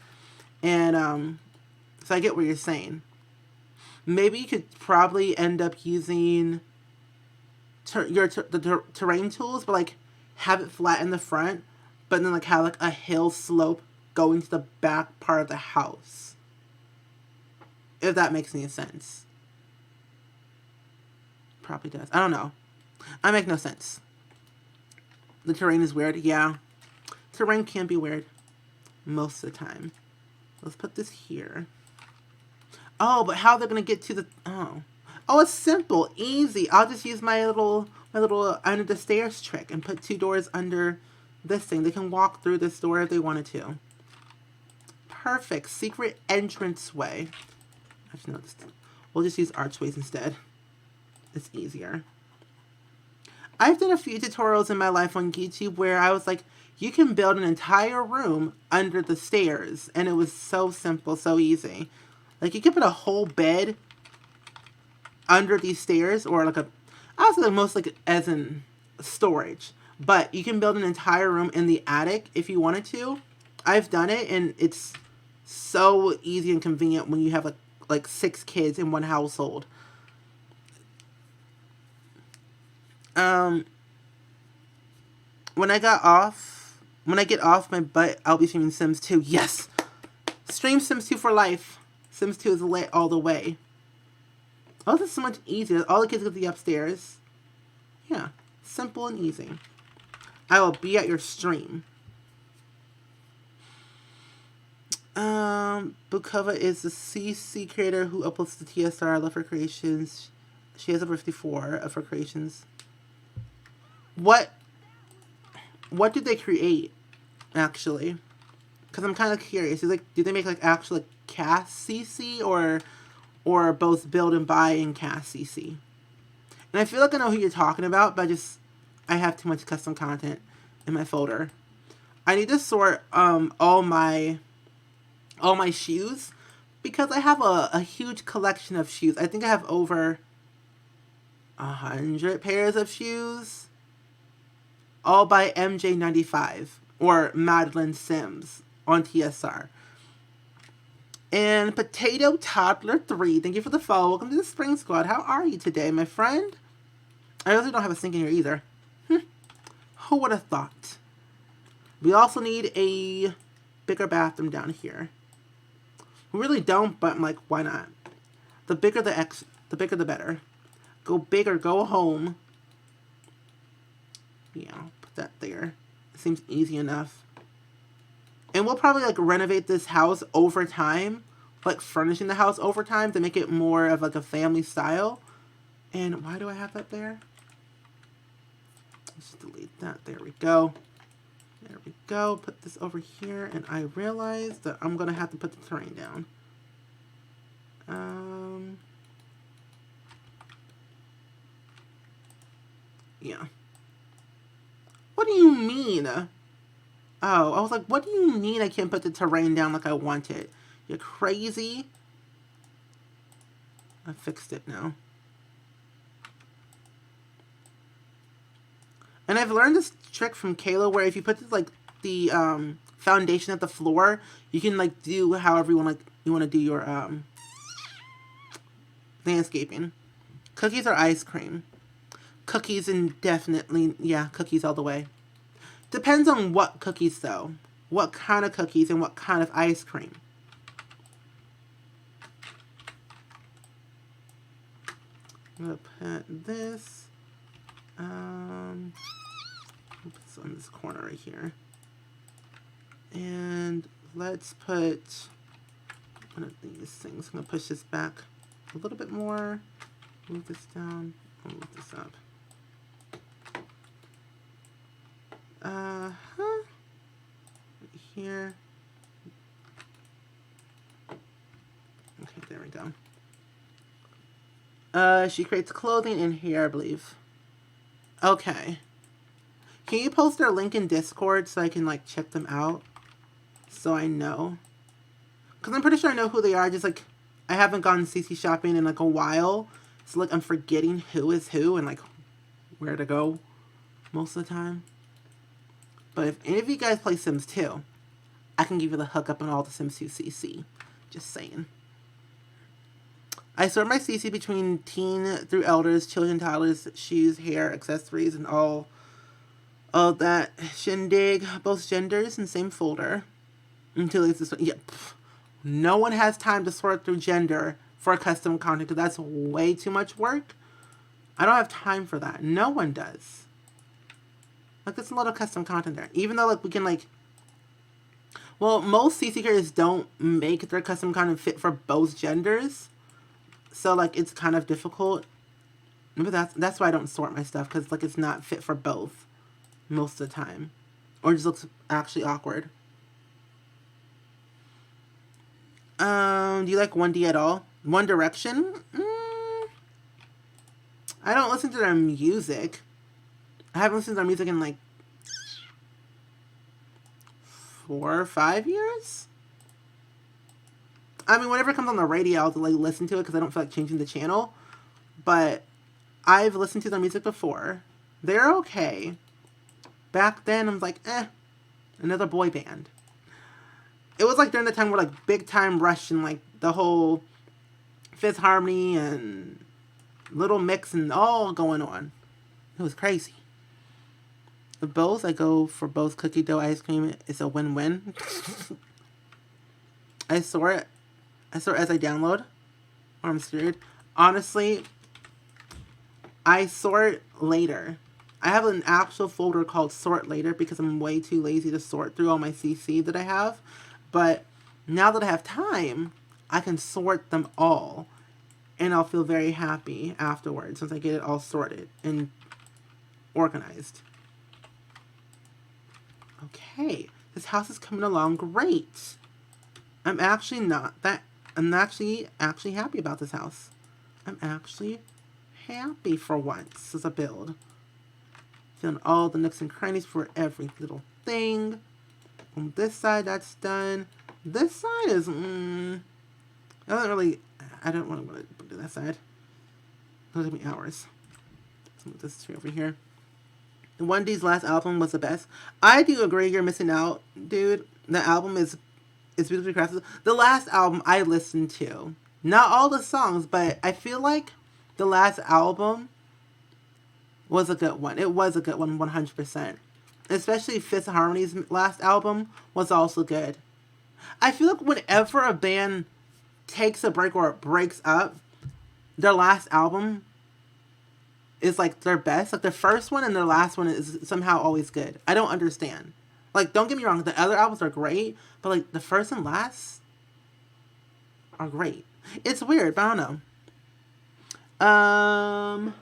And so I get what you're saying. Maybe you could probably end up using the terrain tools, but like have it flat in the front, but then like have like a hill slope going to the back part of the house. If that makes any sense. Probably does. I don't know. I make no sense. The terrain is weird. Yeah. Terrain can be weird. Most of the time. Let's put this here. Oh, but how they're going to get to the... Oh. Oh, it's simple. Easy. I'll just use my little under the stairs trick and put 2 doors under this thing. They can walk through this door if they wanted to. Perfect. Secret entranceway. Actually, no, we'll just use archways instead. It's easier. I've done a few tutorials in my life on YouTube where I was like, you can build an entire room under the stairs. And it was so simple, so easy. Like, you could put a whole bed under these stairs, or like I would say most like as in storage. But you can build an entire room in the attic if you wanted to. I've done it, and it's so easy and convenient when you have like 6 kids in one household. When I get off my butt, I'll be streaming Sims 2. Yes! Stream Sims 2 for life. Sims 2 is lit all the way. Oh, this is so much easier. All the kids go to the upstairs. Yeah. Simple and easy. I will be at your stream. Bukova is the CC creator who uploads to TSR. I love her creations. She has over 54 of her creations. What did they create, actually? Because I'm kind of curious. Is like, do they make like actual like, cast CC or both build and buy and cast CC? And I feel like I know who you're talking about, but I have too much custom content in my folder. I need to sort all my shoes because I have a huge collection of shoes. I think I have over 100 pairs of shoes. All by MJ95 or Madeline Sims on TSR. And Potato Toddler 3, thank you for the follow. Welcome to the Spring Squad. How are you today, my friend? I really don't have a sink in here either. Who would have thought? We also need a bigger bathroom down here. We really don't, but I'm like, why not? The bigger the bigger the better. Go big or go home. Yeah, I'll put that there. It seems easy enough. And we'll probably like renovate this house over time. Like furnishing the house over time to make it more of like a family style. And why do I have that there? Let's delete that. There we go. There we go. Put this over here. And I realized that I'm going to have to put the terrain down. Yeah. What do you mean? Oh, I was like, what do you mean I can't put the terrain down like I want it? You're crazy? I fixed it now. And I've learned this trick from Kayla where if you put like the foundation at the floor, you can like do however you want to do your landscaping. Cookies or ice cream? Cookies indefinitely. Yeah, cookies all the way. Depends on what cookies though. What kind of cookies and what kind of ice cream. I'm going to put this. Put this on this corner right here. And let's put one of these things. I'm going to push this back a little bit more. Move this down. I'll move this up. Right here. Okay, there we go. She creates clothing and hair, I believe. Okay. Can you post their link in Discord so I can, like, check them out? So I know. Because I'm pretty sure I know who they are. Just, like, I haven't gone CC shopping in, like, a while. So, like, I'm forgetting who is who and, like, where to go most of the time. But if any of you guys play Sims 2, I can give you the hookup on all the Sims 2 CC. Just saying. I sort my CC between teen through elders, children, toddlers, shoes, hair, accessories, and all that shindig. Both genders in same folder. Until it's this one. Yeah, no one has time to sort through gender for custom content because that's way too much work. I don't have time for that. No one does. Like, there's a lot of custom content there. Even though, like, we can, like... Well, most CC creators don't make their custom content fit for both genders. So, like, it's kind of difficult. But that's why I don't sort my stuff. Because, like, it's not fit for both most of the time. Or it just looks actually awkward. Do you like 1D at all? One Direction? I don't listen to their music. I haven't listened to their music in like 4 or 5 years. I mean, whenever it comes on the radio, I'll like listen to it because I don't feel like changing the channel. But I've listened to their music before. They're okay. Back then, I was like, another boy band. It was like during the time where like Big Time Rush and like the whole Fifth Harmony and Little Mix and all going on. It was crazy. The both, I go for both cookie dough ice cream. It's a win-win. I sort it as I download. Or I'm scared. Honestly, I sort later. I have an actual folder called Sort Later because I'm way too lazy to sort through all my CC that I have. But now that I have time, I can sort them all. And I'll feel very happy afterwards once I get it all sorted and organized. Okay, this house is coming along great. I'm actually actually happy about this house. I'm actually happy for once as a build. Feeling all the nooks and crannies for every little thing. On this side, that's done. This side is, I don't want to do that side. It'll take me hours. Let's move this tree over here. 1D's last album was the best. I do agree you're missing out, dude. The album is beautifully crafted. The last album I listened to. Not all the songs, but I feel like the last album was a good one. It was a good one, 100%. Especially Fifth Harmony's last album was also good. I feel like whenever a band takes a break or it breaks up, their last album is like their best. Like their first one and their last one is somehow always good. I don't understand. Like, don't get me wrong, the other albums are great, but like the first and last are great. It's weird, but I don't know.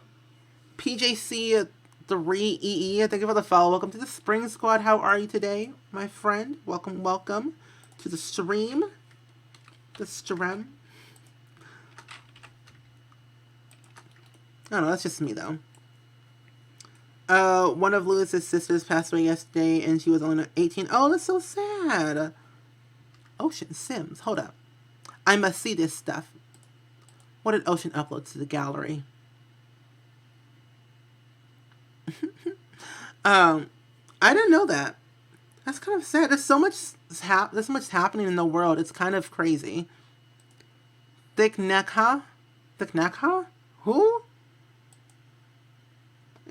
PJC 3EE, thank you for the follow. Welcome to the Spring Squad. How are you today, my friend? Welcome, welcome to the stream. The stream. I don't know, that's just me, though. One of Lewis's sisters passed away yesterday, and she was only 18. Oh, that's so sad. Ocean Sims. Hold up. I must see this stuff. What did Ocean upload to the gallery? I didn't know that. That's kind of sad. There's so much happening in the world. It's kind of crazy. Thick neck, huh? Thick neck, huh? Who?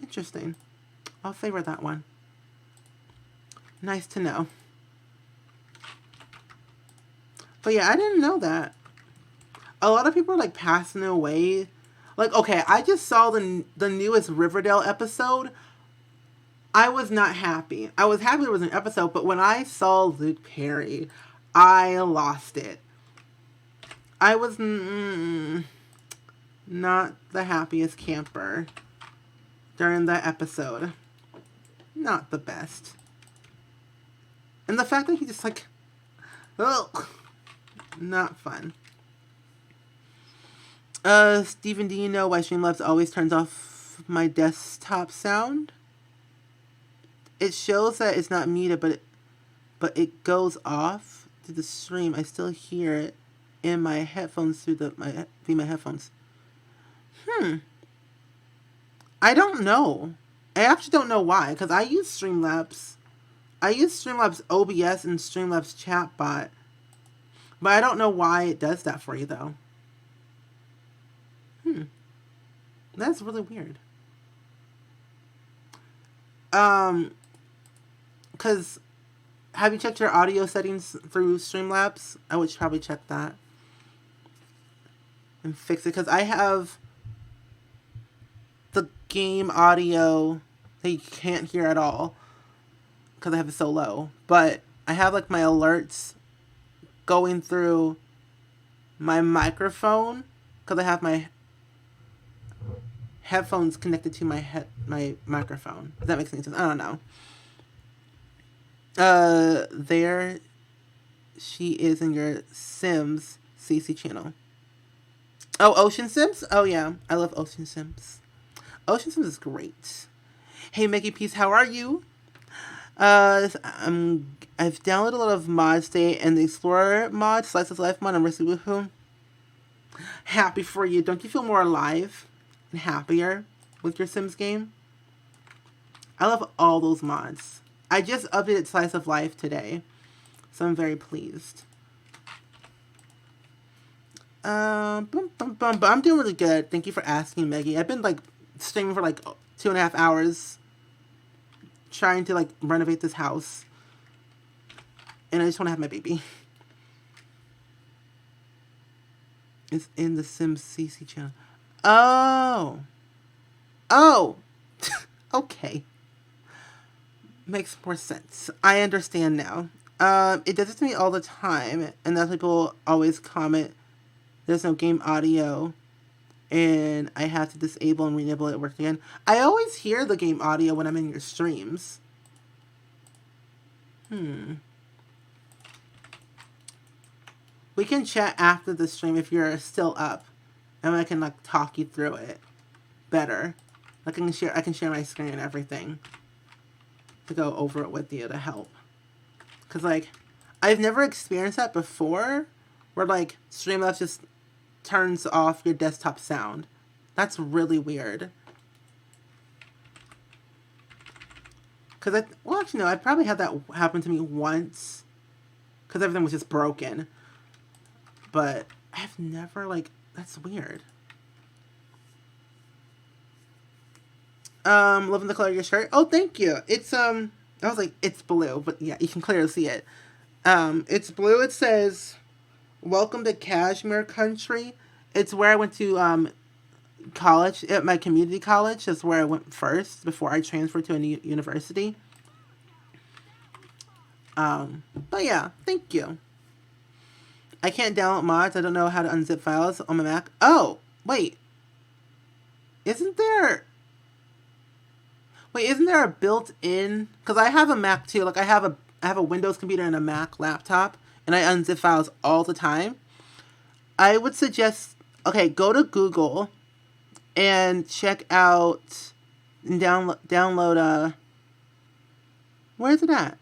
Interesting. I'll favorite that one. Nice to know. But yeah, I didn't know that. A lot of people are like passing away. Like, okay, I just saw the newest Riverdale episode. I was not happy. I was happy there was an episode, but when I saw Luke Perry, I lost it. I was not the happiest camper during that episode. Not the best. And the fact that he just like, oh, not fun. Steven, do you know why Streamlabs always turns off my desktop sound? It shows that it's not muted, but it goes off to the stream. I still hear it in my headphones through my headphones. I don't know. I actually don't know why, because I use Streamlabs. I use Streamlabs OBS and Streamlabs Chatbot. But I don't know why it does that for you, though. That's really weird. Because have you checked your audio settings through Streamlabs? I would probably check that and fix it, because I have the game audio that you can't hear at all because I have it so low. But I have like my alerts going through my microphone because I have my headphones connected to my microphone. If that makes any sense. I don't know. There she is in your Sims CC channel. Oh, Ocean Sims? Oh yeah, I love Ocean Sims. Ocean Sims is great. Hey Mickey Peace, how are you? I've downloaded a lot of mods today, and the Explorer mod, Slice of Life mod, I'm really woohoo. Happy for you. Don't you feel more alive and happier with your Sims game? I love all those mods. I just updated Slice of Life today, so I'm very pleased. But I'm doing really good. Thank you for asking, Maggie. I've been like streaming for like 2.5 hours, trying to like renovate this house, and I just want to have my baby. It's in the Sims CC channel. Oh, okay, makes more sense. I understand now. It does it to me all the time, and that's people always comment there's no game audio, and I have to disable and re-enable it work again. I always hear the game audio when I'm in your streams. We can chat after the stream if you're still up, and I can like talk you through it better. Like I can share my screen and everything to go over it with you to help. Cause like I've never experienced that before, where like Streamlabs just turns off your desktop sound. That's really weird. Cause well actually no, I probably had that happen to me once, cause everything was just broken. But I've never like, that's weird. Loving the color of your shirt. Oh, thank you. It's I was like, it's blue, but yeah, you can clearly see it. It's blue. It says, "Welcome to Kashmir Country." It's where I went to college, at my community college. That's where I went first before I transferred to a new university. But yeah, thank you. I can't download mods. I don't know how to unzip files on my Mac. Oh, wait. Isn't there a built-in? Because I have a Mac too. Like I have a Windows computer and a Mac laptop, and I unzip files all the time. I would suggest, okay, go to Google and check out and download where is it at?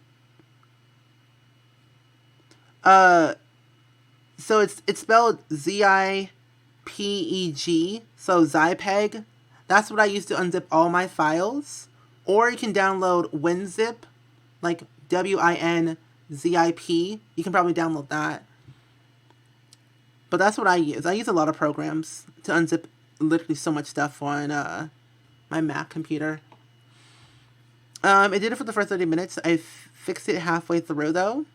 So it's spelled ZIPEG, so ZIPEG. That's what I use to unzip all my files. Or you can download WinZip, like WINZIP. You can probably download that. But that's what I use. I use a lot of programs to unzip literally so much stuff on my Mac computer. I did it for the first 30 minutes. I fixed it halfway through though.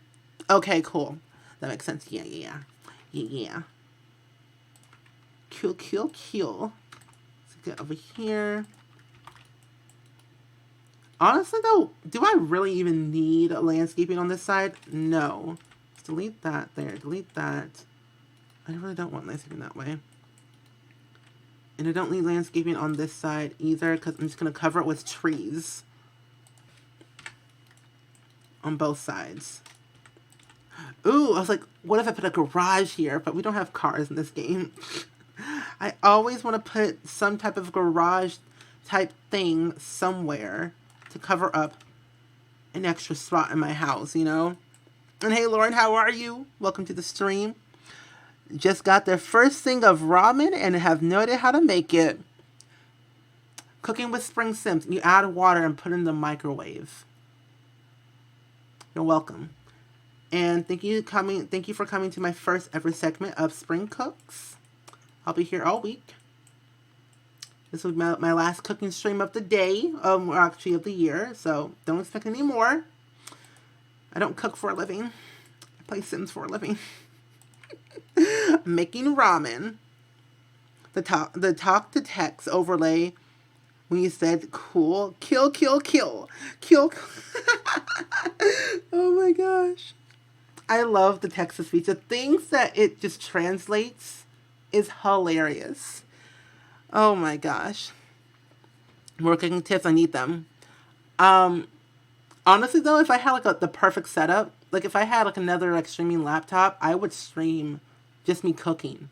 Okay, cool. That makes sense. Yeah. Cool. Let's get over here. Honestly though, do I really even need landscaping on this side? No. Let's delete that there. Delete that. I really don't want landscaping that way. And I don't need landscaping on this side either, because I'm just going to cover it with trees. On both sides. Ooh, I was like, what if I put a garage here? But we don't have cars in this game. I always want to put some type of garage type thing somewhere to cover up an extra spot in my house, you know? And hey, Lauren, how are you? Welcome to the stream. Just got their first thing of ramen and have no idea how to make it. Cooking with SpringSims. You add water and put it in the microwave. You're welcome. And thank you for coming to my first ever segment of Spring Cooks. I'll be here all week. This will be my last cooking stream of the day, or actually of the year, so don't expect any more. I don't cook for a living. I play Sims for a living. Making ramen. The talk to text overlay when you said cool, kill. Oh my gosh. I love the text to speech. The things that it just translates is hilarious. Oh my gosh. More cooking tips, I need them. Honestly though, if I had like the perfect setup, like if I had like another like streaming laptop, I would stream just me cooking.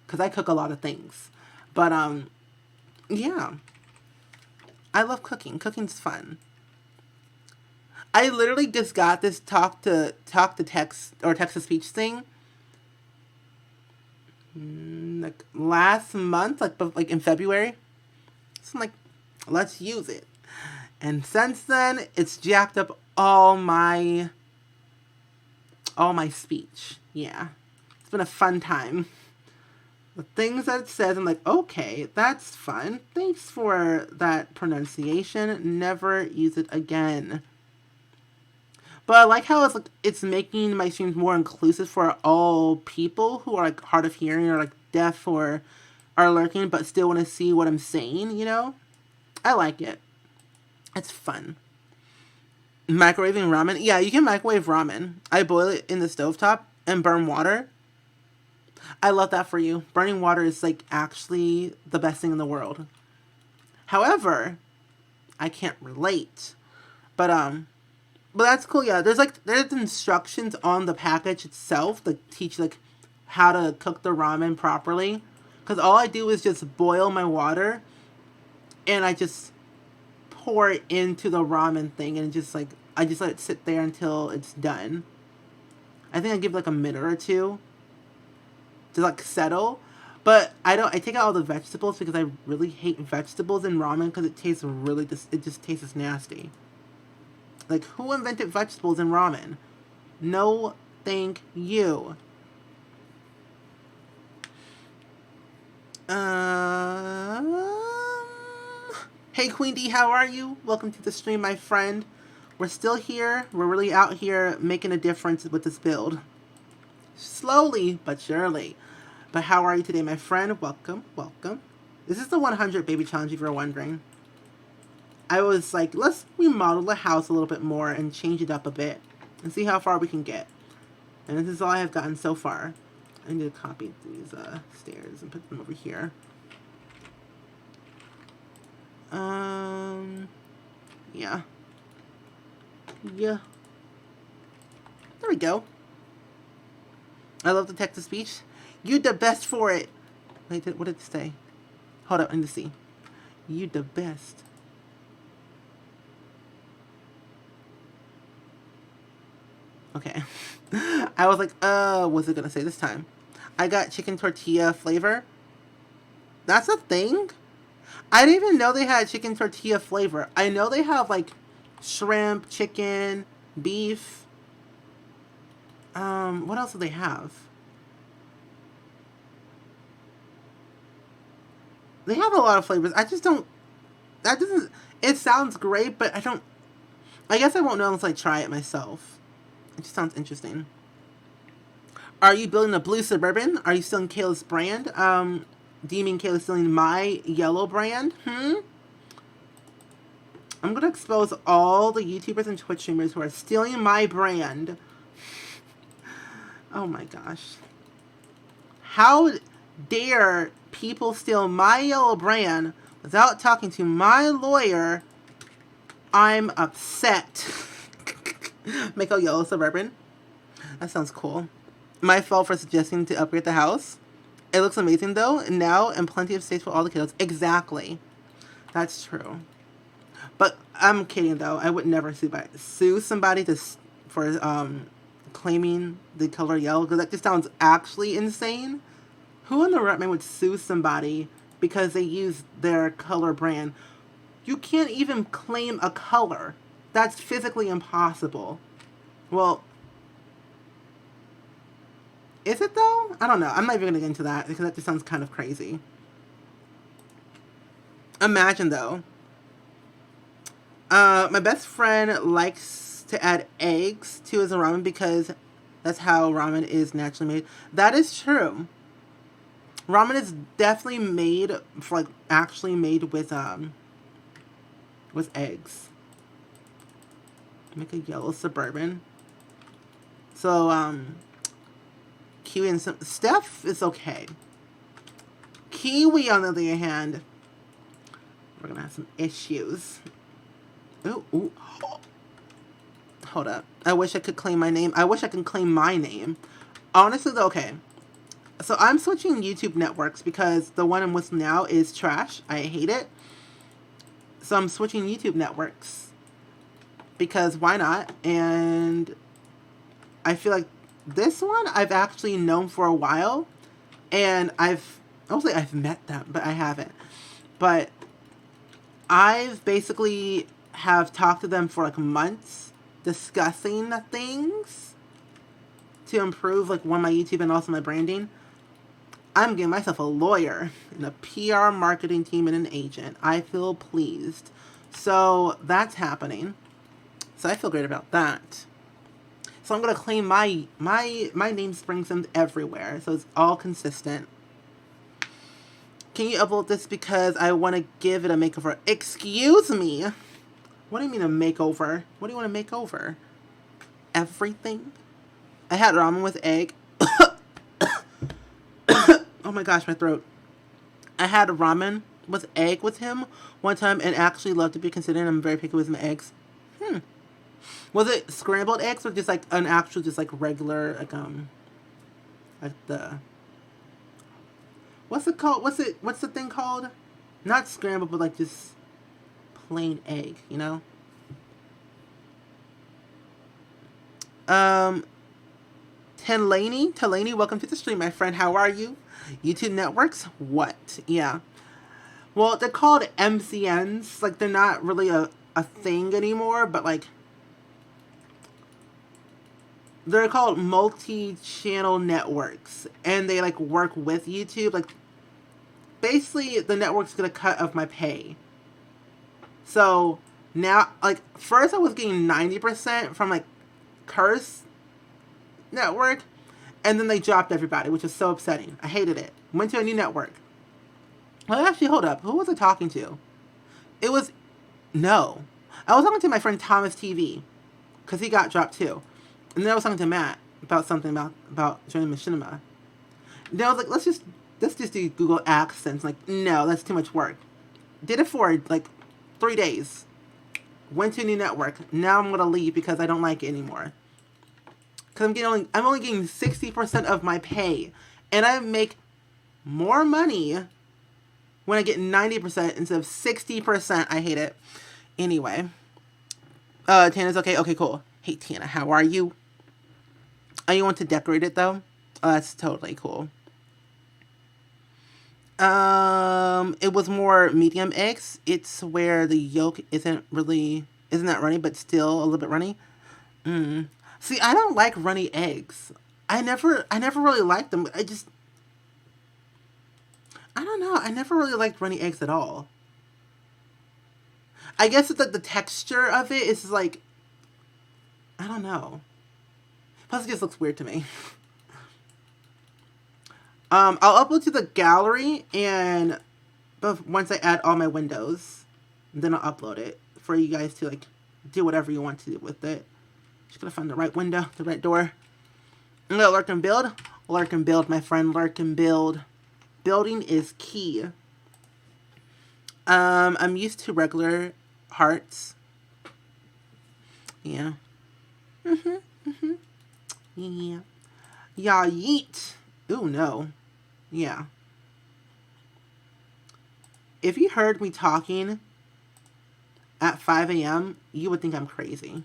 Cause I cook a lot of things. But yeah. I love cooking. Cooking's fun. I literally just got this talk to text or text to speech thing like last month, like in February. So I'm like, let's use it. And since then, it's jacked up all my speech. Yeah. It's been a fun time. The things that it says, I'm like, okay, that's fun. Thanks for that pronunciation. Never use it again. But I like how it's making my streams more inclusive for all people who are like hard of hearing or like deaf or are lurking but still want to see what I'm saying, you know? I like it. It's fun. Microwaving ramen. Yeah, you can microwave ramen. I boil it in the stovetop and burn water. I love that for you. Burning water is like actually the best thing in the world. However, I can't relate. But that's cool. Yeah, there's instructions on the package itself that teach like how to cook the ramen properly. Because all I do is just boil my water, and I just pour it into the ramen thing, and I just let it sit there until it's done. I think I give like a minute or two to like settle. But I take out all the vegetables because I really hate vegetables in ramen because it tastes it just tastes nasty. Like, who invented vegetables in ramen? No, thank you. Hey, Queen D, how are you? Welcome to the stream, my friend. We're still here. We're really out here making a difference with this build. Slowly, but surely. But how are you today, my friend? Welcome, welcome. This is the 100 baby challenge, if you're wondering. I was like, let's remodel the house a little bit more and change it up a bit and see how far we can get. And this is all I have gotten so far. I need to copy these stairs and put them over here. Yeah. Yeah. There we go. I love the text to speech. You the best for it. Wait, what did it say? Hold up, I need to see. You the best. Okay. I was like, what's it gonna say this time? I got chicken tortilla flavor. That's a thing? I didn't even know they had chicken tortilla flavor. I know they have like shrimp, chicken, beef. What else do they have? They have a lot of flavors. I just don't, it sounds great, but I guess I won't know unless I try it myself. It just sounds interesting. Are you building a blue Suburban? Are you stealing Kayla's brand? Do you mean Kayla's stealing my yellow brand? I'm going to expose all the YouTubers and Twitch streamers who are stealing my brand. Oh my gosh. How dare people steal my yellow brand without talking to my lawyer? I'm upset. Make a yellow Suburban. That sounds cool. My fault for suggesting to upgrade the house. It looks amazing though now, and plenty of space for all the kiddos. Exactly. That's true. But I'm kidding though. I would never sue somebody for claiming the color yellow, because that just sounds actually insane. Who in the right mind would sue somebody because they use their color brand. You can't even claim a color. That's physically impossible. Well, is it though? I don't know. I'm not even going to get into that because that just sounds kind of crazy. Imagine though. My best friend likes to add eggs to his ramen because that's how ramen is naturally made. That is true. Ramen is definitely made, like actually made with eggs. Make a yellow Suburban. So kiwi and some Steph is okay. Kiwi on the other hand, we're gonna have some issues. Ooh. Hold up. I wish I could claim my name. I wish I could claim my name. Honestly though, okay. So I'm switching YouTube networks because the one I'm with now is trash. I hate it. So I'm switching YouTube networks because why not? And I feel like this one I've actually known for a while, and I won't say I've met them, but I haven't. But I've basically have talked to them for like months discussing things to improve like my YouTube and also my branding. I'm getting myself a lawyer and a PR marketing team and an agent. I feel pleased. So that's happening. So I feel great about that. So I'm gonna claim my name SpringSims everywhere, so it's all consistent. Can you upload this because I want to give it a makeover? Excuse me. What do you mean a makeover? What do you want to make over? Everything. I had ramen with egg. Oh my gosh, my throat. I had ramen with egg with him one time and actually loved to be considered. I'm very picky with my eggs. Was it scrambled eggs or just like an actual, just like regular, like the, what's it called? What's the thing called? Not scrambled, but like just plain egg, you know? Telaney, welcome to the stream, my friend. How are you? YouTube networks? What? Yeah. Well, they're called MCNs. Like, they're not really a thing anymore, but like, they're called multi-channel networks, and they like work with YouTube. Like, basically, the network's gonna cut of my pay. So now, like, first I was getting 90% from like Curse network, and then they dropped everybody, which is so upsetting. I hated it. Went to a new network. Well, actually, hold up. Who was I talking to? I was talking to my friend Thomas TV, because he got dropped too. And then I was talking to Matt about something about joining Machinima. And then I was like, let's just do Google Accents. Like, no, that's too much work. Did it for like 3 days. Went to a new network. Now I'm gonna leave because I don't like it anymore. Because I'm only getting 60% of my pay, and I make more money when I get 90% instead of 60%. I hate it. Anyway, Tana's okay. Okay, cool. Hey Tana, how are you? Oh, you want to decorate it though? Oh, that's totally cool. It was more medium eggs. It's where the yolk isn't that runny, but still a little bit runny. See, I don't like runny eggs. I never really liked them. I don't know. I never really liked runny eggs at all. I guess it's like the texture of it is like, I don't know. Plus, it just looks weird to me. I'll upload to the gallery, and once I add all my windows, then I'll upload it for you guys to like do whatever you want to do with it. Just gotta find the right window, the right door. I'm gonna lurk and build. Lurk and build, my friend. Lurk and build. Building is key. I'm used to regular hearts. Yeah. Yeah. Yeah, yeet. Ooh, no. Yeah. If you heard me talking at 5 a.m., you would think I'm crazy.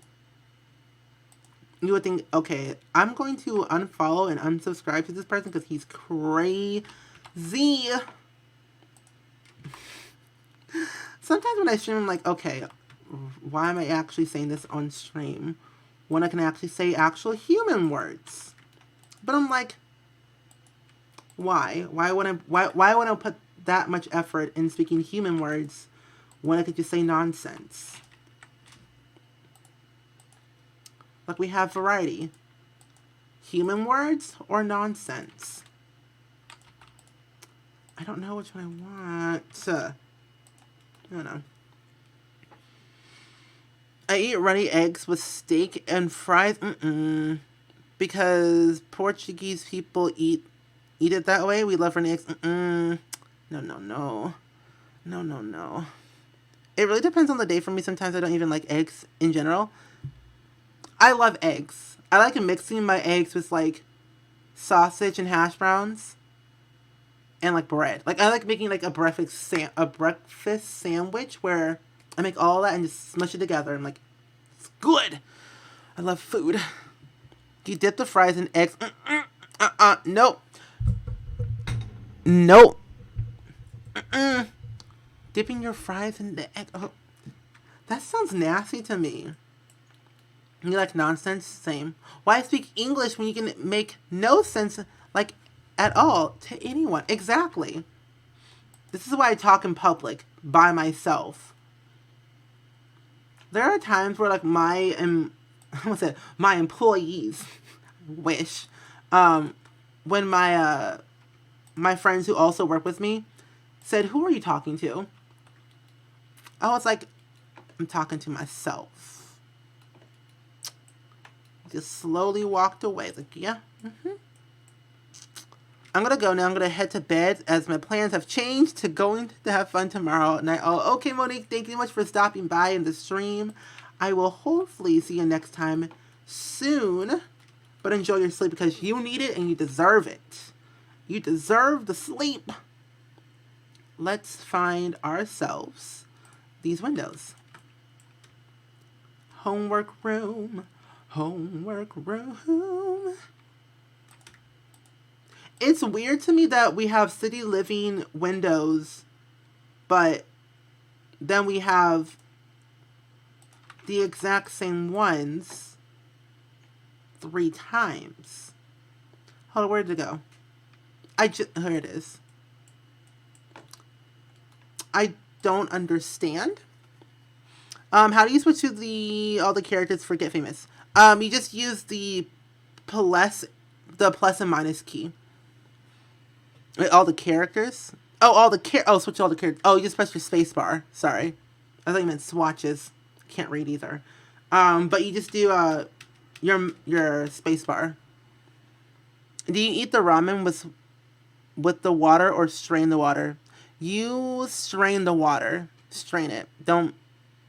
You would think, okay, I'm going to unfollow and unsubscribe to this person because he's crazy. Sometimes when I stream, I'm like, okay, why am I actually saying this on stream when I can actually say actual human words? But I'm like, why? Why would I put that much effort in speaking human words when I could just say nonsense? Like, we have variety. Human words or nonsense? I don't know which one I want. I don't know. I eat runny eggs with steak and fries. Because Portuguese people eat it that way. We love runny eggs. No, no, no. No, no, no. It really depends on the day for me. Sometimes I don't even like eggs in general. I love eggs. I like mixing my eggs with, like, sausage and hash browns. And, like, bread. Like, I like making, like, a breakfast sandwich where I make all that and just smush it together. I'm like, it's good. I love food. You dip the fries in eggs. Nope. Nope. Dipping your fries in the egg. Oh, that sounds nasty to me. You like nonsense? Same. Why speak English when you can make no sense, like, at all to anyone? Exactly. This is why I talk in public by myself. There are times where, like, my employees wish, when my friends who also work with me said, "Who are you talking to?" I was like, "I'm talking to myself." Just slowly walked away. Like, yeah. I'm gonna go now. I'm gonna head to bed as my plans have changed to going to have fun tomorrow night. Oh, okay, Monique. Thank you much for stopping by in the stream. I will hopefully see you next time soon. But enjoy your sleep because you need it and you deserve it. You deserve the sleep. Let's find ourselves these windows. Homework room. Homework room. It's weird to me that we have city living windows, but then we have the exact same ones 3 times. Hold on, where did it go? Here it is. I don't understand. How do you switch to all the characters for Get Famous? You just use the plus and minus key. All the characters? Switch all the characters. Oh, you just press your space bar. Sorry. I thought you meant swatches. Can't read either. But you just do your space bar. Do you eat the ramen with the water or strain the water? You strain the water. Strain it. Don't,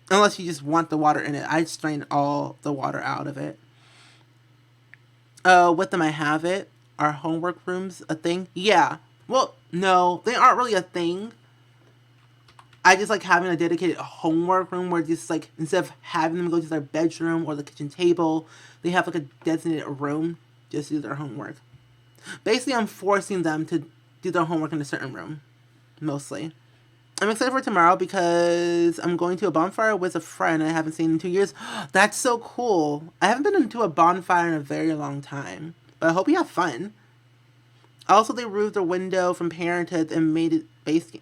unless you just want the water in it. I strain all the water out of it. With them I have it. Are homework rooms a thing? Yeah. Well, no, they aren't really a thing. I just like having a dedicated homework room where just like, instead of having them go to their bedroom or the kitchen table, they have like a designated room just to do their homework. Basically, I'm forcing them to do their homework in a certain room, mostly. I'm excited for tomorrow because I'm going to a bonfire with a friend I haven't seen in 2 years. That's so cool. I haven't been into a bonfire in a very long time, but I hope you have fun. Also, they removed the window from Parenthood and made it base game.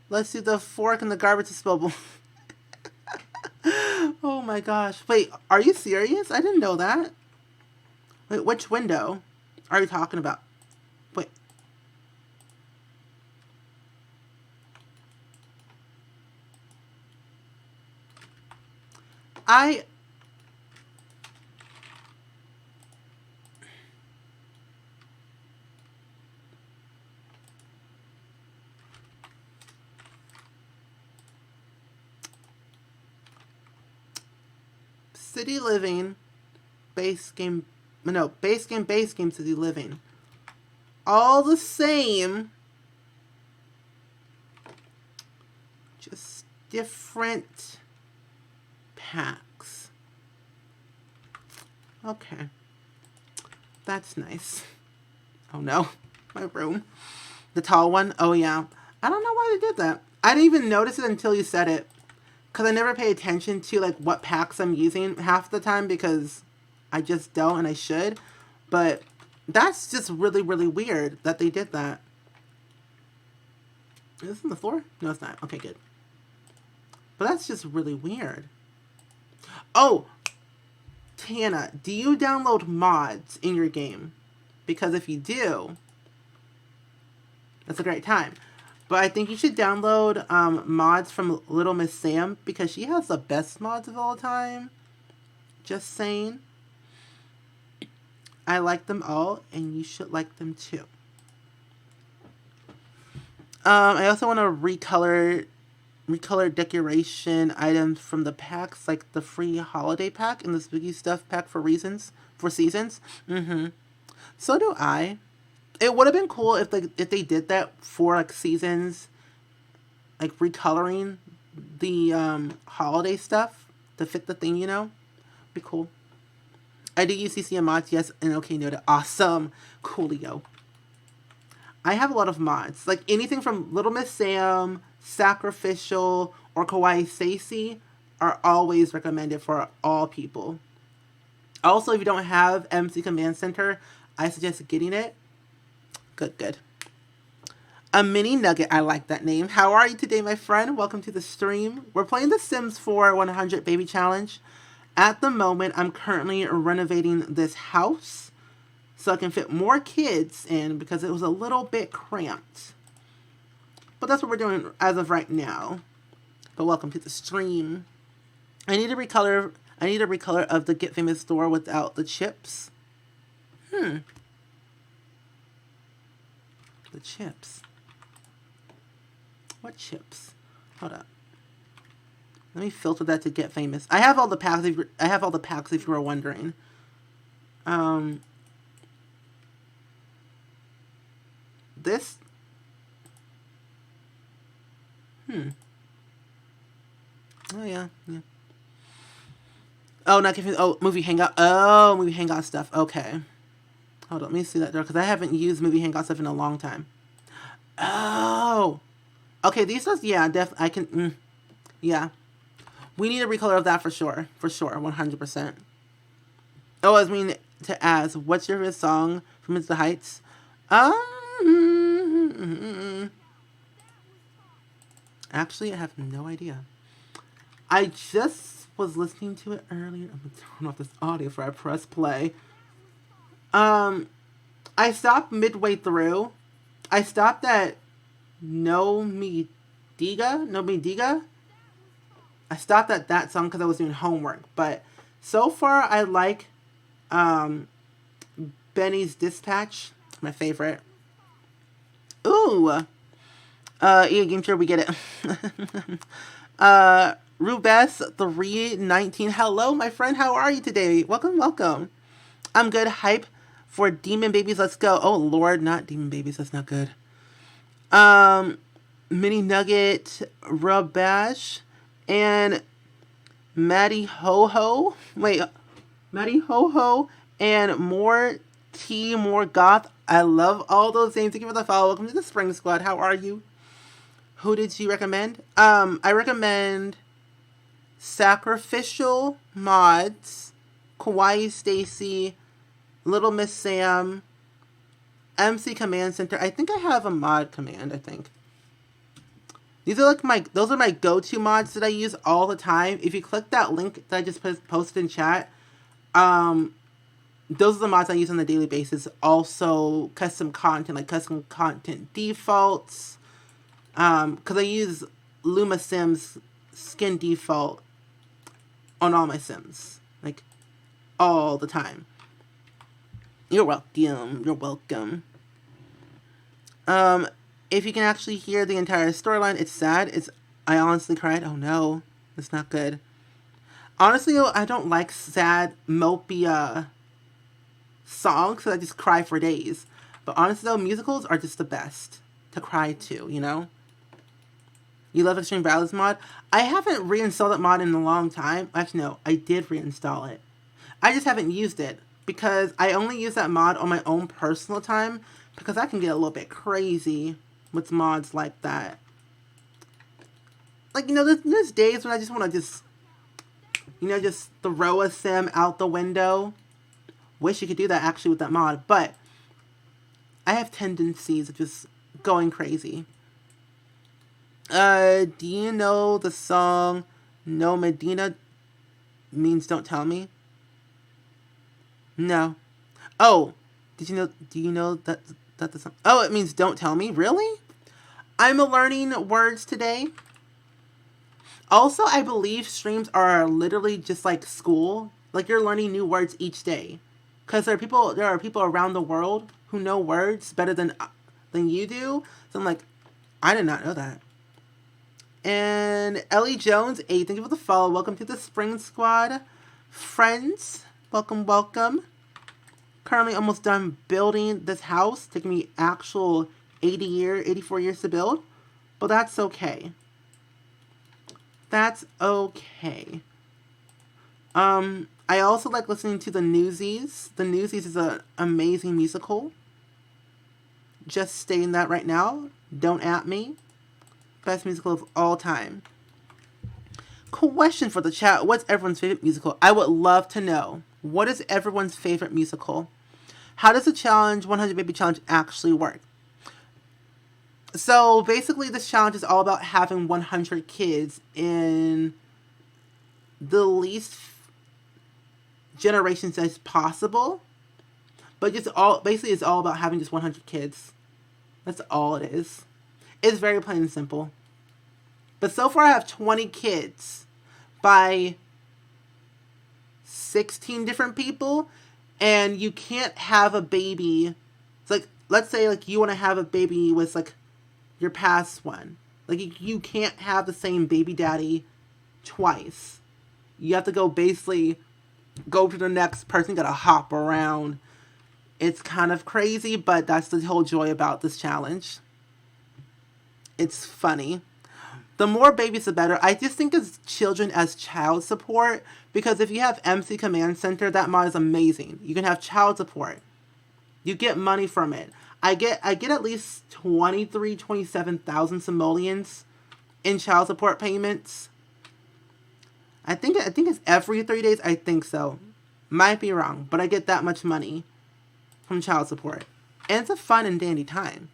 Let's do the fork and the garbage disposal. Oh my gosh. Wait, are you serious? I didn't know that. Wait, which window are you talking about? Wait. City Living, base game, City Living. All the same, just different packs. Okay. That's nice. Oh no, my room. The tall one? Oh, yeah. I don't know why they did that. I didn't even notice it until you said it. Because I never pay attention to, like, what packs I'm using half the time because I just don't and I should. But that's just really, really weird that they did that. Is this on the floor? No, it's not. Okay, good. But that's just really weird. Oh, Tana, do you download mods in your game? Because if you do, that's a great time. But I think you should download mods from Little Miss Sam because she has the best mods of all time. Just saying. I like them all, and you should like them too. I also want to recolor decoration items from the packs, like the free holiday pack and the spooky stuff pack for seasons. So do I. It would have been cool if they did that for like seasons, like recoloring the holiday stuff to fit the thing, you know? Be cool. I do use CCM mods, yes, and okay, noted. Awesome. Coolio. I have a lot of mods. Like anything from Little Miss Sam, Sacrificial, or Kawaii Stacy are always recommended for all people. Also, if you don't have MC Command Center, I suggest getting it. Good. A Mini Nugget, I like that name. How are you today, my friend? Welcome to the stream. We're playing The Sims 4 100 Baby Challenge. At the moment, I'm currently renovating this house so I can fit more kids in because it was a little bit cramped. But that's what we're doing as of right now. But welcome to the stream. I need a recolor of the Get Famous store without the chips. The chips. What chips? Hold up. Let me filter that to Get Famous. I have all the packs. If you were wondering. This. Oh yeah. Oh, not Get Famous. Oh, Movie Hangout. Oh, Movie Hangout stuff. Okay. Hold on. Let me see that there because I haven't used Movie Hangout stuff in a long time. Oh. Okay, these does. Yeah, I can. Yeah. We need a recolor of that for sure. 100%. Oh, I was meaning to ask, what's your favorite song from It's the Heights? Actually, I have no idea. I just was listening to it earlier. I'm gonna turn off this audio before I press play. I stopped midway through. I stopped at No Me Diga. I stopped at that song because I was doing homework. But so far, I like Benny's Dispatch, my favorite. Ooh. EA Game Sure, we get it. Rubes319. Hello, my friend. How are you today? Welcome. I'm good. Hype for Demon Babies. Let's go. Oh, Lord, not Demon Babies. That's not good. Mini Nugget, Rubash, and Maddie Ho Ho. Wait, Maddie Ho Ho, and more Tea, more Goth. I love all those names. Thank you for the follow. Welcome to the Spring Squad. How are you? Who did you recommend? I recommend Sacrificial mods, Kawaii Stacy, Little Miss Sam, MC Command Center. I think I have a mod command, I think. Those are my go-to mods that I use all the time. If you click that link that I just posted in chat, those are the mods I use on a daily basis. Also, custom content, like custom content defaults. Because I use Luma Sims skin default on all my Sims. Like, all the time. You're welcome. If you can actually hear the entire storyline, it's sad. I honestly cried. Oh no, it's not good. Honestly, I don't like sad, mopey, songs, so I just cry for days. But honestly, though, musicals are just the best to cry to, you know? You love Extreme Ballads mod? I haven't reinstalled that mod in a long time. Actually, no, I did reinstall it. I just haven't used it because I only use that mod on my own personal time because I can get a little bit crazy with mods like that. Like, you know, there's days when I just want to just, you know, just throw a sim out the window. Wish you could do that actually with that mod, but I have tendencies of just going crazy. Do you know the song No Medina means Don't Tell Me? No. Oh, do you know that the song? Oh, it means Don't Tell Me? Really? I'm learning words today. Also, I believe streams are literally just like school. Like, you're learning new words each day. Because there are people around the world who know words better than you do. So I'm like, I did not know that. And Ellie Jones 8, thank you for the follow. Welcome to the Spring Squad. Friends, welcome, welcome. Currently almost done building this house. Taking me actual 84 years to build. But that's okay. That's okay. I also like listening to the Newsies. The Newsies is an amazing musical. Just stating that right now. Don't at me. Best musical of all time. Question for the chat. What's everyone's favorite musical? I would love to know. What is everyone's favorite musical? How does the challenge, 100 Baby Challenge, actually work? So basically this challenge is all about having 100 kids in the least generations as possible. But it's all about having just 100 kids. That's all it is. It's very plain and simple. But so far I have 20 kids by 16 different people. And you can't have a baby. It's like, let's say like you want to have a baby with like your past one. Like you can't have the same baby daddy twice. You have to go to the next person. You gotta hop around. It's kind of crazy, but that's the whole joy about this challenge. It's funny. The more babies, the better. I just think of children as child support, because if you have MC Command Center, that mod is amazing. You can have child support. You get money from it. I get at least 27,000 simoleons in child support payments. I think it's every 3 days. I think so. Might be wrong, but I get that much money from child support. And it's a fun and dandy time.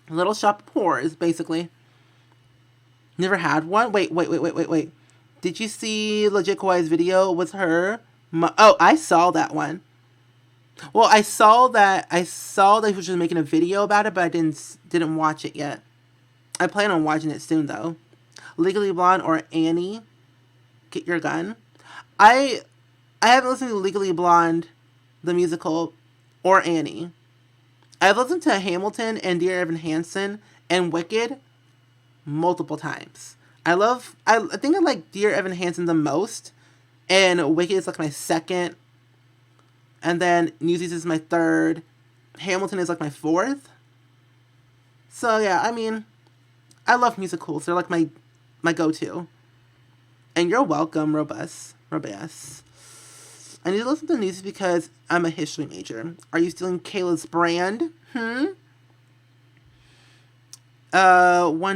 Little Shop of Horrors, basically. Never had one? Wait. Did you see Legit Kawaii's video with her? Oh, I saw that one. Well, I saw that he was just making a video about it, but I didn't watch it yet. I plan on watching it soon, though. Legally Blonde or Annie? Get Your Gun. I haven't listened to Legally Blonde, the musical, or Annie. I've listened to Hamilton and Dear Evan Hansen and Wicked multiple times. I think I like Dear Evan Hansen the most, and Wicked is like my second, and then Newsies is my third, Hamilton is like my fourth. So yeah, I mean, I love musicals. They're like my go-to. And you're welcome, Robust. I need to listen to Newsies because I'm a history major. Are you stealing Kayla's brand? 1,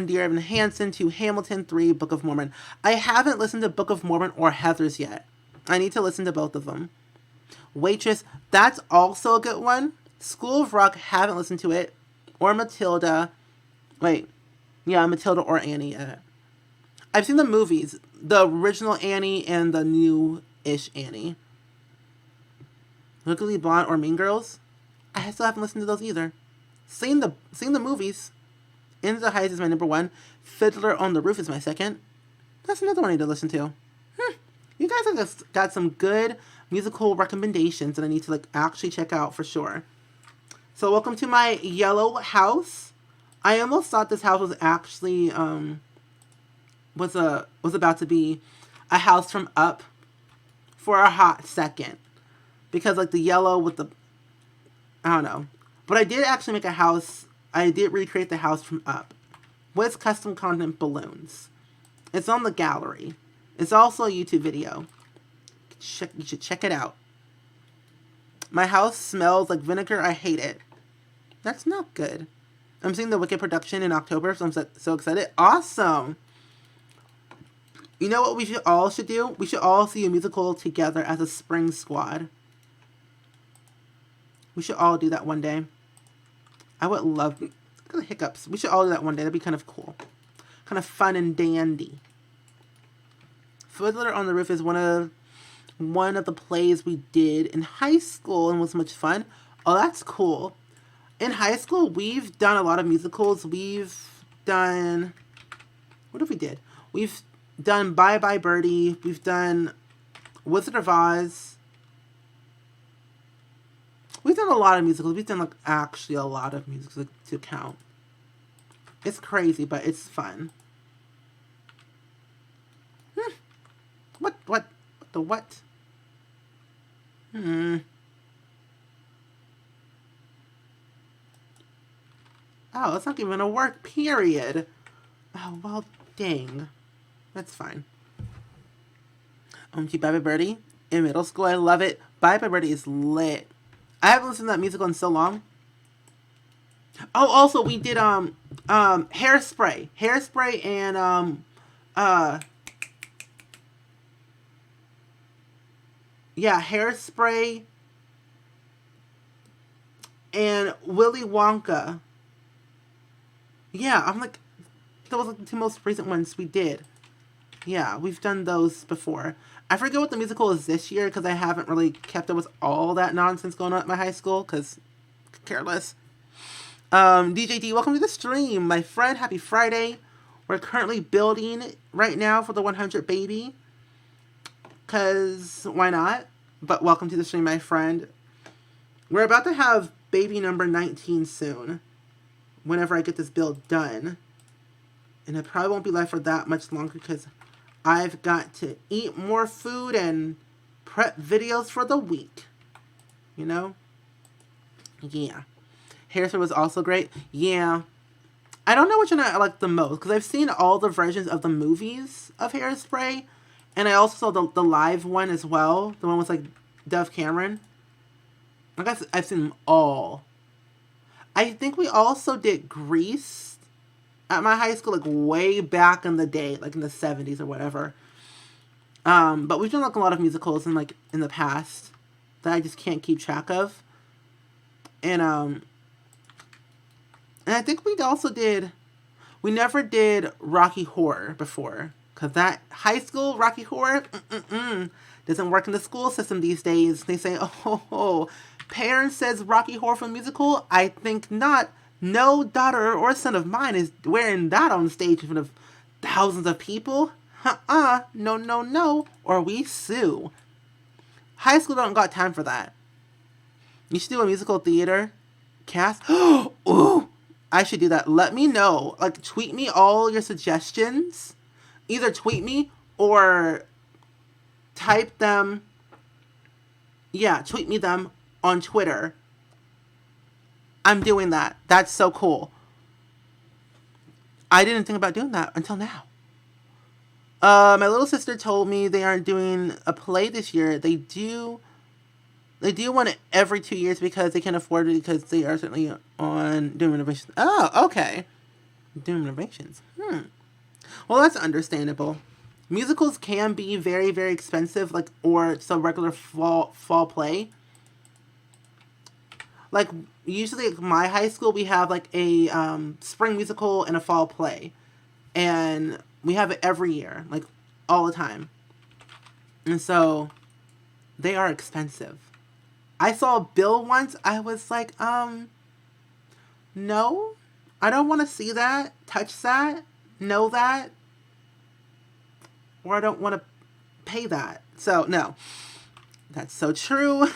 Dear Evan Hansen. 2, Hamilton. 3, Book of Mormon. I haven't listened to Book of Mormon or Heathers yet. I need to listen to both of them. Waitress, that's also a good one. School of Rock, haven't listened to it. Or Matilda. Matilda or Annie yet. I've seen the movies. The original Annie and the new-ish Annie. Legally Blonde or Mean Girls. I still haven't listened to those either. Seen the movies. Into the Heights is my number 1. Fiddler on the Roof is my second. That's another one I need to listen to. You guys have got some good musical recommendations that I need to actually check out for sure. So welcome to my yellow house. I almost thought this house was actually was about to be a house from Up for a hot second, because the yellow with the, I don't know, but I did actually make a house. I did recreate the house from Up with custom content balloons. It's on the gallery. It's also a YouTube video. You should check it out. My house smells like vinegar. I hate it. That's not good. I'm seeing the Wicked production in October, so I'm so excited. Awesome. You know what we should do? We should all see a musical together as a spring squad. We should all do that one day. I would love... hiccups. We should all do that one day. That'd be kind of cool. Kind of fun and dandy. Fiddler on the Roof is one of the plays we did in high school and was much fun. Oh, that's cool. In high school, we've done a lot of musicals. We've done... What have we did? We've done Bye Bye Birdie. We've done Wizard of Oz. We've done a lot of musicals. We've done, like, actually a lot of musicals to count. It's crazy, but it's fun. What the what? Oh, it's not even a work, period. Oh, well, dang. That's fine. Bye Bye Birdie in middle school. I love it. Bye Bye Birdie is lit. I haven't listened to that musical in so long. Oh, also, we did, Hairspray. Hairspray and, yeah, Hairspray and Willy Wonka. Yeah, I'm like, that was like the two most recent ones we did. Yeah, we've done those before. I forget what the musical is this year because I haven't really kept up with all that nonsense going on at my high school because careless. DJD, welcome to the stream. My friend, happy Friday. We're currently building right now for the 100 baby. Because why not? But welcome to the stream, my friend. We're about to have baby number 19 soon. Whenever I get this build done. And it probably won't be live for that much longer because I've got to eat more food and prep videos for the week. You know? Yeah. Hairspray was also great. Yeah. I don't know which one I like the most because I've seen all the versions of the movies of Hairspray. And I also saw the live one as well. The one with, like, Dove Cameron. I guess I've seen them all. I think we also did Grease at my high school, like, way back in the day. Like, in the 70s or whatever. But we've done, like, a lot of musicals in the past. That I just can't keep track of. And I think we also did... We never did Rocky Horror before. Because that high school Rocky Horror doesn't work in the school system these days. They say, oh, parents says Rocky Horror for musical. I think not. No daughter or son of mine is wearing that on stage in front of thousands of people. No. Or we sue. High school don't got time for that. You should do a musical theater cast. Ooh, I should do that. Let me know. Like, tweet me all your suggestions. Either tweet me or type them. Yeah, tweet me them on Twitter. I'm doing that. That's so cool. I didn't think about doing that until now. My little sister told me they aren't doing a play this year. They do one every 2 years because they can't afford it because they are certainly on doing renovations. Oh, okay. Doing renovations. Well, that's understandable. Musicals can be very, very expensive, like, or it's a regular fall play. Like, usually at my high school, we have, like, a spring musical and a fall play. And we have it every year, like, all the time. And so, they are expensive. I saw a bill once, I was like, no, I don't want to see that, touch that, know that, or I don't want to pay that. So, no. That's so true.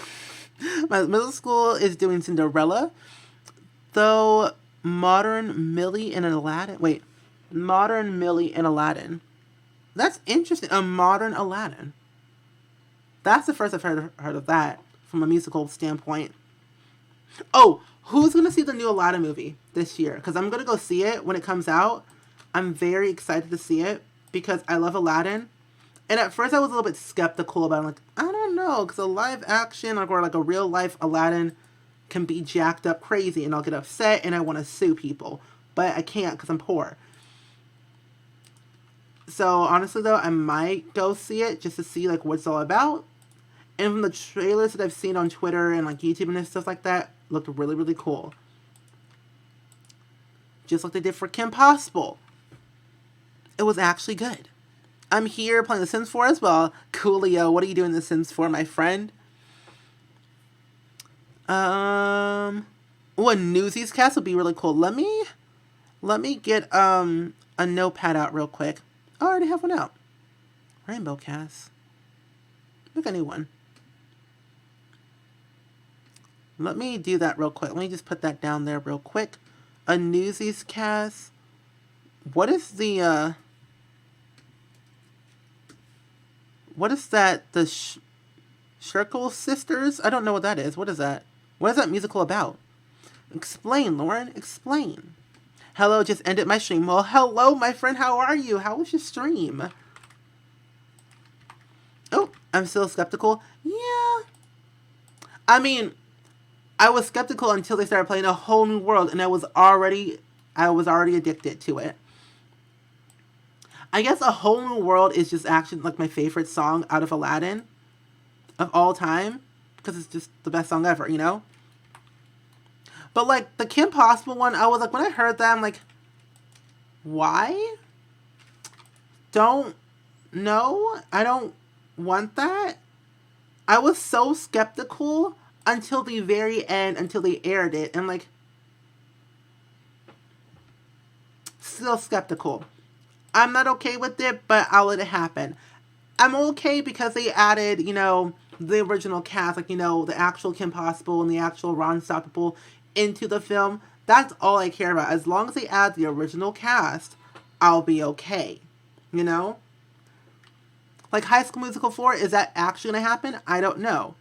My middle school is doing Cinderella, though Modern Millie and Aladdin. Wait, Modern Millie and Aladdin. That's interesting. A Modern Aladdin. That's the first I've heard of that from a musical standpoint. Oh, who's going to see the new Aladdin movie this year? Because I'm going to go see it when it comes out. I'm very excited to see it because I love Aladdin. And at first I was a little bit skeptical about it. I'm like, I don't know, because a live action or like a real life Aladdin can be jacked up crazy, and I'll get upset and I want to sue people, but I can't because I'm poor. So honestly though, I might go see it just to see like what it's all about. And from the trailers that I've seen on Twitter and like YouTube and stuff like that, looked really, really cool. Just like they did for Kim Possible. It was actually good. I'm here playing The Sims 4 as well. Coolio, what are you doing in The Sims 4, my friend? A Newsies cast would be really cool. Let me get a notepad out real quick. Oh, I already have one out. Rainbow cast. Look, a new one. Let me do that real quick. Let me just put that down there real quick. A Newsies cast. What is the what is that? The Shirkle Sisters? I don't know what that is. What is that? What is that musical about? Explain, Lauren. Explain. Hello, just ended my stream. Well, hello, my friend. How are you? How was your stream? Oh, I'm still skeptical. Yeah. I mean, I was skeptical until they started playing A Whole New World, and I was already addicted to it. I guess A Whole New World is just actually like my favorite song out of Aladdin of all time, because it's just the best song ever, you know? But like the Kim Possible one, I was like, when I heard that, I'm like, why? Don't know. I don't want that. I was so skeptical until the very end, until they aired it, and like, still skeptical. I'm not okay with it, but I'll let it happen. I'm okay because they added, you know, the original cast, like, you know, the actual Kim Possible and the actual Ron Stoppable into the film. That's all I care about. As long as they add the original cast, I'll be okay. You know? Like High School Musical 4, is that actually going to happen? I don't know.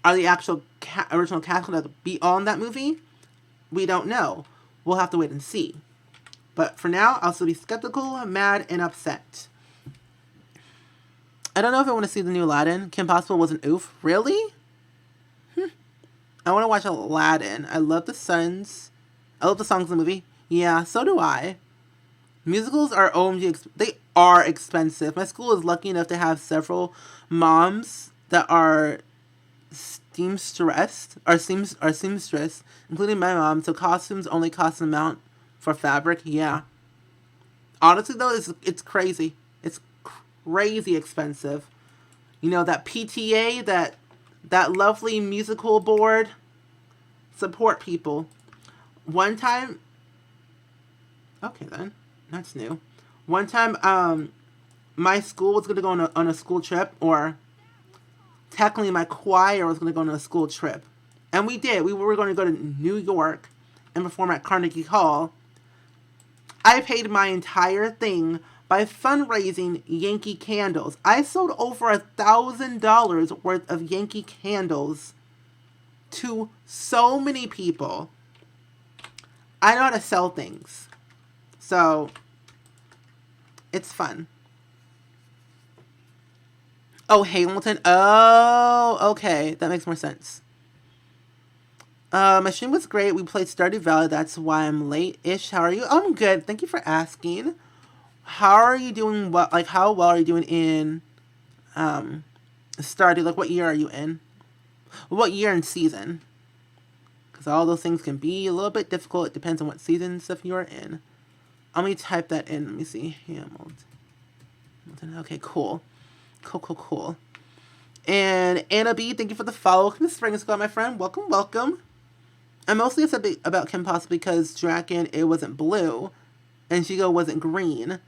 Are the actual original cast going to be on that movie? We don't know. We'll have to wait and see. But for now, I'll still be skeptical, mad, and upset. I don't know if I want to see the new Aladdin. Kim Possible was an oof. Really? I want to watch Aladdin. I love the songs. I love the songs in the movie. Yeah, so do I. Musicals are OMG. They are expensive. My school is lucky enough to have several moms that are seamstress, including my mom. So costumes only cost an amount for fabric. Yeah. Honestly, though, it's crazy. It's crazy expensive. You know, that PTA, that lovely musical board, support people. One time, okay then, that's new. One time, my school was going to go on a school trip, or technically my choir was going to go on a school trip. And we did. We were going to go to New York and perform at Carnegie Hall. I paid my entire thing by fundraising Yankee candles. I sold over $1,000 worth of Yankee candles to so many people. I know how to sell things. So, it's fun. Oh, Hamilton. Oh, okay. That makes more sense. My stream was great. We played Stardew Valley. That's why I'm late-ish. How are you? Oh, I'm good. Thank you for asking. How are you doing? How well are you doing in Stardew? Like, what year are you in? What year and season? Because all those things can be a little bit difficult. It depends on what season and stuff you are in. Let me type that in. Let me see. Hamilton. Okay, cool. Cool. And Anna B, thank you for the follow. Welcome to Spring Squad, my friend. Welcome. I'm mostly upset about Kim Possible because Draken, it wasn't blue, and Shigo wasn't green.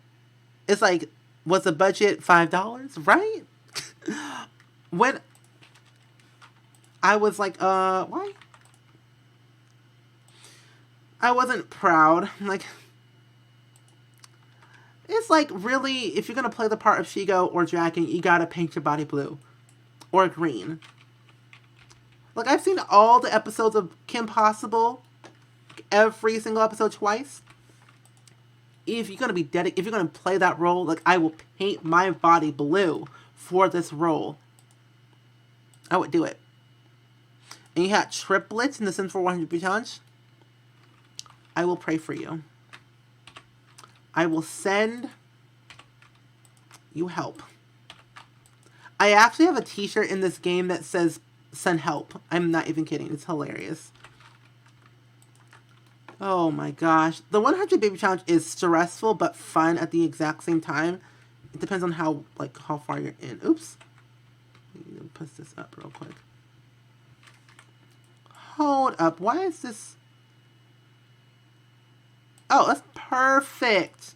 It's like, was the budget $5, right? When I was like, why? I wasn't proud. Like, it's like, really, if you're going to play the part of Shigo or Draken, you gotta paint your body blue. Or green. Like, I've seen all the episodes of Kim Possible. Every single episode twice. If you're going to be if you're going to play that role, like, I will paint my body blue for this role. I would do it. and you had triplets in the Sims 4 100 baby challenge, I will pray for you. I will send you help. I actually have a t-shirt in this game that says send help. I'm not even kidding. It's hilarious. Oh my gosh. The 100 baby challenge is stressful but fun at the exact same time. It depends on how far you're in. Oops. Let me put this up real quick. Hold up. Why is this? Oh, that's perfect.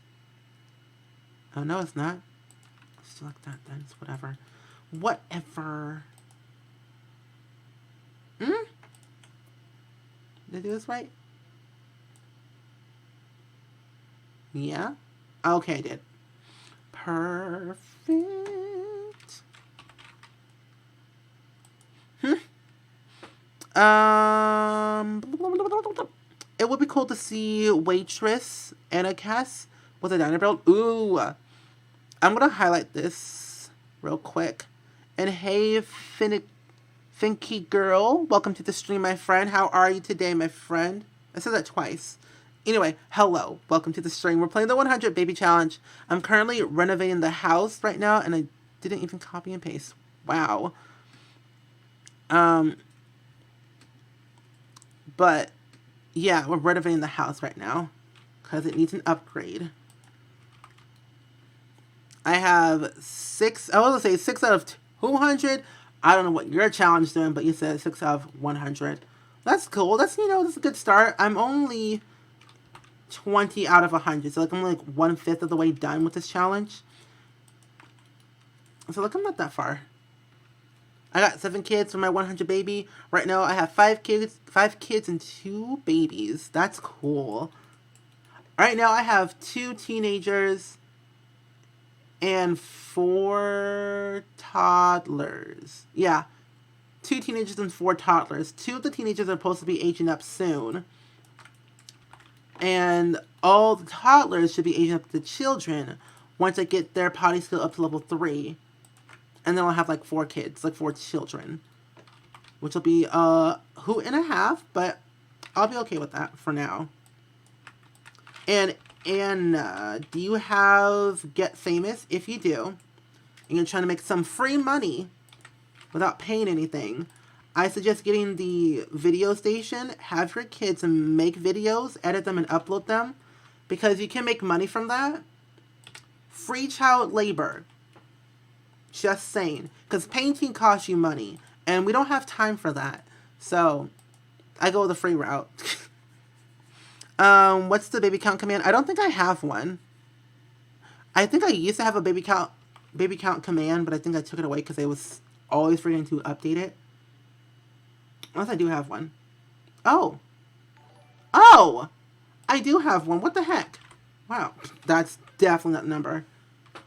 Oh, no, it's not. Just like that, then. It's whatever. Whatever. Did I do this right? Yeah? Okay, I did. Perfect. It would be cool to see Waitress Anna Cass with a diner belt. Ooh. I'm going to highlight this real quick. And hey, Finky girl, welcome to the stream, my friend. How are you today, my friend? I said that twice. Anyway, hello. Welcome to the stream. We're playing the 100 baby challenge. I'm currently renovating the house right now, and I didn't even copy and paste. Wow. But yeah, we're renovating the house right now because it needs an upgrade. I have 6 out of 200. I don't know what your challenge is doing, but you said 6 out of 100. That's cool. That's a good start. I'm only 20 out of 100. So I'm like 1/5 of the way done with this challenge. So I'm not that far. I got 7 kids for my 100 baby. Right now I have 5 kids and 2 babies. That's cool. Right now I have 2 teenagers and 4 toddlers. Yeah. 2 teenagers and 4 toddlers. 2 of the teenagers are supposed to be aging up soon. And all the toddlers should be aging up to children once I get their potty skill up to level 3. And then I'll have 4 kids, 4 children. Which will be hoot and a half, but I'll be okay with that for now. And Anna, do you have Get Famous? If you do, and you're trying to make some free money without paying anything, I suggest getting the video station, have your kids make videos, edit them and upload them, because you can make money from that. Free child labor. Just saying. Because painting costs you money, and we don't have time for that. So, I go the free route. What's the baby count command? I don't think I have one. I think I used to have a baby count command, but I think I took it away because I was always forgetting to update it. Unless I do have one. Oh! I do have one. What the heck? Wow. That's definitely not the number.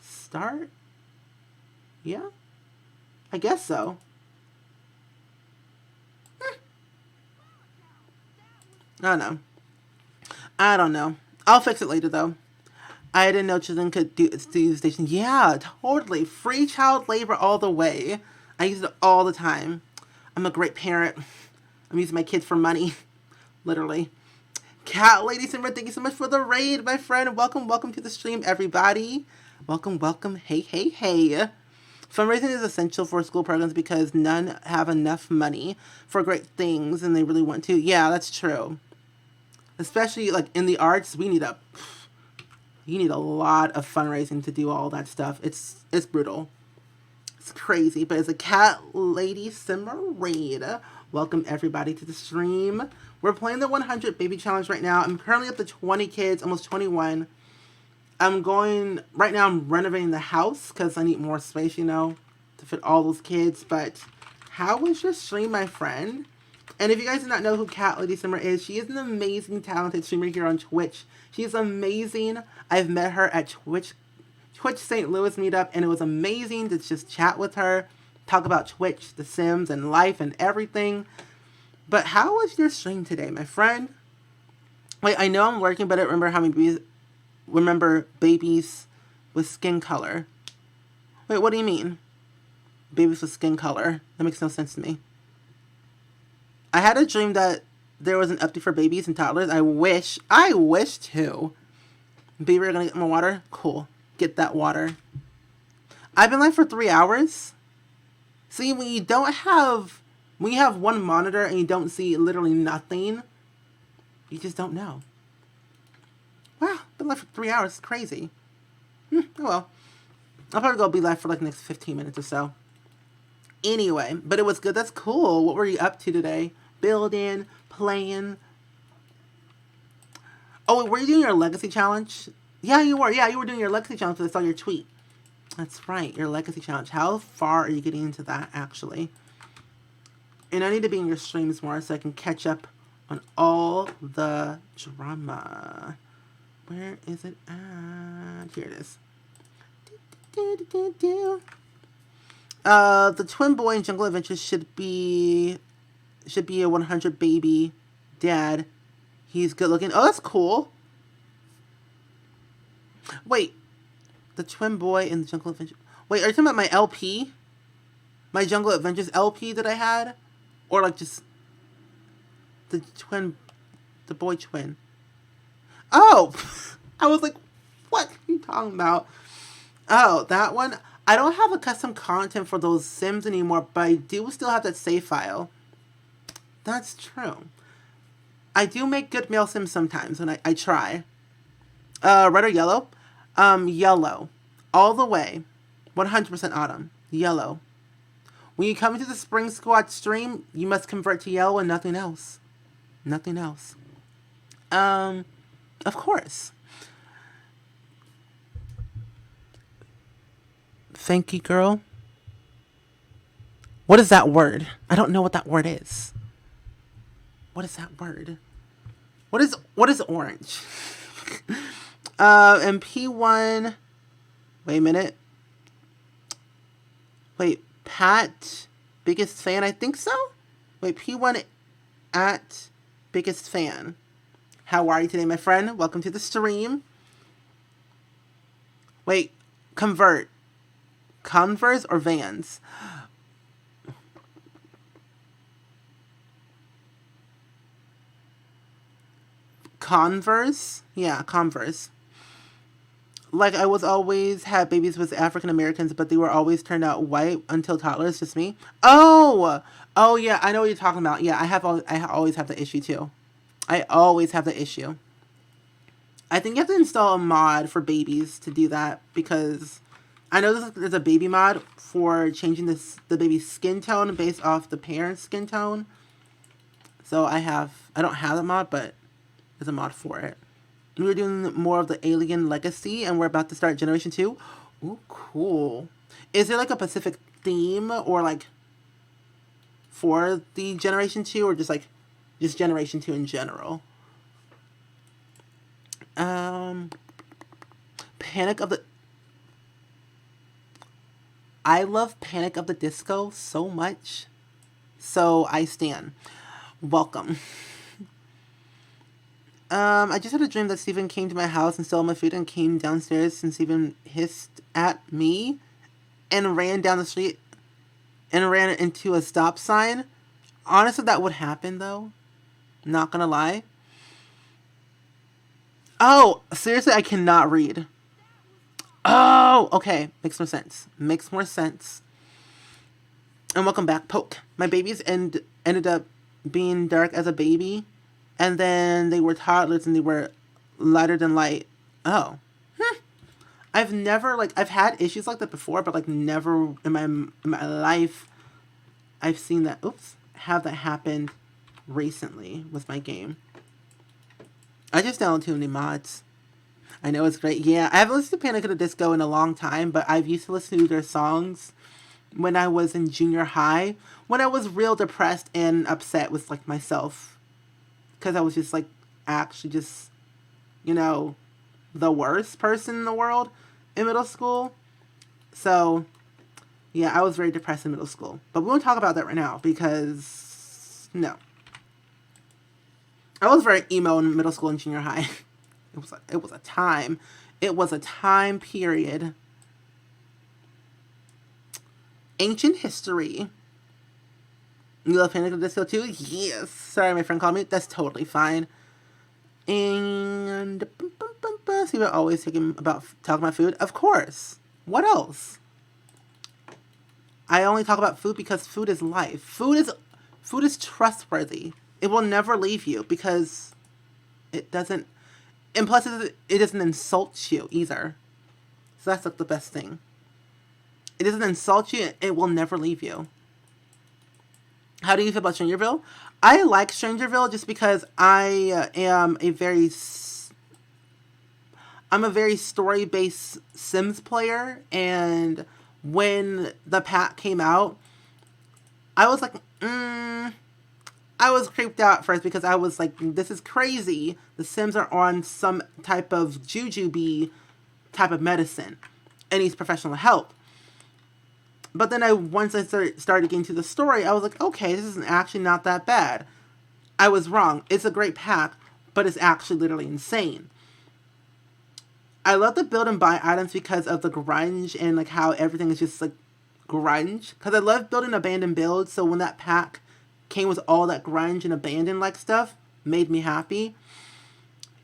Start? Yeah? I guess so. I don't know. I'll fix it later, though. I didn't know children could do the station. Yeah, totally. Free child labor all the way. I use it all the time. I'm a great parent. I'm using my kids for money. Literally. Cat Lady Simmer, thank you so much for the raid, my friend. Welcome to the stream, everybody. Welcome. Hey. Fundraising is essential for school programs because none have enough money for great things and they really want to. Yeah, that's true. Especially in the arts, you need a lot of fundraising to do all that stuff. It's brutal. It's crazy, but it's a Cat Lady Simmer raid. Welcome everybody to the stream. We're playing the 100 baby challenge right now. I'm currently up to 20 kids, almost 21. Right now I'm renovating the house because I need more space, to fit all those kids. But how was your stream, my friend? And if you guys do not know who Cat Lady Simmer is, she is an amazing, talented streamer here on Twitch. She's amazing. I've met her at Twitch St. Louis meetup, and it was amazing to just chat with her, talk about Twitch, The Sims, and life, and everything. But how was your stream today, my friend? Wait, I know I'm working, but I don't remember babies with skin color. Wait, what do you mean? Babies with skin color? That makes no sense to me. I had a dream that there was an update for babies and toddlers. I wish too. Baby, we're gonna get more water? Cool. Get that water. I've been live for 3 hours. See, when you have one monitor and you don't see literally nothing, you just don't know. Wow, been live for 3 hours. It's crazy. Oh well. I'll probably go be live for like the next 15 minutes or so. Anyway, but it was good. That's cool. What were you up to today? Building, playing. Oh, were you doing your legacy challenge? Yeah, you were. Yeah, you were doing your legacy challenge because I saw your tweet. That's right, your legacy challenge. How far are you getting into that, actually? And I need to be in your streams more so I can catch up on all the drama. Where is it at? Here it is. The twin boy in Jungle Adventures should be a 100 baby dad. He's good looking. Oh, that's cool. Wait, the twin boy in the Jungle Adventures. Wait, are you talking about my LP? My Jungle Adventures LP that I had? Or like just the boy twin? Oh, I was like, what are you talking about? Oh, that one? I don't have a custom content for those Sims anymore, but I do still have that save file. That's true. I do make good male Sims sometimes when I try. Red or yellow? Yellow. All the way. 100% autumn. Yellow. When you come into the Spring Squad stream, you must convert to yellow and nothing else. Nothing else. Of course. Thank you, girl. What is that word? I don't know what that word is. What is that word? What is orange? And P1. Wait a minute. Wait, Pat, biggest fan? I think so. Wait, P1 at biggest fan. How are you today, my friend? Welcome to the stream. Wait, convert. Converse or Vans? Converse? Yeah, Converse. Like, I was always had babies with African Americans, but they were always turned out white until toddlers, just me. Oh! Oh, yeah, I know what you're talking about. Yeah, I always have the issue, too. I always have the issue. I think you have to install a mod for babies to do that, because I know there's a baby mod for changing the baby's skin tone based off the parent's skin tone. So I don't have the mod, but there's a mod for it. We're doing more of the Alien Legacy, and we're about to start Generation 2. Ooh, cool. Is there like a specific theme or like for the Generation 2, or just Generation 2 in general? Panic of the... I love Panic of the Disco so much. So I stan. Welcome. I just had a dream that Steven came to my house and stole my food and came downstairs, and Steven hissed at me and ran down the street and ran into a stop sign. Honestly, that would happen, though. Not gonna lie. Oh, seriously, I cannot read. Oh, okay. Makes more sense. Makes more sense. And welcome back, Poke. My babies ended up being dark as a baby. And then they were toddlers and they were lighter than light. Oh. I've never, I've had issues like that before, but, never in my life I've seen that, have that happened recently with my game. I just download too many mods. I know it's great. Yeah, I haven't listened to Panic at the Disco in a long time, but I've used to listen to their songs when I was in junior high, when I was real depressed and upset with, myself. Because I was just, actually just, the worst person in the world in middle school. So, yeah, I was very depressed in middle school. But we won't talk about that right now because, no. I was very emo in middle school and junior high. It was a time. It was a time period. Ancient history. You love Panic at the Disco too? Yes. Sorry, my friend called me. That's totally fine. And see, we're always talking about food. Of course. What else? I only talk about food because food is life. Food is trustworthy. It will never leave you because it doesn't. And plus, it doesn't insult you either. So that's like the best thing. It doesn't insult you. It will never leave you. How do you feel about Strangerville? I like Strangerville just because I'm a very story-based Sims player, and when the pack came out, I was like, I was creeped out at first because I was like, this is crazy. The Sims are on some type of jujube type of medicine and needs professional help. But then once I started getting to the story, I was like, okay, this is actually not that bad. I was wrong. It's a great pack, but it's actually literally insane. I love the build and buy items because of the grunge and like how everything is just like grunge. Because I love building abandoned builds, so when that pack came with all that grunge and abandoned like stuff, made me happy.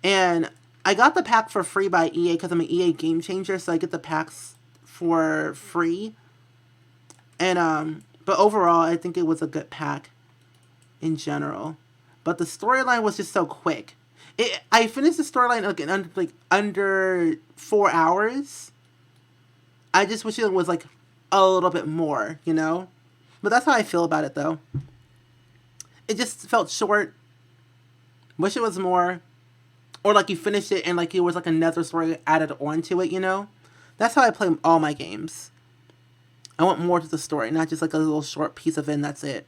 And I got the pack for free by EA because I'm an EA game changer, so I get the packs for free. And but overall, I think it was a good pack in general. But the storyline was just so quick. I finished the storyline in under 4 hours. I just wish it was like a little bit more, you know? But that's how I feel about it, though. It just felt short. Wish it was more. Or like you finished it and like it was like another story added onto it, you know? That's how I play all my games. I want more to the story, not just like a little short piece of it and that's it.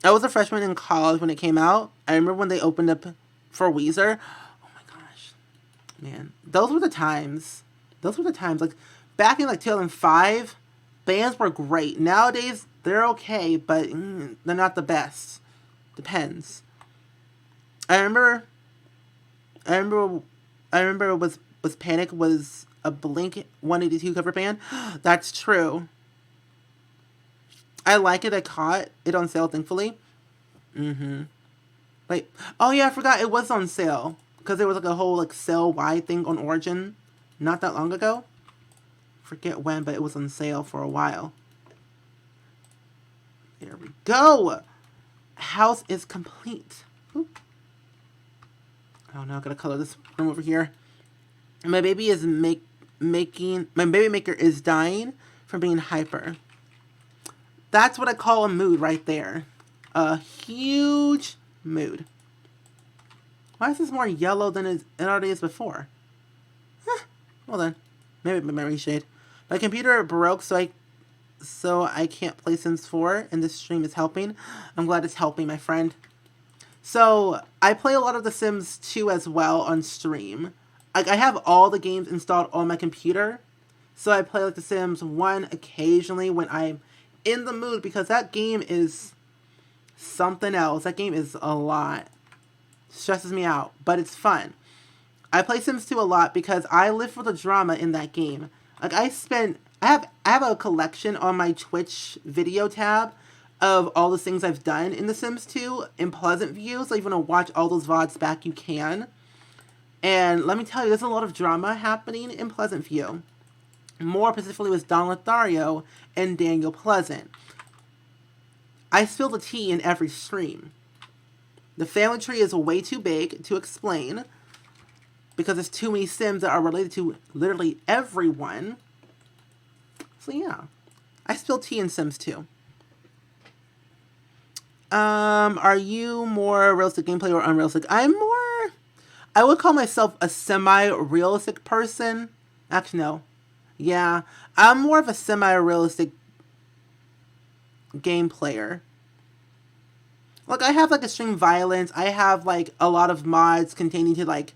I was a freshman in college when it came out. I remember when they opened up for Weezer. Oh my gosh. Man, those were the times. Like, back in like 2005, bands were great. Nowadays, they're okay, but they're not the best. Depends. I remember was Panic was a Blink-182 cover band. That's true. I like it. I caught it on sale, thankfully. Wait. Oh, yeah, I forgot. It was on sale. Because there was like a whole like sale-wide thing on Origin not that long ago. Forget when, but it was on sale for a while. There we go. House is complete. Oop. Oh, no, I gotta color this room over here. My baby is my baby maker is dying from being hyper. That's what I call a mood right there. A huge mood. Why is this more yellow than it already is before? Well then, maybe my memory shade. My computer broke, so I can't play Sims 4, and this stream is helping. I'm glad it's helping, my friend. So I play a lot of The Sims 2 as well on stream. Like, I have all the games installed on my computer, so I play like The Sims 1 occasionally when I'm in the mood, because that game is something else. That game is a lot. Stresses me out, but it's fun. I play Sims 2 a lot because I live for the drama in that game. Like, I have a collection on my Twitch video tab of all the things I've done in The Sims 2 in Pleasant View, so if you want to watch all those VODs back, you can. And let me tell you, there's a lot of drama happening in Pleasant View. More specifically with Don Lothario and Daniel Pleasant. I spill the tea in every stream. The family tree is way too big to explain because there's too many Sims that are related to literally everyone. So yeah, I spill tea in Sims 2. Are you more realistic gameplay or unrealistic? I would call myself a semi-realistic person. Actually, no. Yeah, I'm more of a semi-realistic game player. Like, I have, like, extreme violence. I have, like, a lot of mods containing to, like...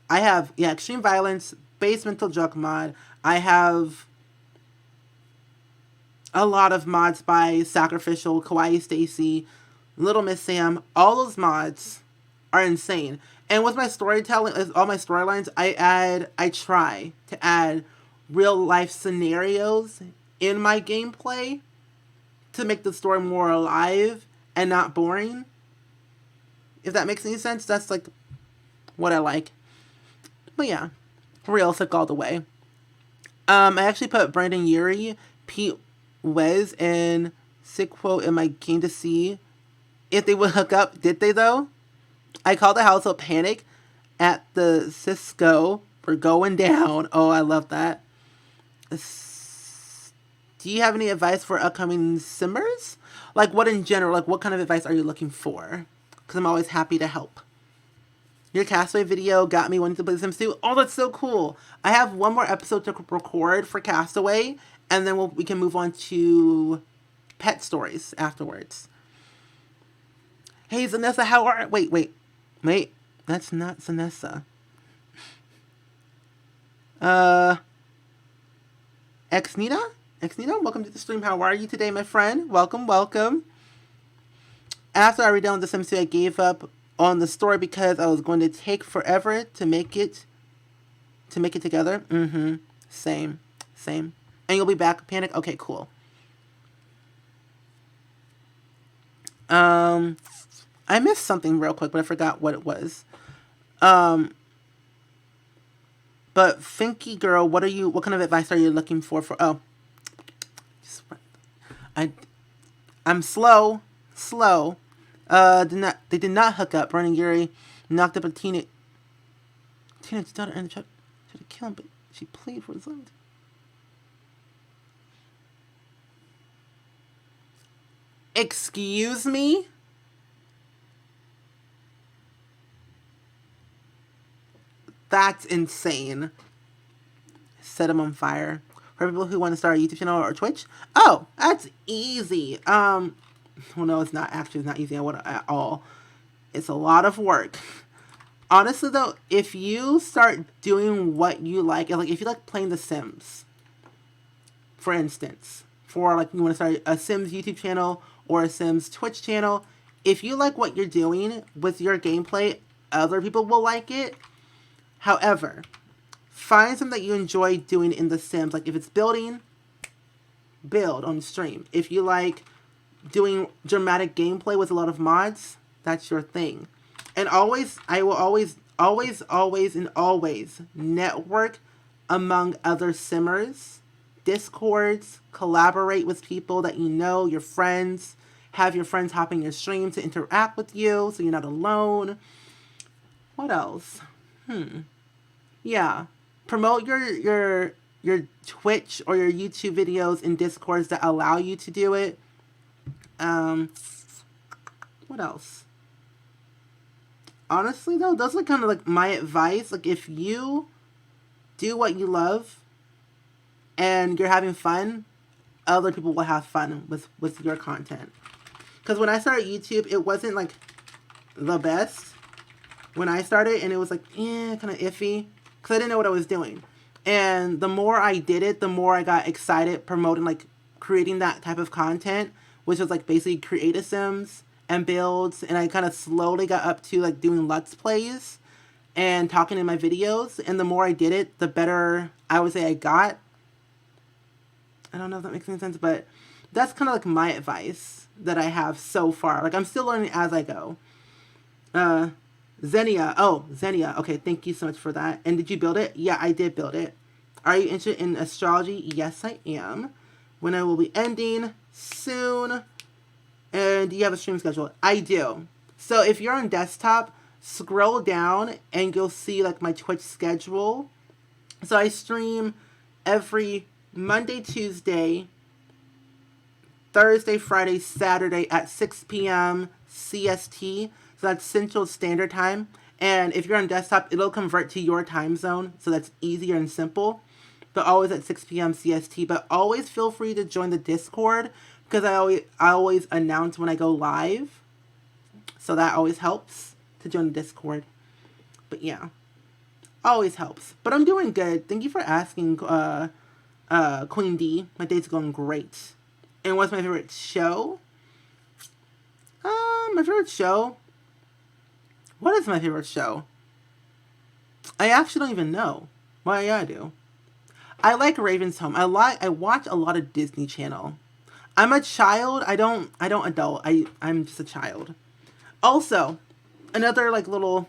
I have, yeah, extreme violence, base mental junk mod. I have a lot of mods by Sacrificial, Kawaii Stacy, Little Miss Sam. All those mods are insane. And with my storytelling, all my storylines, I try to add real-life scenarios in my gameplay to make the story more alive and not boring. If that makes any sense, that's like what I like. But yeah, realistic all the way. I actually put Brandon Urie, Pete Wes, and Sickquo in my game to see if they would hook up. Did they though? I called the household panic at the Cisco for going down. Oh, I love that. Do you have any advice for upcoming simmers? Like what in general, like what kind of advice are you looking for? Because I'm always happy to help. Your Castaway video got me wanting to play The Sims 2. Oh, that's so cool. I have one more episode to record for Castaway, and then we can move on to pet stories afterwards. Hey, Zanessa, how are... Wait. That's not Zanessa. Exnita, welcome to the stream. How are you today, my friend? Welcome. After I redone The Sims 2, I gave up on the story because I was going to take forever to make it together. Same. And you'll be back, Panic? Okay, cool. I missed something real quick, but I forgot what it was. But Finky girl, what kind of advice are you looking for? I'm slow. They did not hook up. Brandon Urie knocked up a teenage daughter and tried to kill him, but she pleaded for his life. Excuse me? That's insane. Set him on fire. For people who want to start a YouTube channel or Twitch. Oh, that's easy. Well, no, it's not. Actually, it's not easy at all. It's a lot of work. Honestly, though, if you start doing what you like if you like playing The Sims, for instance, for like you want to start a Sims YouTube channel or a Sims Twitch channel, if you like what you're doing with your gameplay, other people will like it. However, find something that you enjoy doing in The Sims. Like if it's building, build on stream. If you like doing dramatic gameplay with a lot of mods, that's your thing. And I will always network among other simmers, discords, collaborate with people that you know, your friends, have your friends hop in your stream to interact with you so you're not alone. What else? Yeah. Promote your Twitch or your YouTube videos in discords that allow you to do it. What else? Honestly, though, those are kind of like my advice. Like, if you do what you love and you're having fun, other people will have fun with your content. Because when I started YouTube, it wasn't like the best when I started, and it was like, kind of iffy because I didn't know what I was doing. And the more I did it, the more I got excited promoting, like, creating that type of content, which was like basically create a Sims and builds, and I kind of slowly got up to like doing Let's Plays and talking in my videos, and the more I did it, the better I would say I got. I don't know if that makes any sense, but that's kind of like my advice that I have so far. Like, I'm still learning as I go. Xenia, okay, thank you so much for that. And did you build it? Yeah, I did build it. Are you interested in astrology? Yes, I am. When I will be ending soon. And do you have a stream schedule? I do. So if you're on desktop, scroll down and you'll see like my Twitch schedule. So I stream every Monday, Tuesday, Thursday, Friday, Saturday at 6 p.m. CST. So that's Central Standard Time. And if you're on desktop, it'll convert to your time zone. So that's easier and simple. But always at 6 p.m. CST. But always feel free to join the Discord, because I always announce when I go live. So that always helps to join the Discord. But yeah, always helps. But I'm doing good. Thank you for asking, Queen D. My day's going great. And what's my favorite show? My favorite show? What is my favorite show? I actually don't even know. Well, yeah, I do. I like Raven's Home. I watch a lot of Disney Channel. I'm a child. I don't adult. I'm just a child. Also, another like little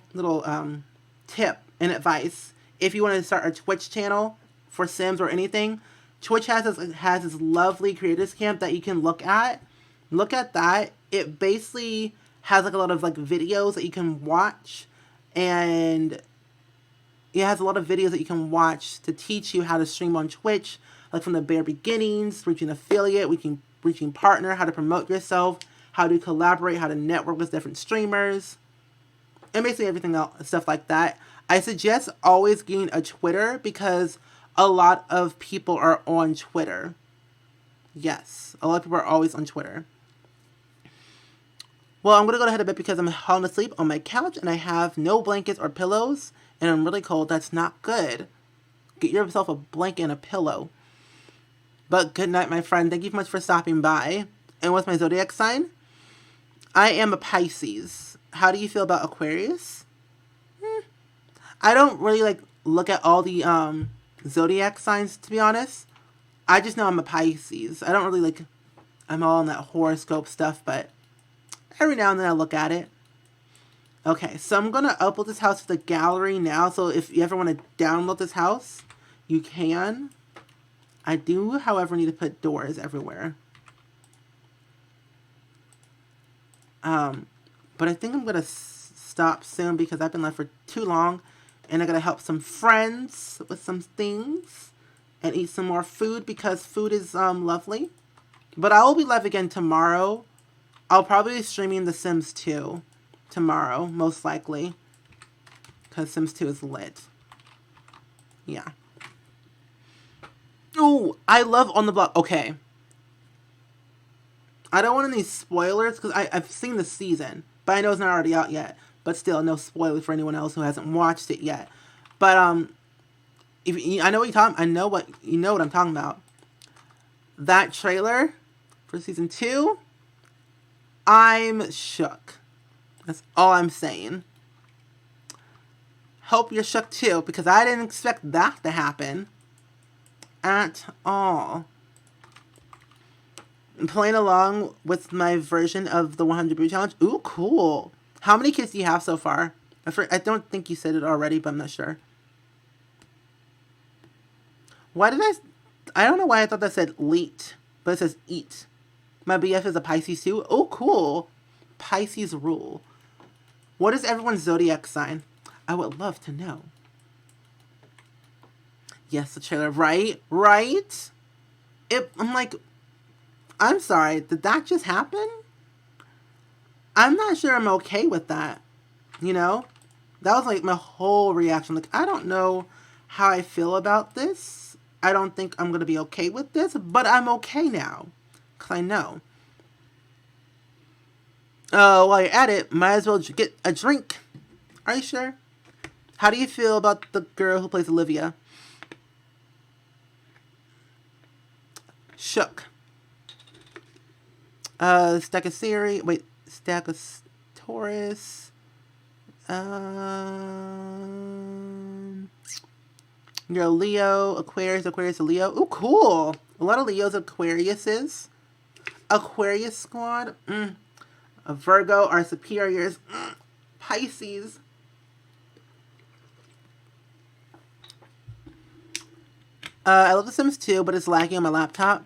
tip and advice. If you want to start a Twitch channel for Sims or anything, Twitch has this lovely creators camp that you can look at. Look at that. It basically has like a lot of like videos that you can watch, and it has a lot of videos that you can watch to teach you how to stream on Twitch, like from the bare beginnings, reaching affiliate, reaching partner, how to promote yourself, how to collaborate, how to network with different streamers, and basically everything else, stuff like that. I suggest always getting a Twitter because a lot of people are on Twitter. Yes, a lot of people are always on Twitter. Well, I'm going to go ahead to bed because I'm falling asleep on my couch and I have no blankets or pillows and I'm really cold. That's not good. Get yourself a blanket and a pillow. But good night, my friend. Thank you so much for stopping by. And what's my zodiac sign? I am a Pisces. How do you feel about Aquarius? I don't really like look at all the zodiac signs, to be honest. I just know I'm a Pisces. I don't really like, I'm all in that horoscope stuff, but every now and then I look at it. Okay, so I'm going to upload this house to the gallery now. So if you ever want to download this house, you can. I do, however, need to put doors everywhere. But I think I'm going to stop soon because I've been left for too long. And I got to help some friends with some things. And eat some more food because food is lovely. But I will be live again tomorrow. I'll probably be streaming The Sims 2 tomorrow, most likely. Because Sims 2 is lit. Yeah. Ooh, I love On the Block. Okay. I don't want any spoilers because I've seen the season. But I know it's not already out yet. But still, no spoilers for anyone else who hasn't watched it yet. But, I know what you're talking. I know what I'm talking about. That trailer for season 2, I'm shook. That's all I'm saying. Hope you're shook too, because I didn't expect that to happen at all. I'm playing along with my version of the 100 Brew Challenge. Ooh, cool. How many kids do you have so far? I don't think you said it already, but I'm not sure. Why did I don't know why I thought that said leet, but it says eat. My BF is a Pisces too. Oh, cool. Pisces rule. What is everyone's zodiac sign? I would love to know. Yes, the trailer. Right? Right? I'm like, I'm sorry. Did that just happen? I'm not sure I'm okay with that. You know? That was like my whole reaction. Like, I don't know how I feel about this. I don't think I'm going to be okay with this, but I'm okay now. Because I know. While you're at it, might as well get a drink. Are you sure? How do you feel about the girl who plays Olivia? Shook. Stegosaurus. Wait, Stegosaurus. You're a Leo, Aquarius, a Leo. Ooh, cool. A lot of Leos, Aquariuses. Aquarius squad. A Virgo, our superiors. Pisces. I love The Sims 2, but it's laggy on my laptop.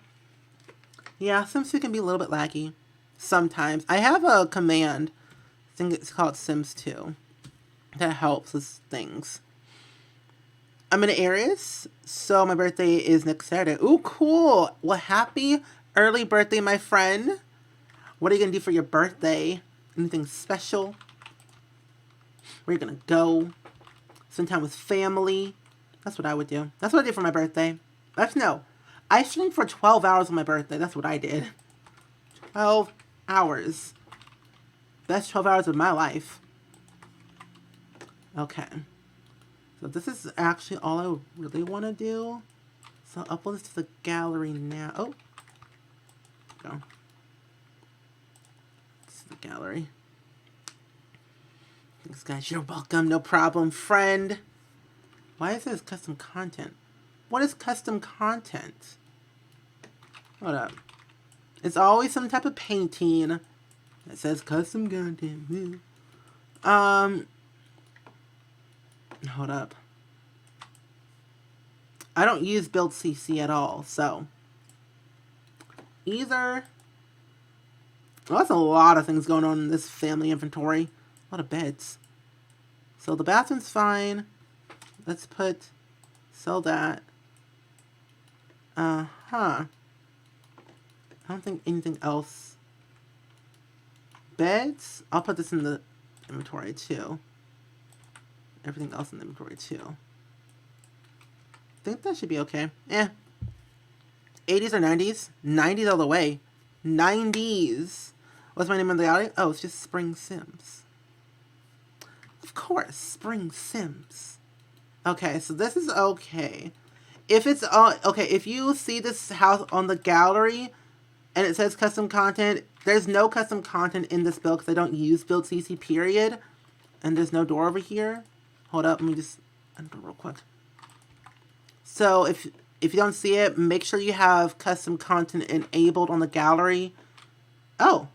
Yeah, Sims 2 can be a little bit laggy. Sometimes. I have a command. I think it's called Sims 2. That helps with things. I'm an Aries, so my birthday is next Saturday. Ooh, cool. Well, happy early birthday, my friend. What are you going to do for your birthday? Anything special? Where are you going to go? Spend time with family? That's what I would do. That's what I did for my birthday. Actually, no. I streamed for 12 hours on my birthday. That's what I did. 12 hours. Best 12 hours of my life. Okay. So this is actually all I really want to do. So I'll upload this to the gallery now. Oh. Go. This is the gallery. Thanks, guys. You're welcome. No problem, friend. Why is this custom content? What is custom content? Hold up. It's always some type of painting that says custom content. Hold up. I don't use build CC at all, so either. Well, that's a lot of things going on in this family inventory. A lot of beds. So the bathroom's fine. Let's sell that. I don't think anything else. Beds? I'll put this in the inventory too. Everything else in the inventory too. I think that should be okay. 80s or 90s? 90s all the way. 90s. What's my name on the audio? Oh, it's just SpringSims. Of course, SpringSims. Okay, so this is okay. If it's okay, if you see this house on the gallery and it says custom content, there's no custom content in this build because I don't use build CC period. And there's no door over here. Hold up, let me just enter real quick. So if you don't see it, make sure you have custom content enabled on the gallery. Oh,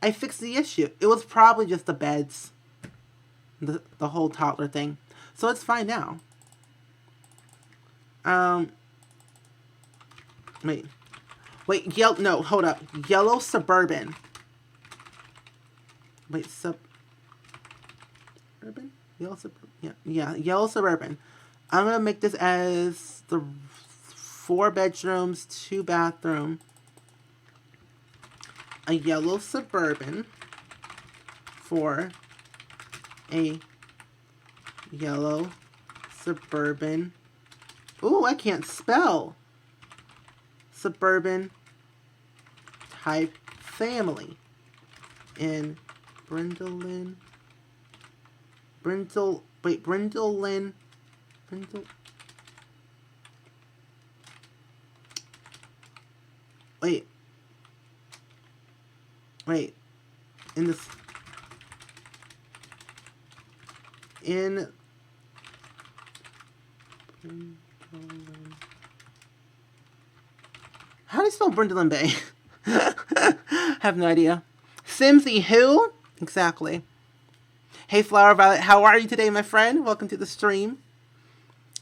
I fixed the issue. It was probably just the beds. The whole toddler thing. So it's fine now. Wait, no, hold up. Yellow Suburban. Wait, Suburban? Yellow Suburban? Yeah, Yellow Suburban. I'm gonna make this as the 4 bedrooms, 2 bathroom. A Yellow Suburban for a Yellow Suburban. Ooh, I can't spell. Suburban type family in Brindlin. Brindlin. Wait. In this. In. How do you spell Brindlin Bay? Have no idea. Simsy who? Exactly. Hey Flower Violet, how are you today, my friend? Welcome to the stream.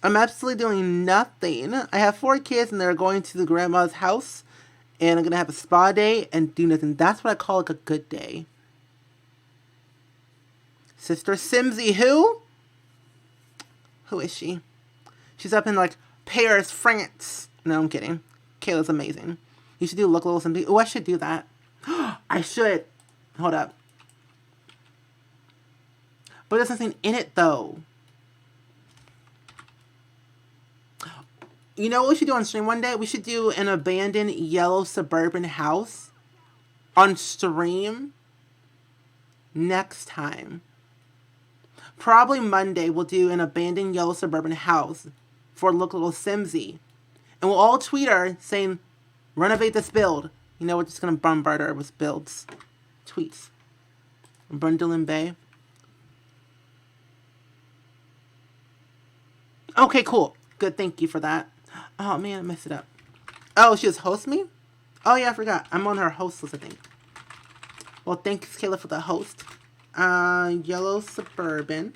I'm absolutely doing nothing. I have 4 kids and they're going to the grandma's house. And I'm going to have a spa day and do nothing. That's what I call like a good day. Sister Simsy who? Who is she? She's up in like Paris, France. No, I'm kidding. Kayla's amazing. You should do Look Little Simsy. Oh, I should do that. I should. Hold up. But there's nothing in it though. You know what we should do on stream one day? We should do an abandoned yellow suburban house on stream next time. Probably Monday we'll do an abandoned yellow suburban house for Look Little Simsy. And we'll all tweet her saying, renovate this build. You know, we're just going to bombard her with builds. Tweets. Brindlin Bay. Okay, cool. Good, thank you for that. Oh, man, I messed it up. Oh, she was host me? Oh, yeah, I forgot. I'm on her host list, I think. Well, thanks, Kayla, for the host. Yellow Suburban.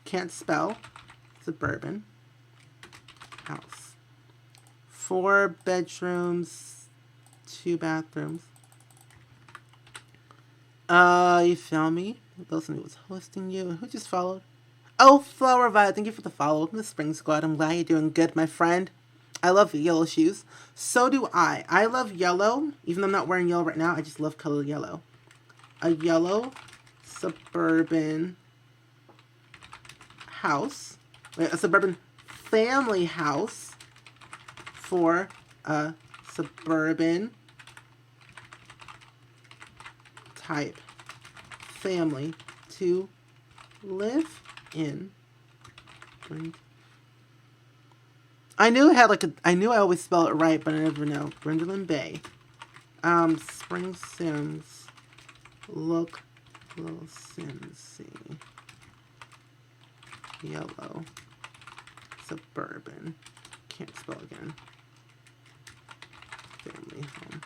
Can't spell. Suburban. House. 4 bedrooms. 2 bathrooms. You found me? Wilson was hosting you. Who just followed? Oh, Flower Violet, thank you for the follow. Welcome to Spring Squad. I'm glad you're doing good, my friend. I love yellow shoes. So do I. I love yellow. Even though I'm not wearing yellow right now, I just love color yellow. A yellow suburban house. Wait, a suburban family house for a suburban type family to live in. I knew it had like a. I knew I always spell it right, but I never know. Brindlin Bay. SpringSims. Look Little Simsy. Yellow. Suburban. Can't spell again. Family home.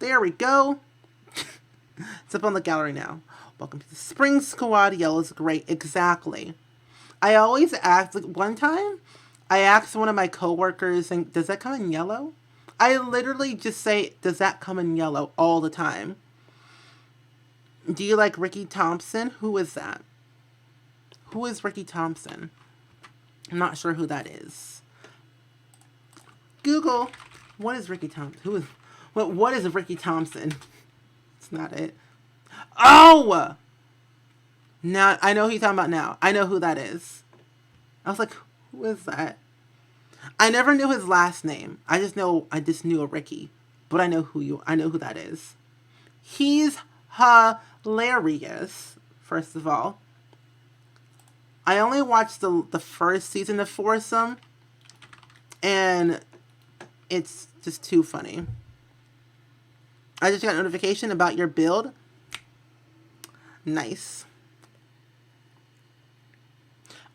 There we go. It's up on the gallery now. Welcome to the Spring Squad. Yellow is great. Exactly. I always ask, like, one time, I asked one of my coworkers, and does that come in yellow? I literally just say, does that come in yellow all the time? Do you like Ricky Thompson? Who is that? Who is Ricky Thompson? I'm not sure who that is. Google, what is Ricky Thompson? What is Ricky Thompson? It's not it. Oh! Now, I know who you're talking about now. I know who that is. I was like, who is that? I never knew his last name. I just knew a Ricky. But I know who that is. He's hilarious, first of all. I only watched the first season of Foursome, and it's just too funny. I just got a notification about your build. Nice.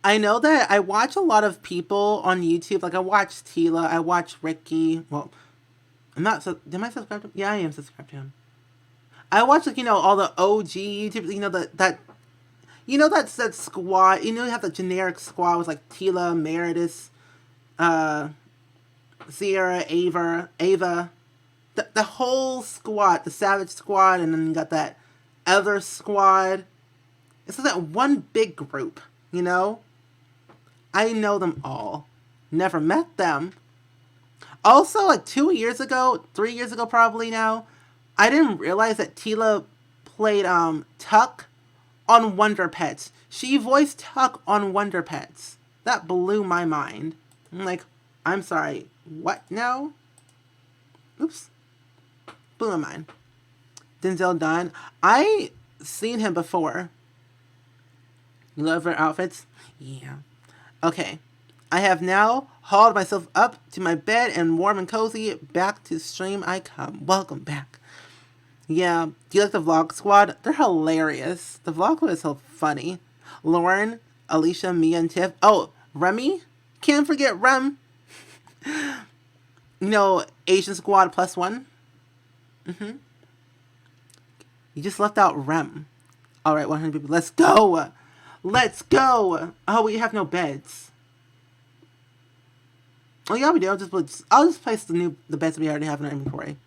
I know that I watch a lot of people on YouTube. Like, I watch Tila, I watch Ricky. Well, am I subscribed to him? Yeah, I am subscribed to him. I watch, like, all the OG YouTube, that squad. You have the generic squad with, like, Tila, Meredith, Sierra, Ava. The whole squad, the Savage Squad, and then you got that other squad. It's like that one big group, I know them all. Never met them. Also, like 3 years ago probably now, I didn't realize that Tila played Tuck on Wonder Pets. She voiced Tuck on Wonder Pets. That blew my mind. I'm like, I'm sorry, what now? Oops. Blew my mind. Denzel Dunn. I seen him before. You love her outfits? Yeah. Okay. I have now hauled myself up to my bed and warm and cozy. Back to stream I come. Welcome back. Yeah. Do you like the Vlog Squad? They're hilarious. The Vlog Squad is so funny. Lauren, Alicia, Mia, and Tiff. Oh, Remy? Can't forget Rem. Asian Squad +1. You just left out Rem. Alright, 100 people. Let's go! Let's go! Oh, we have no beds. Oh yeah, we do. I'll just place the beds we already have in our inventory.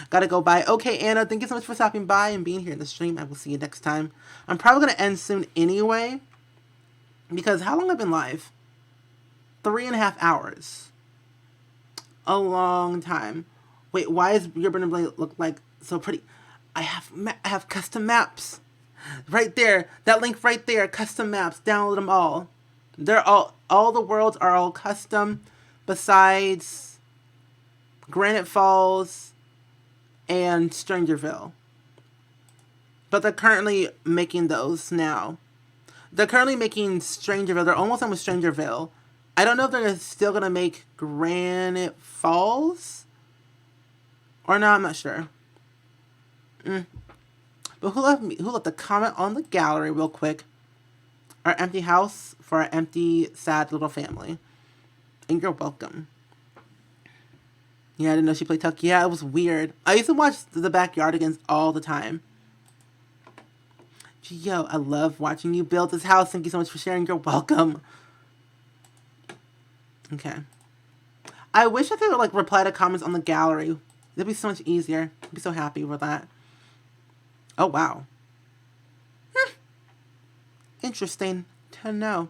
Gotta go by. Okay, Anna, thank you so much for stopping by and being here in the stream. I will see you next time. I'm probably gonna end soon anyway. Because how long have I been live? 3.5 hours. A long time. Wait, why is your Burning Blade look like so pretty? I have custom maps. Right there. That link right there. Custom maps. Download them all. They're all the worlds are all custom. Besides Granite Falls and Strangerville. But they're currently making those now. They're currently making Strangerville. They're almost done with Strangerville. I don't know if they're still going to make Granite Falls. Or not, I'm not sure. But who left a comment on the gallery real quick? Our empty house for our empty, sad little family. And you're welcome. Yeah, I didn't know she played Tuck. Yeah, it was weird. I used to watch The Backyardigans all the time. Yo, I love watching you build this house. Thank you so much for sharing. You're welcome. Okay. I wish I could, reply to comments on the gallery. It'd be so much easier. I'd be so happy with that. Oh, wow. Interesting to know.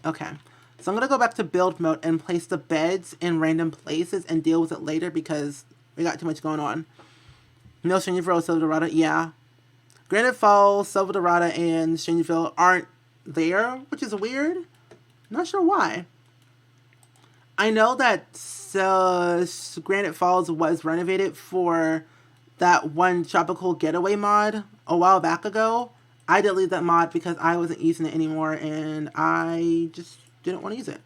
Okay. So I'm going to go back to build mode and place the beds in random places and deal with it later because we got too much going on. No Strangerville, Silver Dorada. Yeah. Granite Falls, Silver Dorada, and Strangerville aren't there, which is weird. Not sure why. I know that Granite Falls was renovated for that one Tropical Getaway mod a while back ago. I deleted that mod because I wasn't using it anymore and I just didn't want to use it.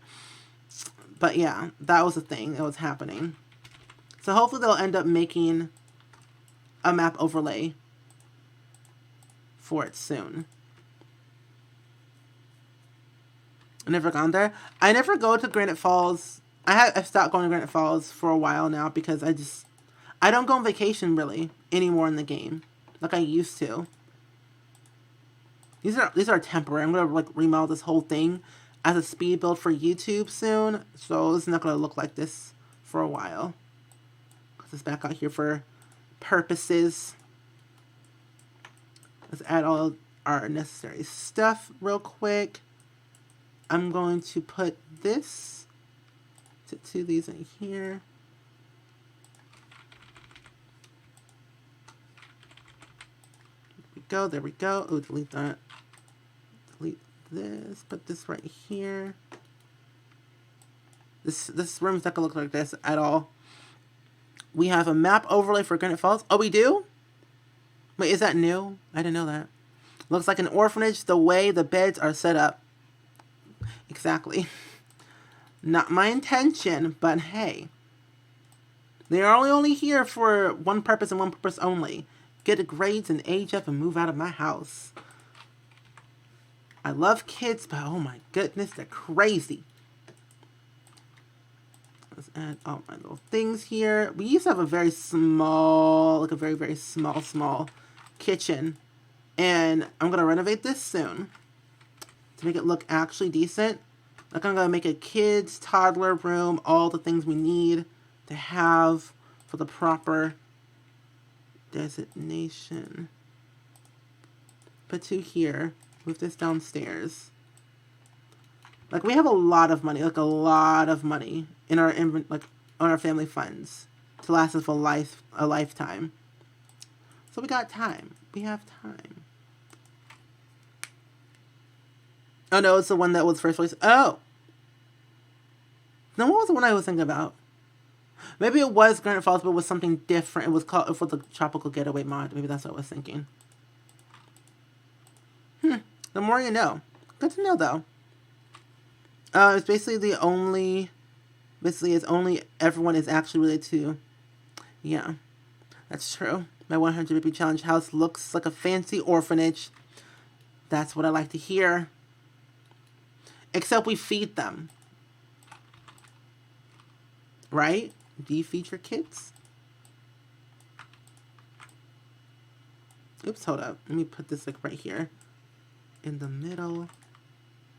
But yeah, that was the thing that was happening. So hopefully they'll end up making a map overlay for it soon. I've never gone there. I never go to Granite Falls. I've stopped going to Granite Falls for a while now because I don't go on vacation really anymore in the game like I used to. These are temporary. I'm gonna like remodel this whole thing as a speed build for YouTube soon. So it's not gonna look like this for a while. Cause it's back out here for purposes. Let's add all our necessary stuff real quick. I'm going to put this two of these in here. There we go. Oh, delete that. Delete this. Put this right here. This room's not gonna look like this at all. We have a map overlay for Granite Falls. Oh, we do? Wait, is that new? I didn't know that. Looks like an orphanage the way the beds are set up. Exactly. Not my intention, but hey. They are only here for one purpose and one purpose only. Get grades and age up and move out of my house. I love kids, but oh my goodness, they're crazy. Let's add all my little things here. We used to have a very small, like a very, very small kitchen. And I'm going to renovate this soon to make it look actually decent. Like I'm going to make a kids, toddler room, all the things we need to have for the proper designation. Put 2 here. Move this downstairs. Like we have a lot of money, like a lot of money in our on our family funds to last us for a lifetime. So we got time. We have time. Oh no, it's the one that was first place. Oh. No, what was the one I was thinking about? Maybe it was Granite Falls, but it was something different. It was called for the Tropical Getaway mod. Maybe that's what I was thinking. The more you know. Good to know, though. It's basically it's only everyone is actually related to. Yeah, that's true. My 100 Baby Challenge house looks like a fancy orphanage. That's what I like to hear. Except we feed them. Right? Do you feed your kids? Oops, hold up. Let me put this like right here in the middle.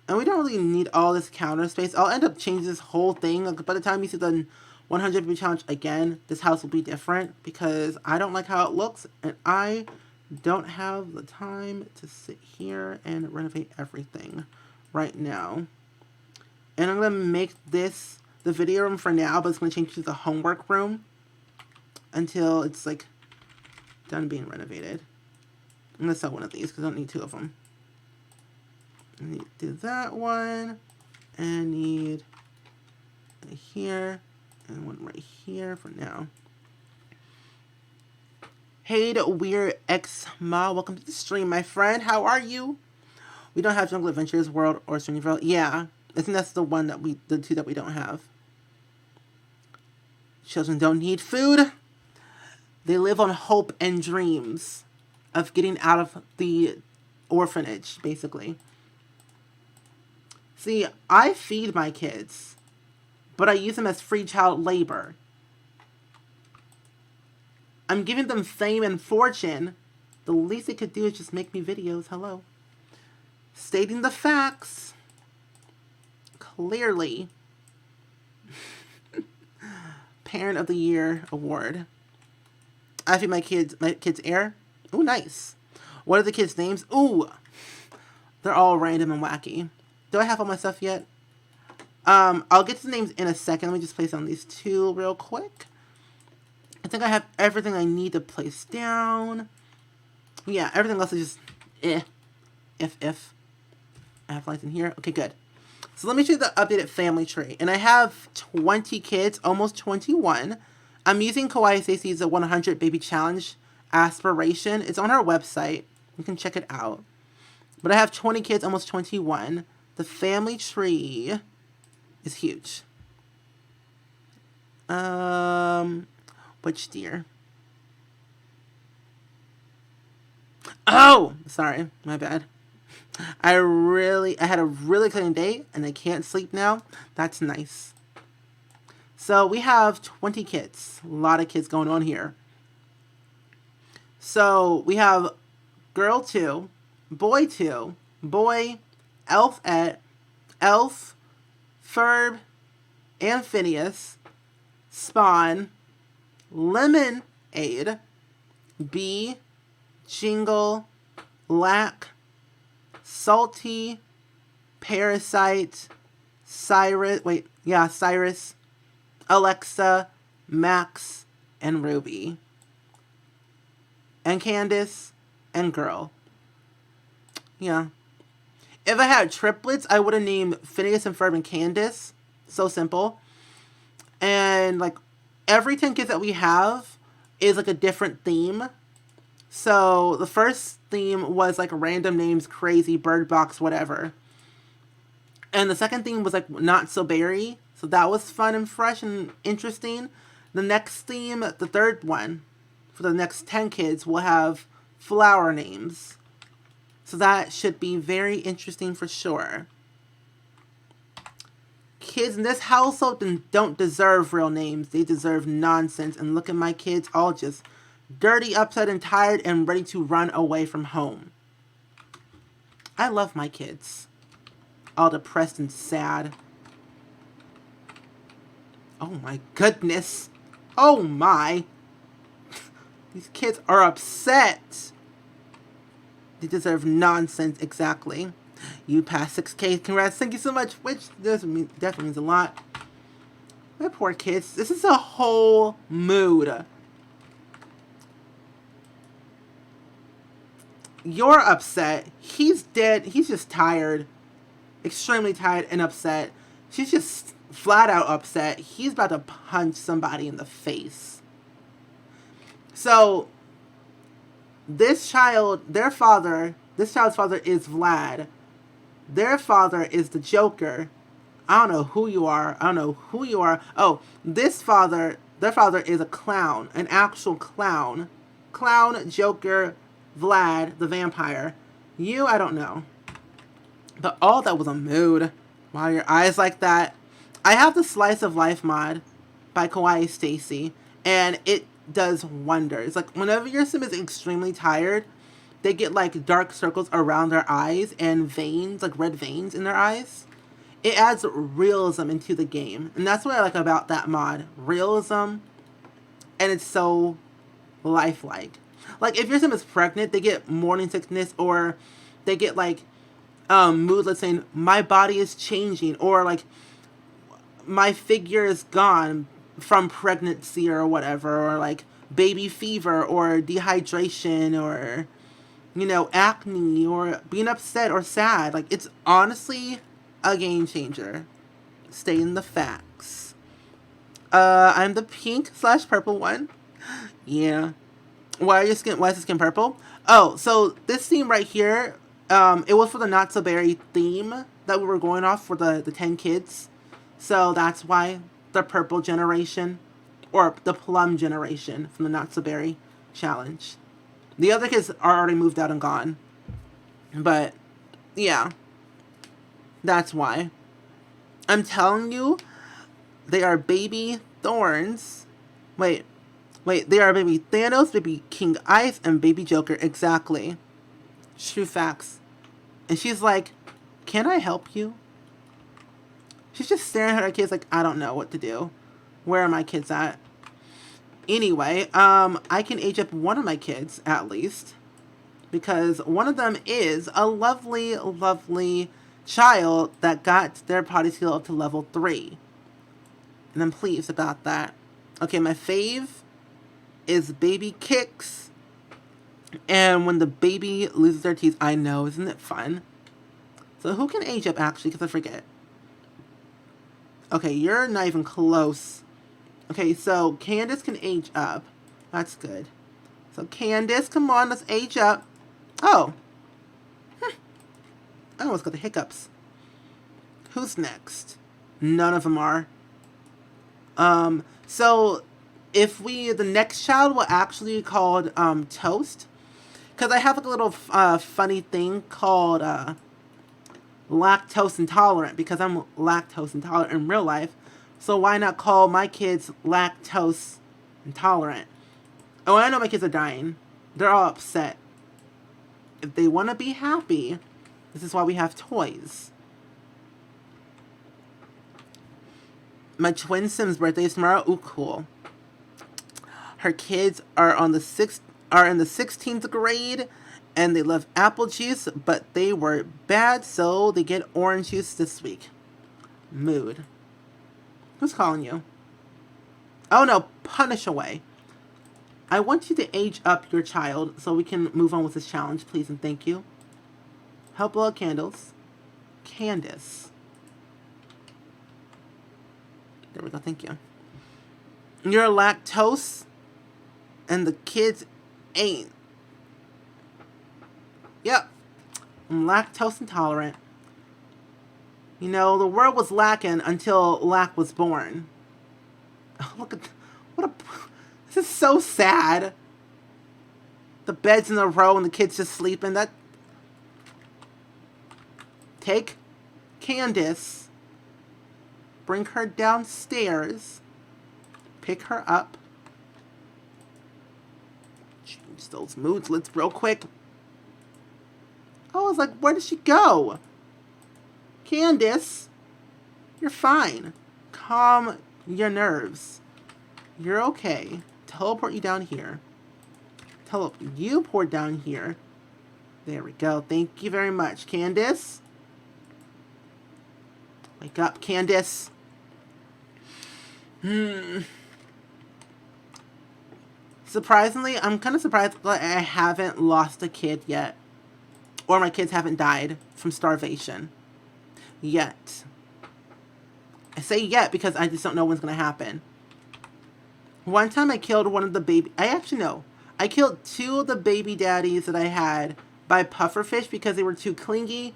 And we don't really need all this counter space. I'll end up changing this whole thing. Like by the time you see the 100 Baby Challenge again, this house will be different because I don't like how it looks and I don't have the time to sit here and renovate everything right now. And I'm going to make this the video room for now, but it's going to change to the homework room until it's like done being renovated. I'm going to sell one of these because I don't need 2 of them. I need to do that one, and need here, and one right here for now. Hey, Weird X Ma, welcome to the stream, my friend. How are you? We don't have Jungle Adventures World or Stringville. Yeah, I think that's the one that the 2 that we don't have. Children don't need food. They live on hope and dreams of getting out of the orphanage, basically. See, I feed my kids, but I use them as free child labor. I'm giving them fame and fortune. The least they could do is just make me videos. Hello. Stating the facts. Clearly. Parent of the Year award. I feed my kids air. Ooh, nice. What are the kids' names? Ooh. They're all random and wacky. Do I have all my stuff yet? I'll get to the names in a second. Let me just place on these 2 real quick. I think I have everything I need to place down. Yeah, everything else is just if. I have lights in here. Okay, good. So let me show you the updated family tree. And I have 20 kids, almost 21. I'm using Kawaii Stacey's 100 Baby Challenge aspiration. It's on her website. You can check it out. But I have 20 kids, almost 21. The family tree is huge. Which deer? Oh! Sorry, my bad. I had a really clean day and I can't sleep now. That's nice. So we have 20 kids. A lot of kids going on here. So we have girl 2, boy 2, boy, elfette, elf, Ferb, and Phineas, Spawn, Lemonade, Bee, Jingle, Lack, Salty, Parasite, Cyrus, Alexa, Max, and Ruby. And Candace, and Girl. Yeah. If I had triplets, I would have named Phineas and Ferb and Candace. So simple. And, like, every 10 kids that we have is, like, a different theme. So, the first theme was, like, random names, crazy, bird box, whatever. And the second theme was, like, not so berry. So, that was fun and fresh and interesting. The next theme, the third one, for the next 10 kids, will have flower names. So that should be very interesting for sure. Kids in this household don't deserve real names. They deserve nonsense. And look at my kids, all just dirty, upset, and tired, and ready to run away from home. I love my kids. All depressed and sad. Oh my goodness. Oh my. These kids are upset. They deserve nonsense, exactly. You passed 6K. Congrats. Thank you so much. Which definitely means a lot. My poor kids. This is a whole mood. You're upset. He's dead. He's just tired. Extremely tired and upset. She's just flat out upset. He's about to punch somebody in the face. So, this child's father is Vlad. Their father is the Joker. I don't know who you are. Oh, their father is a clown, an actual clown. Clown, Joker, Vlad, the vampire. You, I don't know. But all that was a mood. Wow, your eyes like that. I have the Slice of Life mod by Kawaii Stacy, and it does wonders. Like, whenever your sim is extremely tired, they get, like, dark circles around their eyes and veins, like red veins in their eyes. It adds realism into the game. And that's what I like about that mod. Realism. And it's so lifelike. Like, if your sim is pregnant, they get morning sickness, or they get, like, mood, let's say, my body is changing, or, like, my figure is gone from pregnancy or whatever, or like baby fever or dehydration or, you know, acne or being upset or sad. Like, it's honestly a game changer. Stating the facts. I'm the pink/purple one. Yeah. Why is the skin purple? Oh, so this theme right here, it was for the Not So Berry theme that we were going off for the 10 kids. So that's why the purple generation, or the plum generation from the Not So Berry challenge. The other kids are already moved out and gone. But, yeah. That's why. I'm telling you, they are baby thorns. Wait, they are baby Thanos, baby King Ice, and baby Joker. Exactly. True facts. And she's like, can I help you? She's just staring at her kids like, I don't know what to do. Where are my kids at? Anyway, I can age up one of my kids, at least. Because one of them is a lovely, lovely child that got their potty skill up to level 3. And I'm pleased about that. Okay, my fave is baby Kicks. And when the baby loses their teeth, I know, isn't it fun? So who can age up, actually, because I forget. Okay, you're not even close. Okay, so Candace can age up. That's good. So Candace, come on, let's age up. Oh. I almost got the hiccups. Who's next? None of them are. So if the next child will actually be called Toast. Because I have like a little funny thing called lactose intolerant, because I'm lactose intolerant in real life. So why not call my kids lactose intolerant? Oh, I know my kids are dying. They're all upset. If they want to be happy, this is why we have toys. My twin Sim's birthday is tomorrow. Ooh, cool. Her kids are in the 16th grade, and they love apple juice, but they were bad, so they get orange juice this week. Mood. Who's calling you? Oh no, punish away. I want you to age up your child so we can move on with this challenge, please and thank you. Help blow out candles. Candace. There we go, thank you. You're lactose, and the kids ain't. Yep. I'm lactose intolerant. You know, the world was lacking until Lack was born. Oh, look at this is so sad. The bed's in a row and the kids just sleeping. Take Candace, bring her downstairs, pick her up. Change those mood lights real quick. I was like, where did she go? Candace, you're fine. Calm your nerves. You're okay. Teleport you down here. You pour down here. There we go. Thank you very much, Candace. Wake up, Candace. Surprisingly, I'm kind of surprised that I haven't lost a kid yet. Or my kids haven't died from starvation. Yet. I say yet because I just don't know when's going to happen. One time I killed one of the baby... I killed 2 of the baby daddies that I had by pufferfish because they were too clingy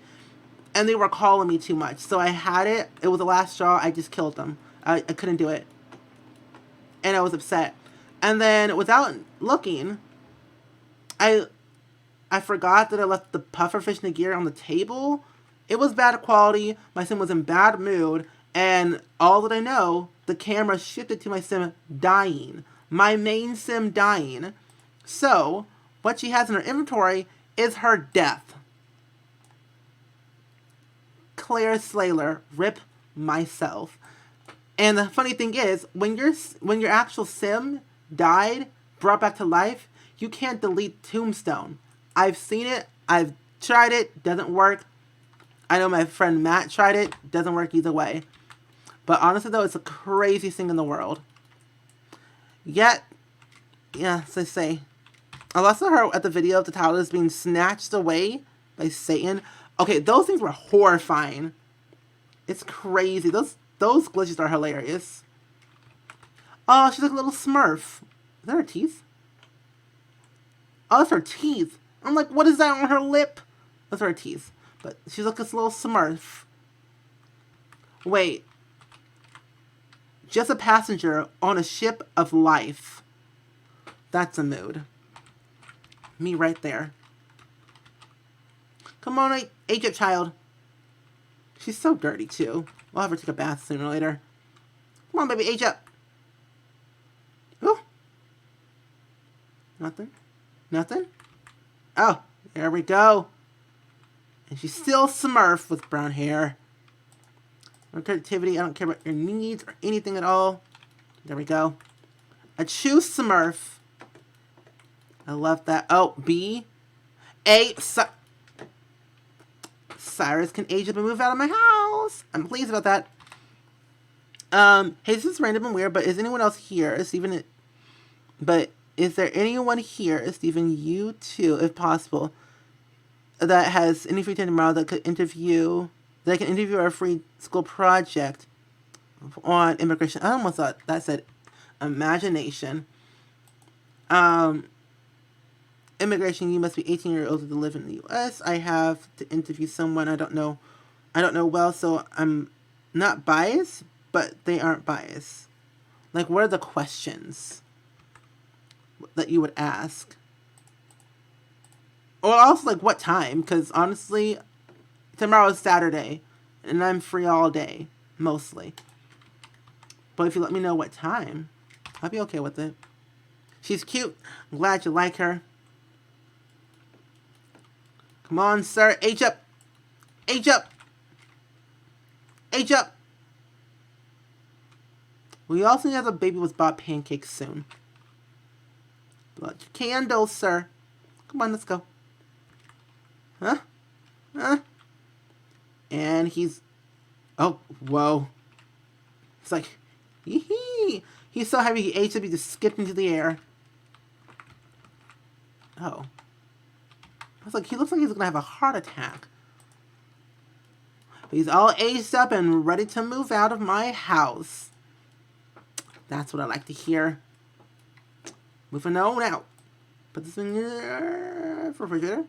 and they were calling me too much. So I had it. It was the last straw. I just killed them. I couldn't do it. And I was upset. And then without looking, I forgot that I left the pufferfish nigiri on the table. It was bad quality. My sim was in bad mood. And all that I know, the camera shifted to my sim dying. My main sim dying. So, what she has in her inventory is her death. Claire Slayer, rip myself. And the funny thing is, when your actual sim died, brought back to life, you can't delete Tombstone. I've seen it. I've tried it. Doesn't work. I know my friend Matt tried it. Doesn't work either way. But honestly, though, it's the craziest thing in the world. Yet, yeah, as I say, I also heard at the video of the toddlers being snatched away by Satan. Okay, those things were horrifying. It's crazy. Those glitches are hilarious. Oh, she's like a little Smurf. Is that her teeth? Oh, that's her teeth. I'm like, what is that on her lip? That's her teeth. But she's like this little Smurf. Wait. Just a passenger on a ship of life. That's a mood. Me right there. Come on, Egypt child. She's so dirty, too. We'll have her take a bath sooner or later. Come on, baby, age up. Oh. Nothing? Nothing? Oh, there we go. And she's still Smurf with brown hair. No creativity. I don't care about your needs or anything at all. There we go. A true Smurf. I love that. Oh, B. A. Cyrus can age up and move out of my house. I'm pleased about that. Hey, this is random and weird, but is anyone else here? Steven, but is there anyone here, Steven, you too, if possible, that has any free time tomorrow that can interview our free school project on immigration? I almost thought that said imagination. Immigration, you must be 18 years old to live in the U.S. I have to interview someone I don't know well, so I'm not biased, but they aren't biased. Like, what are the questions that you would ask? Or also, like, what time? Because, honestly, tomorrow is Saturday, and I'm free all day, mostly. But if you let me know what time, I'll be okay with it. She's cute. I'm glad you like her. Come on, sir. Age up. Age up. Age up. We also need to have a baby with bought pancakes soon. Blood candles, sir. Come on, let's go. Huh? Huh? And he's... Oh, whoa. It's like... Hee-hee. He's so heavy he ate up, he just skipped into the air. Oh. I was like, he looks like he's gonna have a heart attack. But he's all aged up and ready to move out of my house. That's what I like to hear. Moving on out. Put this in your refrigerator.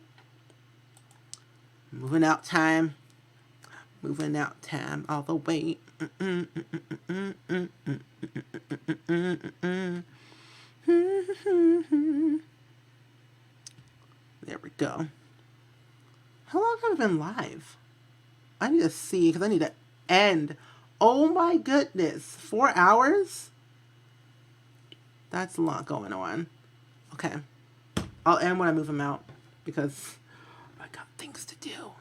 Moving out time. Moving out time all the way. There we go. How long have I been live? I need to see because I need to end. Oh my goodness. 4 hours? That's a lot going on. Okay. I'll end when I move him out because I got things to do.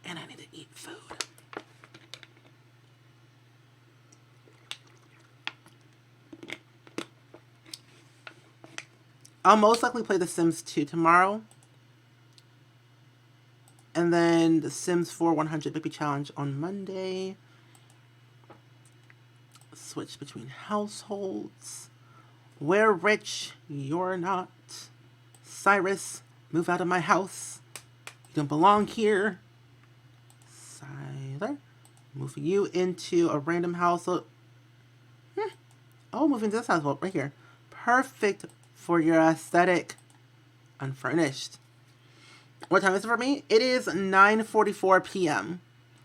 And I need to eat food. I'll most likely play The Sims 2 tomorrow. And then The Sims 4 100 Baby Challenge on Monday. Switch between households. We're rich, you're not. Cyrus, move out of my house. You don't belong here. Siler, move you into a random household. Oh, move into this household right here. Perfect for your aesthetic. Unfurnished. What time is it for me? It is 9:44 p.m.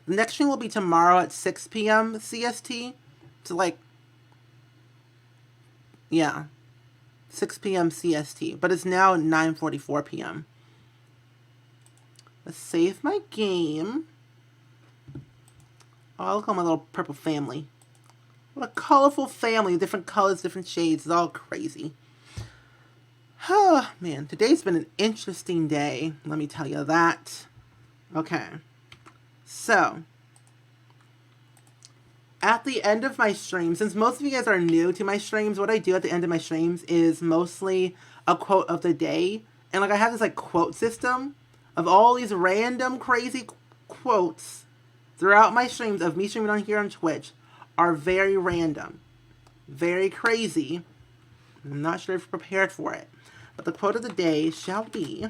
The next stream will be tomorrow at 6 p.m. CST. So like, yeah, 6 p.m. CST. But it's now 9:44 p.m. Let's save my game. Oh, look at my little purple family. What a colorful family. Different colors, different shades. It's all crazy. Oh, man. Today's been an interesting day. Let me tell you that. Okay. So, at the end of my stream, since most of you guys are new to my streams, what I do at the end of my streams is mostly a quote of the day. And like I have this like quote system of all these random crazy quotes throughout my streams of me streaming on here on Twitch are very random, very crazy. I'm not sure if you're prepared for it. But the quote of the day shall be,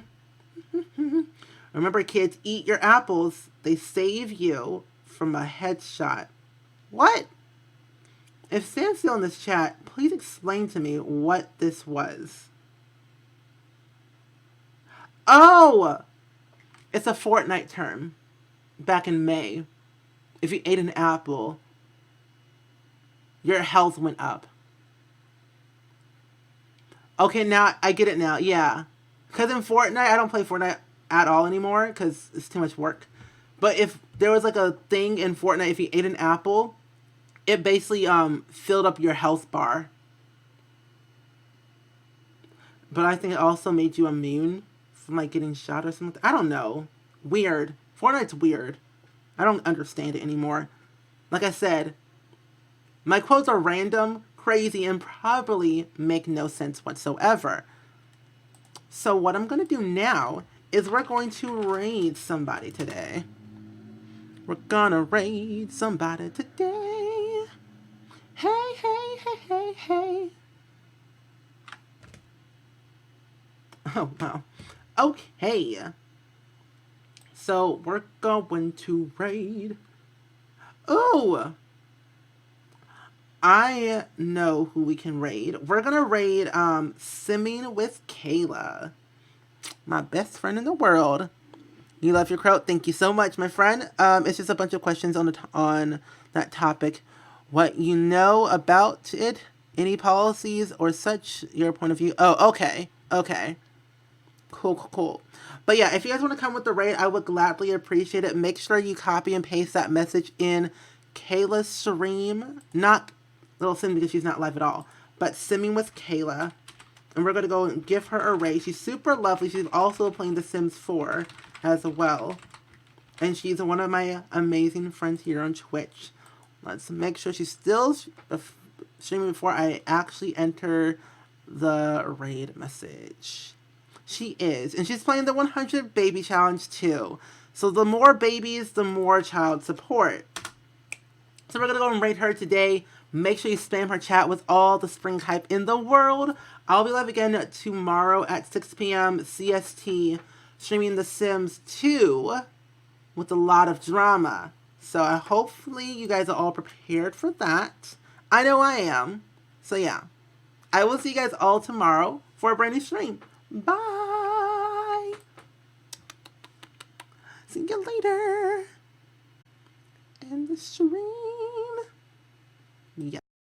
remember kids, eat your apples. They save you from a headshot. What? If Sam's still in this chat, please explain to me what this was. Oh! It's a Fortnite term. Back in May. If you ate an apple, your health went up. Okay, now I get it now. Yeah. Because in Fortnite, I don't play Fortnite at all anymore because it's too much work. But if there was like a thing in Fortnite, if you ate an apple, it basically filled up your health bar. But I think it also made you immune from like getting shot or something. I don't know. Weird. Fortnite's weird. I don't understand it anymore. Like I said, my quotes are random, crazy, and probably make no sense whatsoever. So what I'm going to do now is we're going to raid somebody today. We're gonna raid somebody today. Hey, hey, hey, hey, hey. Oh, wow. Okay. So we're going to raid. Oh! I know who we can raid. We're gonna raid Simming with Kayla. My best friend in the world. You love your croat? Thank you so much, my friend. It's just a bunch of questions on that topic. What you know about it, any policies or such, your point of view. Oh, okay. Okay. Cool, cool, cool. But yeah, if you guys want to come with the raid, I would gladly appreciate it. Make sure you copy and paste that message in Kayla's stream. Not little sim because she's not live at all. But simming with Kayla. And we're going to go and give her a raise. She's super lovely. She's also playing The Sims 4 as well. And she's one of my amazing friends here on Twitch. Let's make sure she's still streaming before I actually enter the raid message. She is. And she's playing the 100 baby challenge too. So the more babies, the more child support. So we're going to go and raid her today. Make sure you spam her chat with all the spring hype in the world. I'll be live again tomorrow at 6 p.m. CST, streaming The Sims 2 with a lot of drama. So hopefully you guys are all prepared for that. I know I am. So yeah, I will see you guys all tomorrow for a brand new stream. Bye! See you later. And the stream.